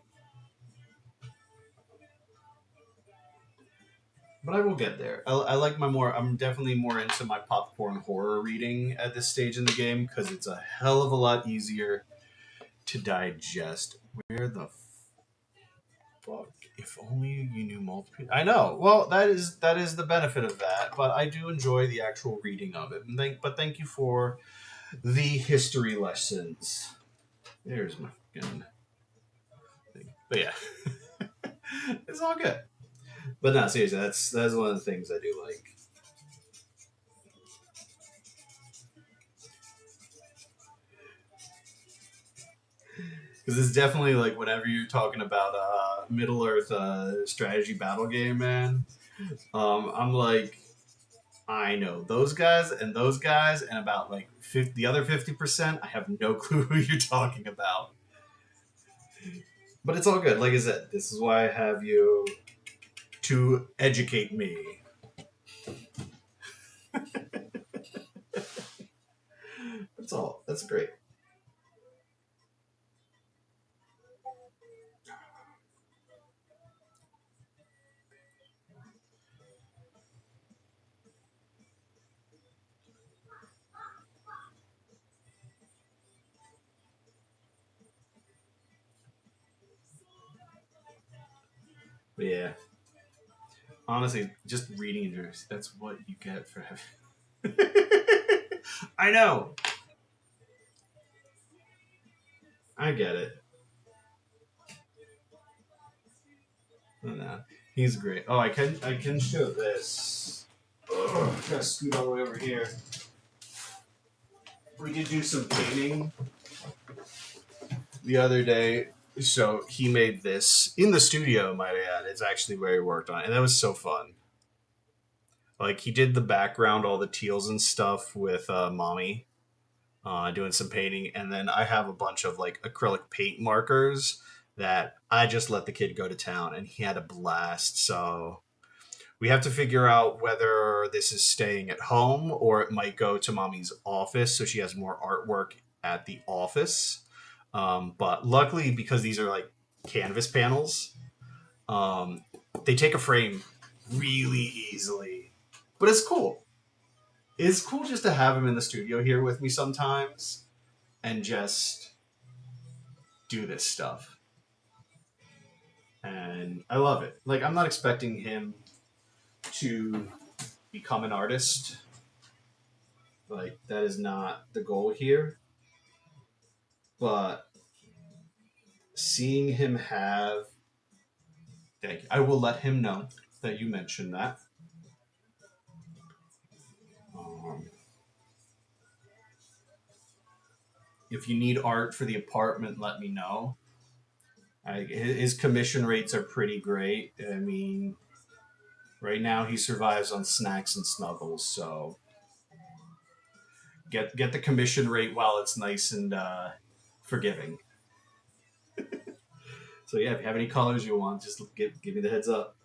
A: but I will get there. I like my more. I'm definitely more into my popcorn horror reading at this stage in the game because it's a hell of a lot easier to digest. Where the fuck? If only you knew multiple. I know. Well, that is the benefit of that. But I do enjoy the actual reading of it. But thank you for the history lessons. There's my fucking thing. But yeah, it's all good. But no, seriously, that's one of the things I do like. Because it's definitely like whenever you're talking about Middle Earth strategy battle game, man. I'm like, I know those guys, and about like 50, the other 50%. I have no clue who you're talking about. But it's all good. Like I said, this is why I have you to educate me. That's all. That's great. But yeah, honestly, just reading yours, that's what you get for having. I know. I get it. Oh, no, he's great. Oh, I can show this. Oh, gotta scoot all the way over here. We did do some painting the other day. So he made this in the studio, might I add. It's actually where he worked on it. And that was so fun. Like he did the background, all the teals and stuff with mommy doing some painting. And then I have a bunch of like acrylic paint markers that I just let the kid go to town and he had a blast. So we have to figure out whether this is staying at home or it might go to mommy's office so she has more artwork at the office. But luckily, because these are like canvas panels, um, they take a frame really easily. But it's cool. It's cool just to have him in the studio here with me sometimes and just do this stuff. And I love it. Like, I'm not expecting him to become an artist. Like, that is not the goal here. But seeing him have. Thank you. I will let him know that you mentioned that. Um, if you need art for the apartment, let me know. His commission rates are pretty great. I mean, right now he survives on snacks and snuggles, so get the commission rate while it's nice and forgiving. So yeah, if you have any colors you want, just give me the heads up.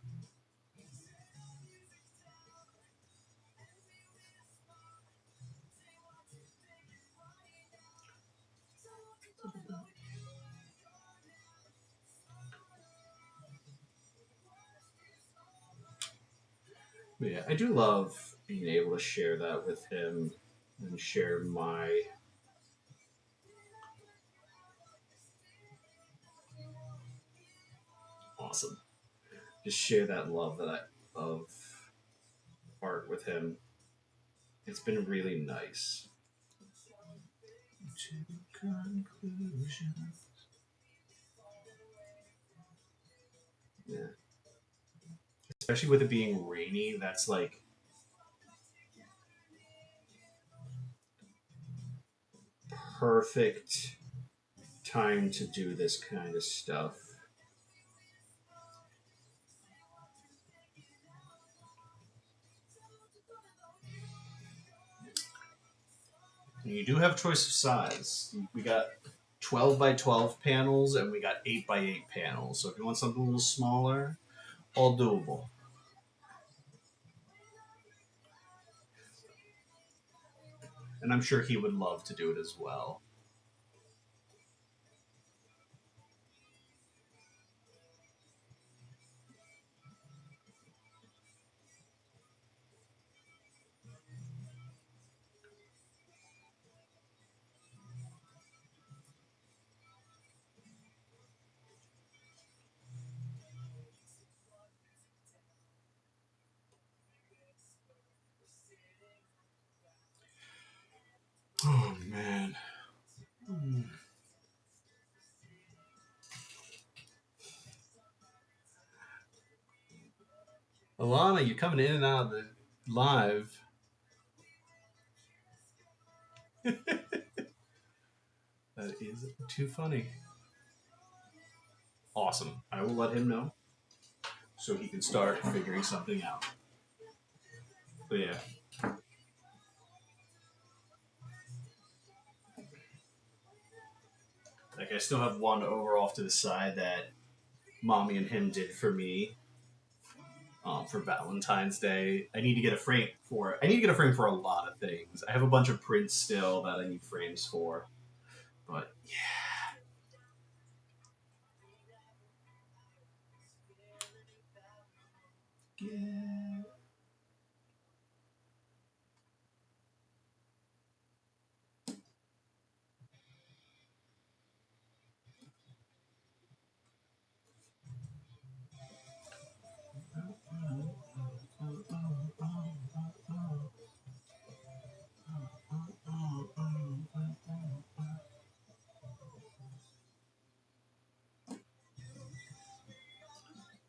A: But yeah, I do love being able to share that with him and share my awesome. Just share that love that I of art with him. It's been really nice. To conclusion. Yeah. Especially with it being rainy, that's like perfect time to do this kind of stuff. And you do have choice of size. We got 12 by 12 panels and we got 8 by 8 panels. So if you want something a little smaller, all doable. And I'm sure he would love to do it as well. Oh man. Alana, you're coming in and out of the live. That is too funny. Awesome. I will let him know so he can start figuring something out. But yeah. Like I still have one over off to the side that mommy and him did for me for Valentine's Day. I need to get a frame for it. I need to get a frame for a lot of things. I have a bunch of prints still that I need frames for. But yeah.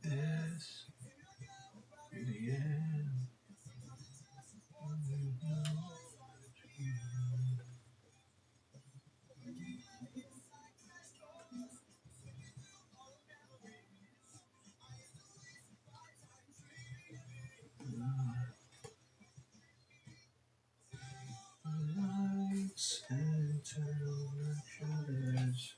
A: This the end. Lights and turn shadows.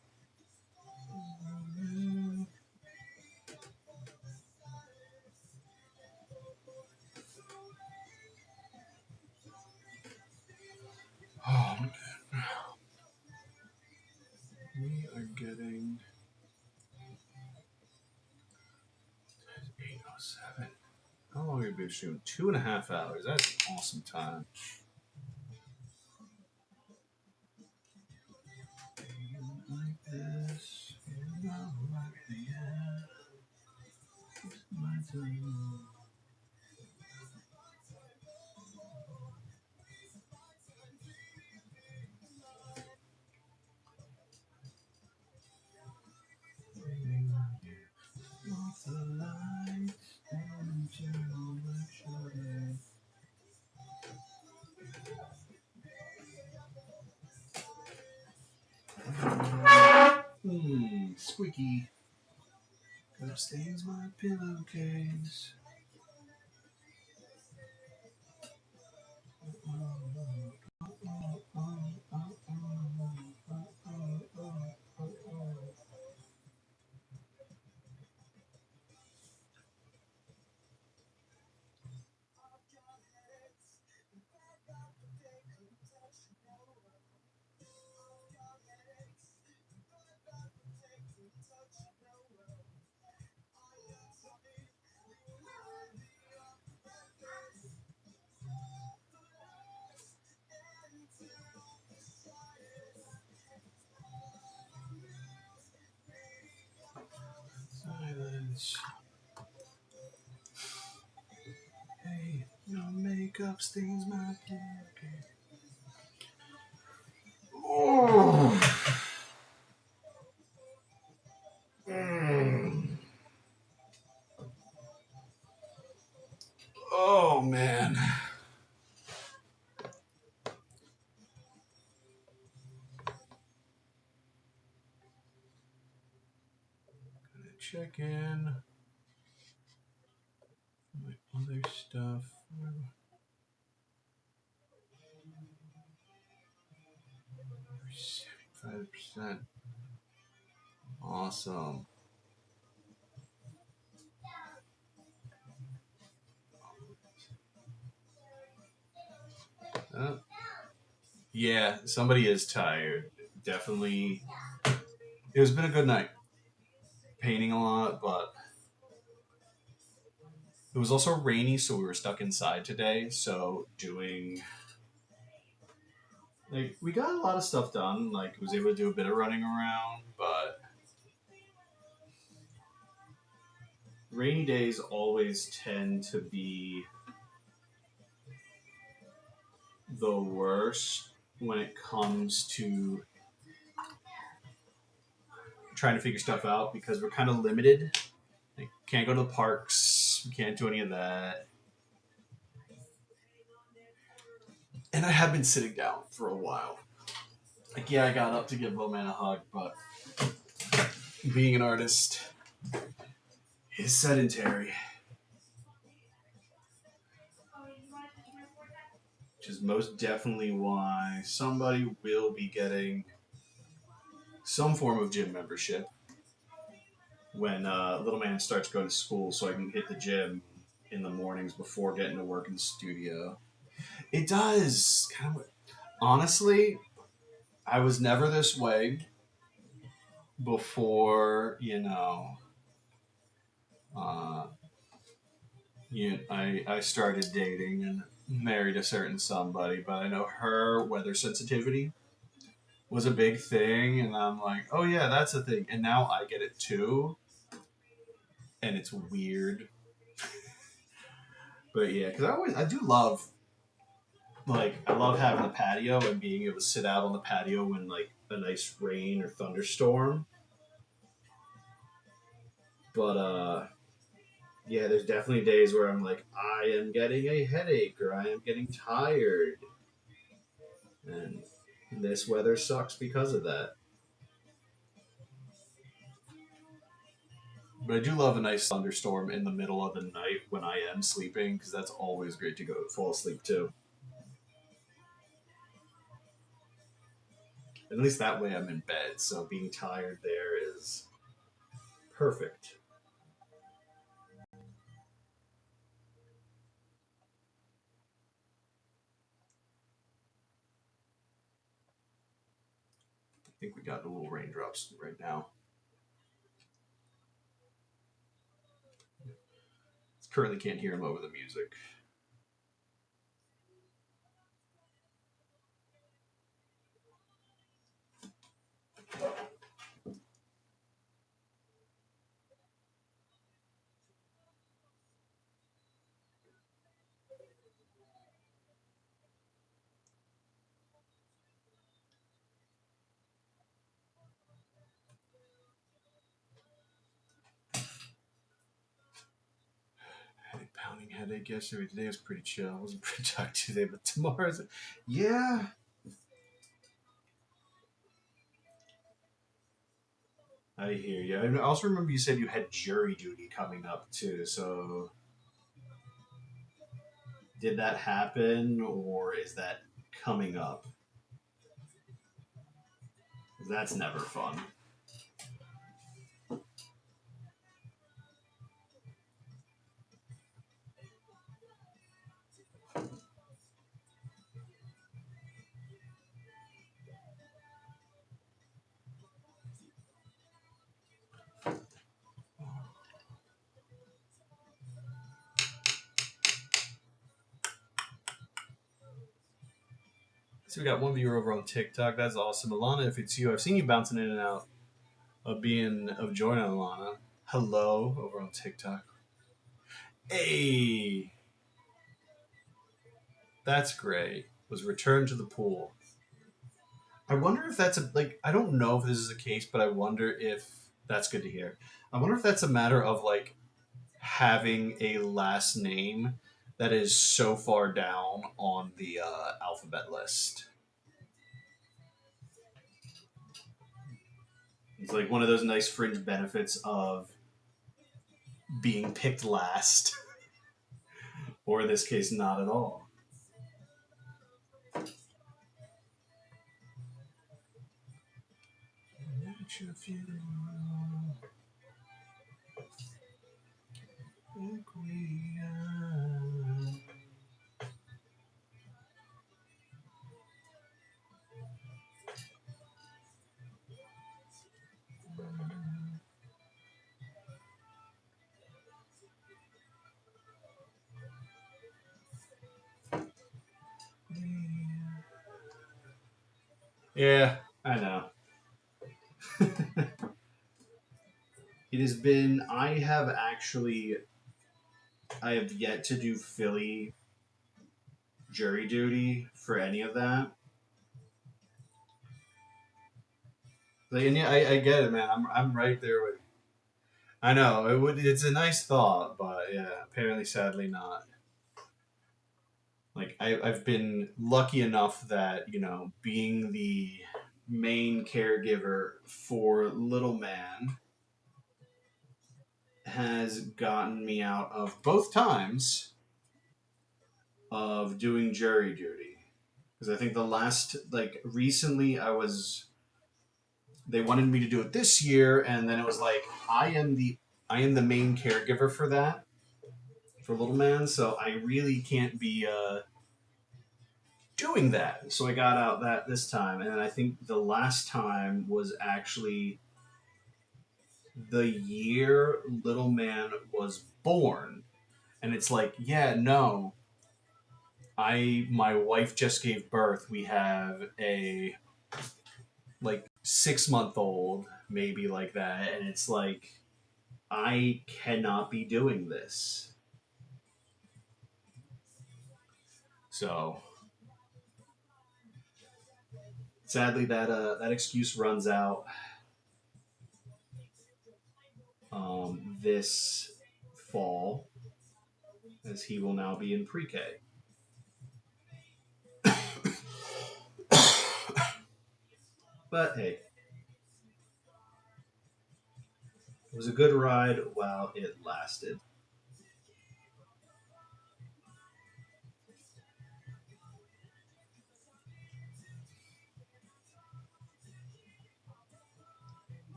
A: Oh, we are getting 8:07. How long have we been shooting? 2.5 hours. That's an awesome time. Like this, you know, like the end. My time. Off the lights and turn on my shadows. Squeaky. That stains my pillowcase. eyes. Hey, your makeup stains my pocket. Oh. Oh man. Gonna check in my other stuff. 75%. Awesome. Yeah, somebody is tired. Definitely. It's been a good night. Painting a lot, but it was also rainy, so we were stuck inside today. So doing like we got a lot of stuff done. Like was able to do a bit of running around, but rainy days always tend to be the worst when it comes to trying to figure stuff out because we're kind of limited. Like, can't go to the parks. We can't do any of that. And I have been sitting down for a while. Like, yeah, I got up to give Bowman a hug, but being an artist is sedentary. Which is most definitely why somebody will be getting some form of gym membership when little man starts going to school so I can hit the gym in the mornings before getting to work in the studio. It does. Kind of, honestly, I was never this way before, uh, I started dating and married a certain somebody, but I know her weather sensitivity was a big thing, and I'm like, oh yeah, that's a thing, and now I get it too, and it's weird. But yeah, because I do love, like, I love having a patio and being able to sit out on the patio when like a nice rain or thunderstorm. But yeah, there's definitely days where I'm like, I am getting a headache or I am getting tired, and this weather sucks because of that. But I do love a nice thunderstorm in the middle of the night when I am sleeping because that's always great to go fall asleep to. At least that way I'm in bed, so being tired there is perfect. I think we got the little raindrops right now. Currently can't hear them over the music. Pounding headache yesterday. Today was pretty chill. I wasn't productive today, but tomorrow's. Yeah. I hear you. I also remember you said you had jury duty coming up too. So did that happen, or is that coming up? That's never fun. So we got one viewer over on TikTok. That's awesome, Alana. If it's you, I've seen you bouncing in and out of joining Alana. hello over on TikTok. Hey, that's great. Was returned to the pool. I wonder if that's a like. I don't know if this is the case, but I wonder if that's good to hear. I wonder if that's a matter of like having a last name that is so far down on the alphabet list. It's like one of those nice fringe benefits of being picked last, or in this case, not at all. Yeah, I know. It has been. I have yet to do Philly jury duty for any of that. Like, and yeah, I get it, man. I'm right there with. I know it would. It's a nice thought, but yeah, apparently, sadly, not. Like I've been lucky enough that being the main caregiver for little man has gotten me out of both times of doing jury duty. Because I think the last, like, recently they wanted me to do it this year, and then it was like, I am the main caregiver for that, for little man, so I really can't be, doing that. So I got out that this time, and I think the last time was actually the year little man was born. And it's like, yeah, no, my wife just gave birth. We have a like 6 month old, maybe like that, and it's like I cannot be doing this. So sadly, that excuse runs out this fall, as he will now be in pre-K. But hey, it was a good ride while it lasted.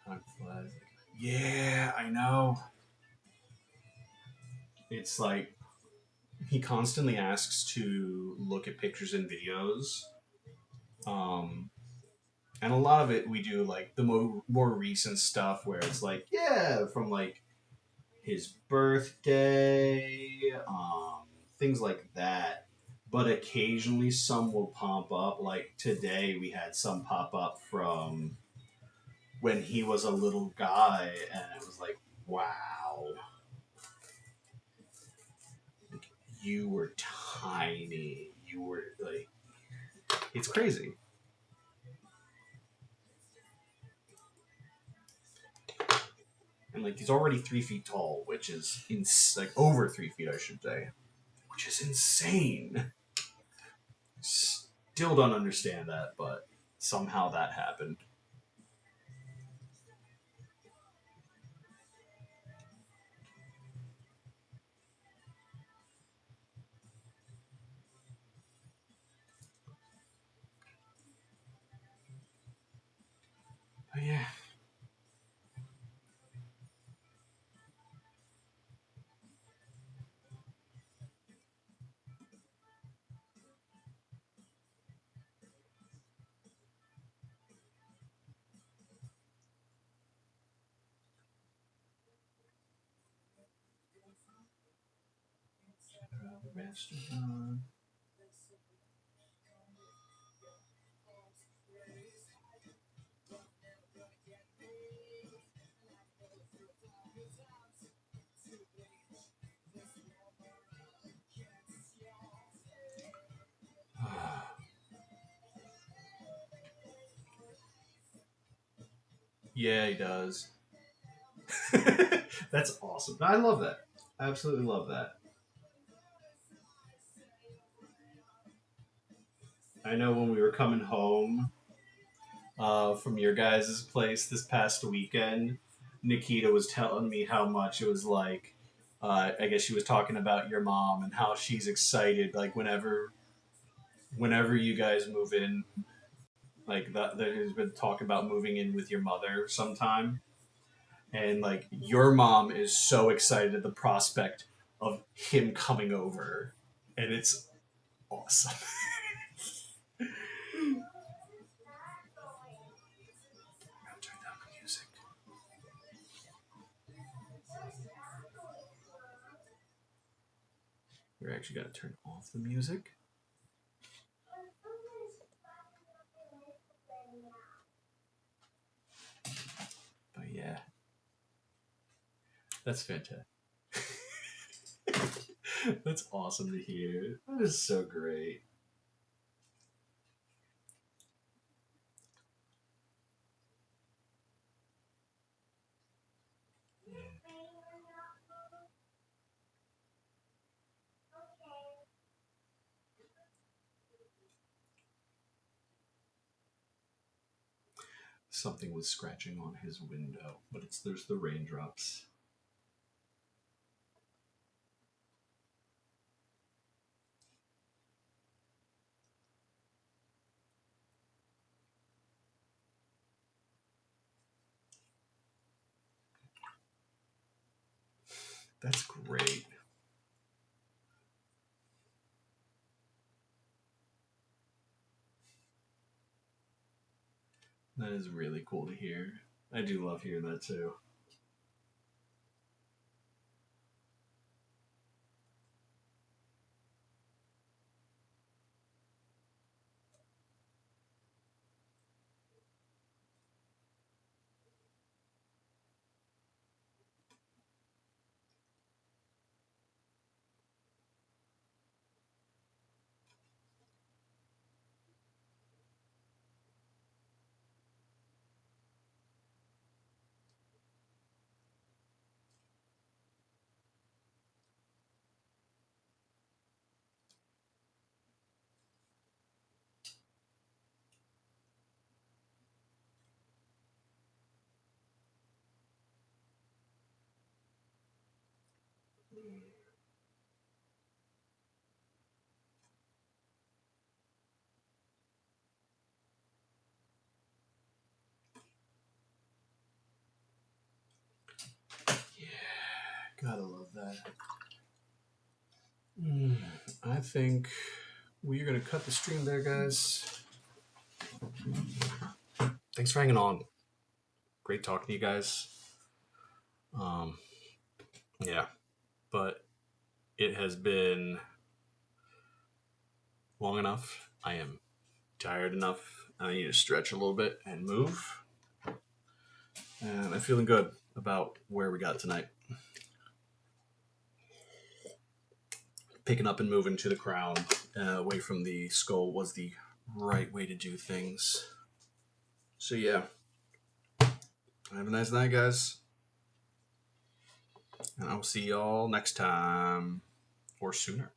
A: Time flies. Yeah, I know. It's like he constantly asks to look at pictures and videos. Um, and a lot of it we do like the more recent stuff where it's like, yeah, from like his birthday, things like that. But occasionally some will pop up. Like today, we had some pop up from when he was a little guy, and it was like, wow, you were tiny. You were like, it's crazy. And like, he's already 3 feet tall, which is like over 3 feet, I should say, which is insane. Still don't understand that, but somehow that happened. But yeah. Mastodon. Yeah, he does. That's awesome. I love that. I absolutely love that. I know when we were coming home from your guys' place this past weekend, Nikita was telling me how much it was like. I guess she was talking about your mom and how she's excited. Like whenever you guys move in, like that, there has been talk about moving in with your mother sometime, and like your mom is so excited at the prospect of him coming over, and it's awesome. Turn down the music. You're actually got to turn off the music. But yeah, that's fantastic. That's awesome to hear. That is so great. Something was scratching on his window, but there's the raindrops. That's great. That is really cool to hear. I do love hearing that too. Gotta love that. Mm, I think we're gonna cut the stream there, guys. Thanks for hanging on. Great talking to you guys. Um, yeah, but it has been long enough. I am tired enough. I need to stretch a little bit and move. And I'm feeling good about where we got tonight. Picking up and moving to the crown, away from the skull, was the right way to do things. So yeah, have a nice night, guys. And I'll see y'all next time or sooner.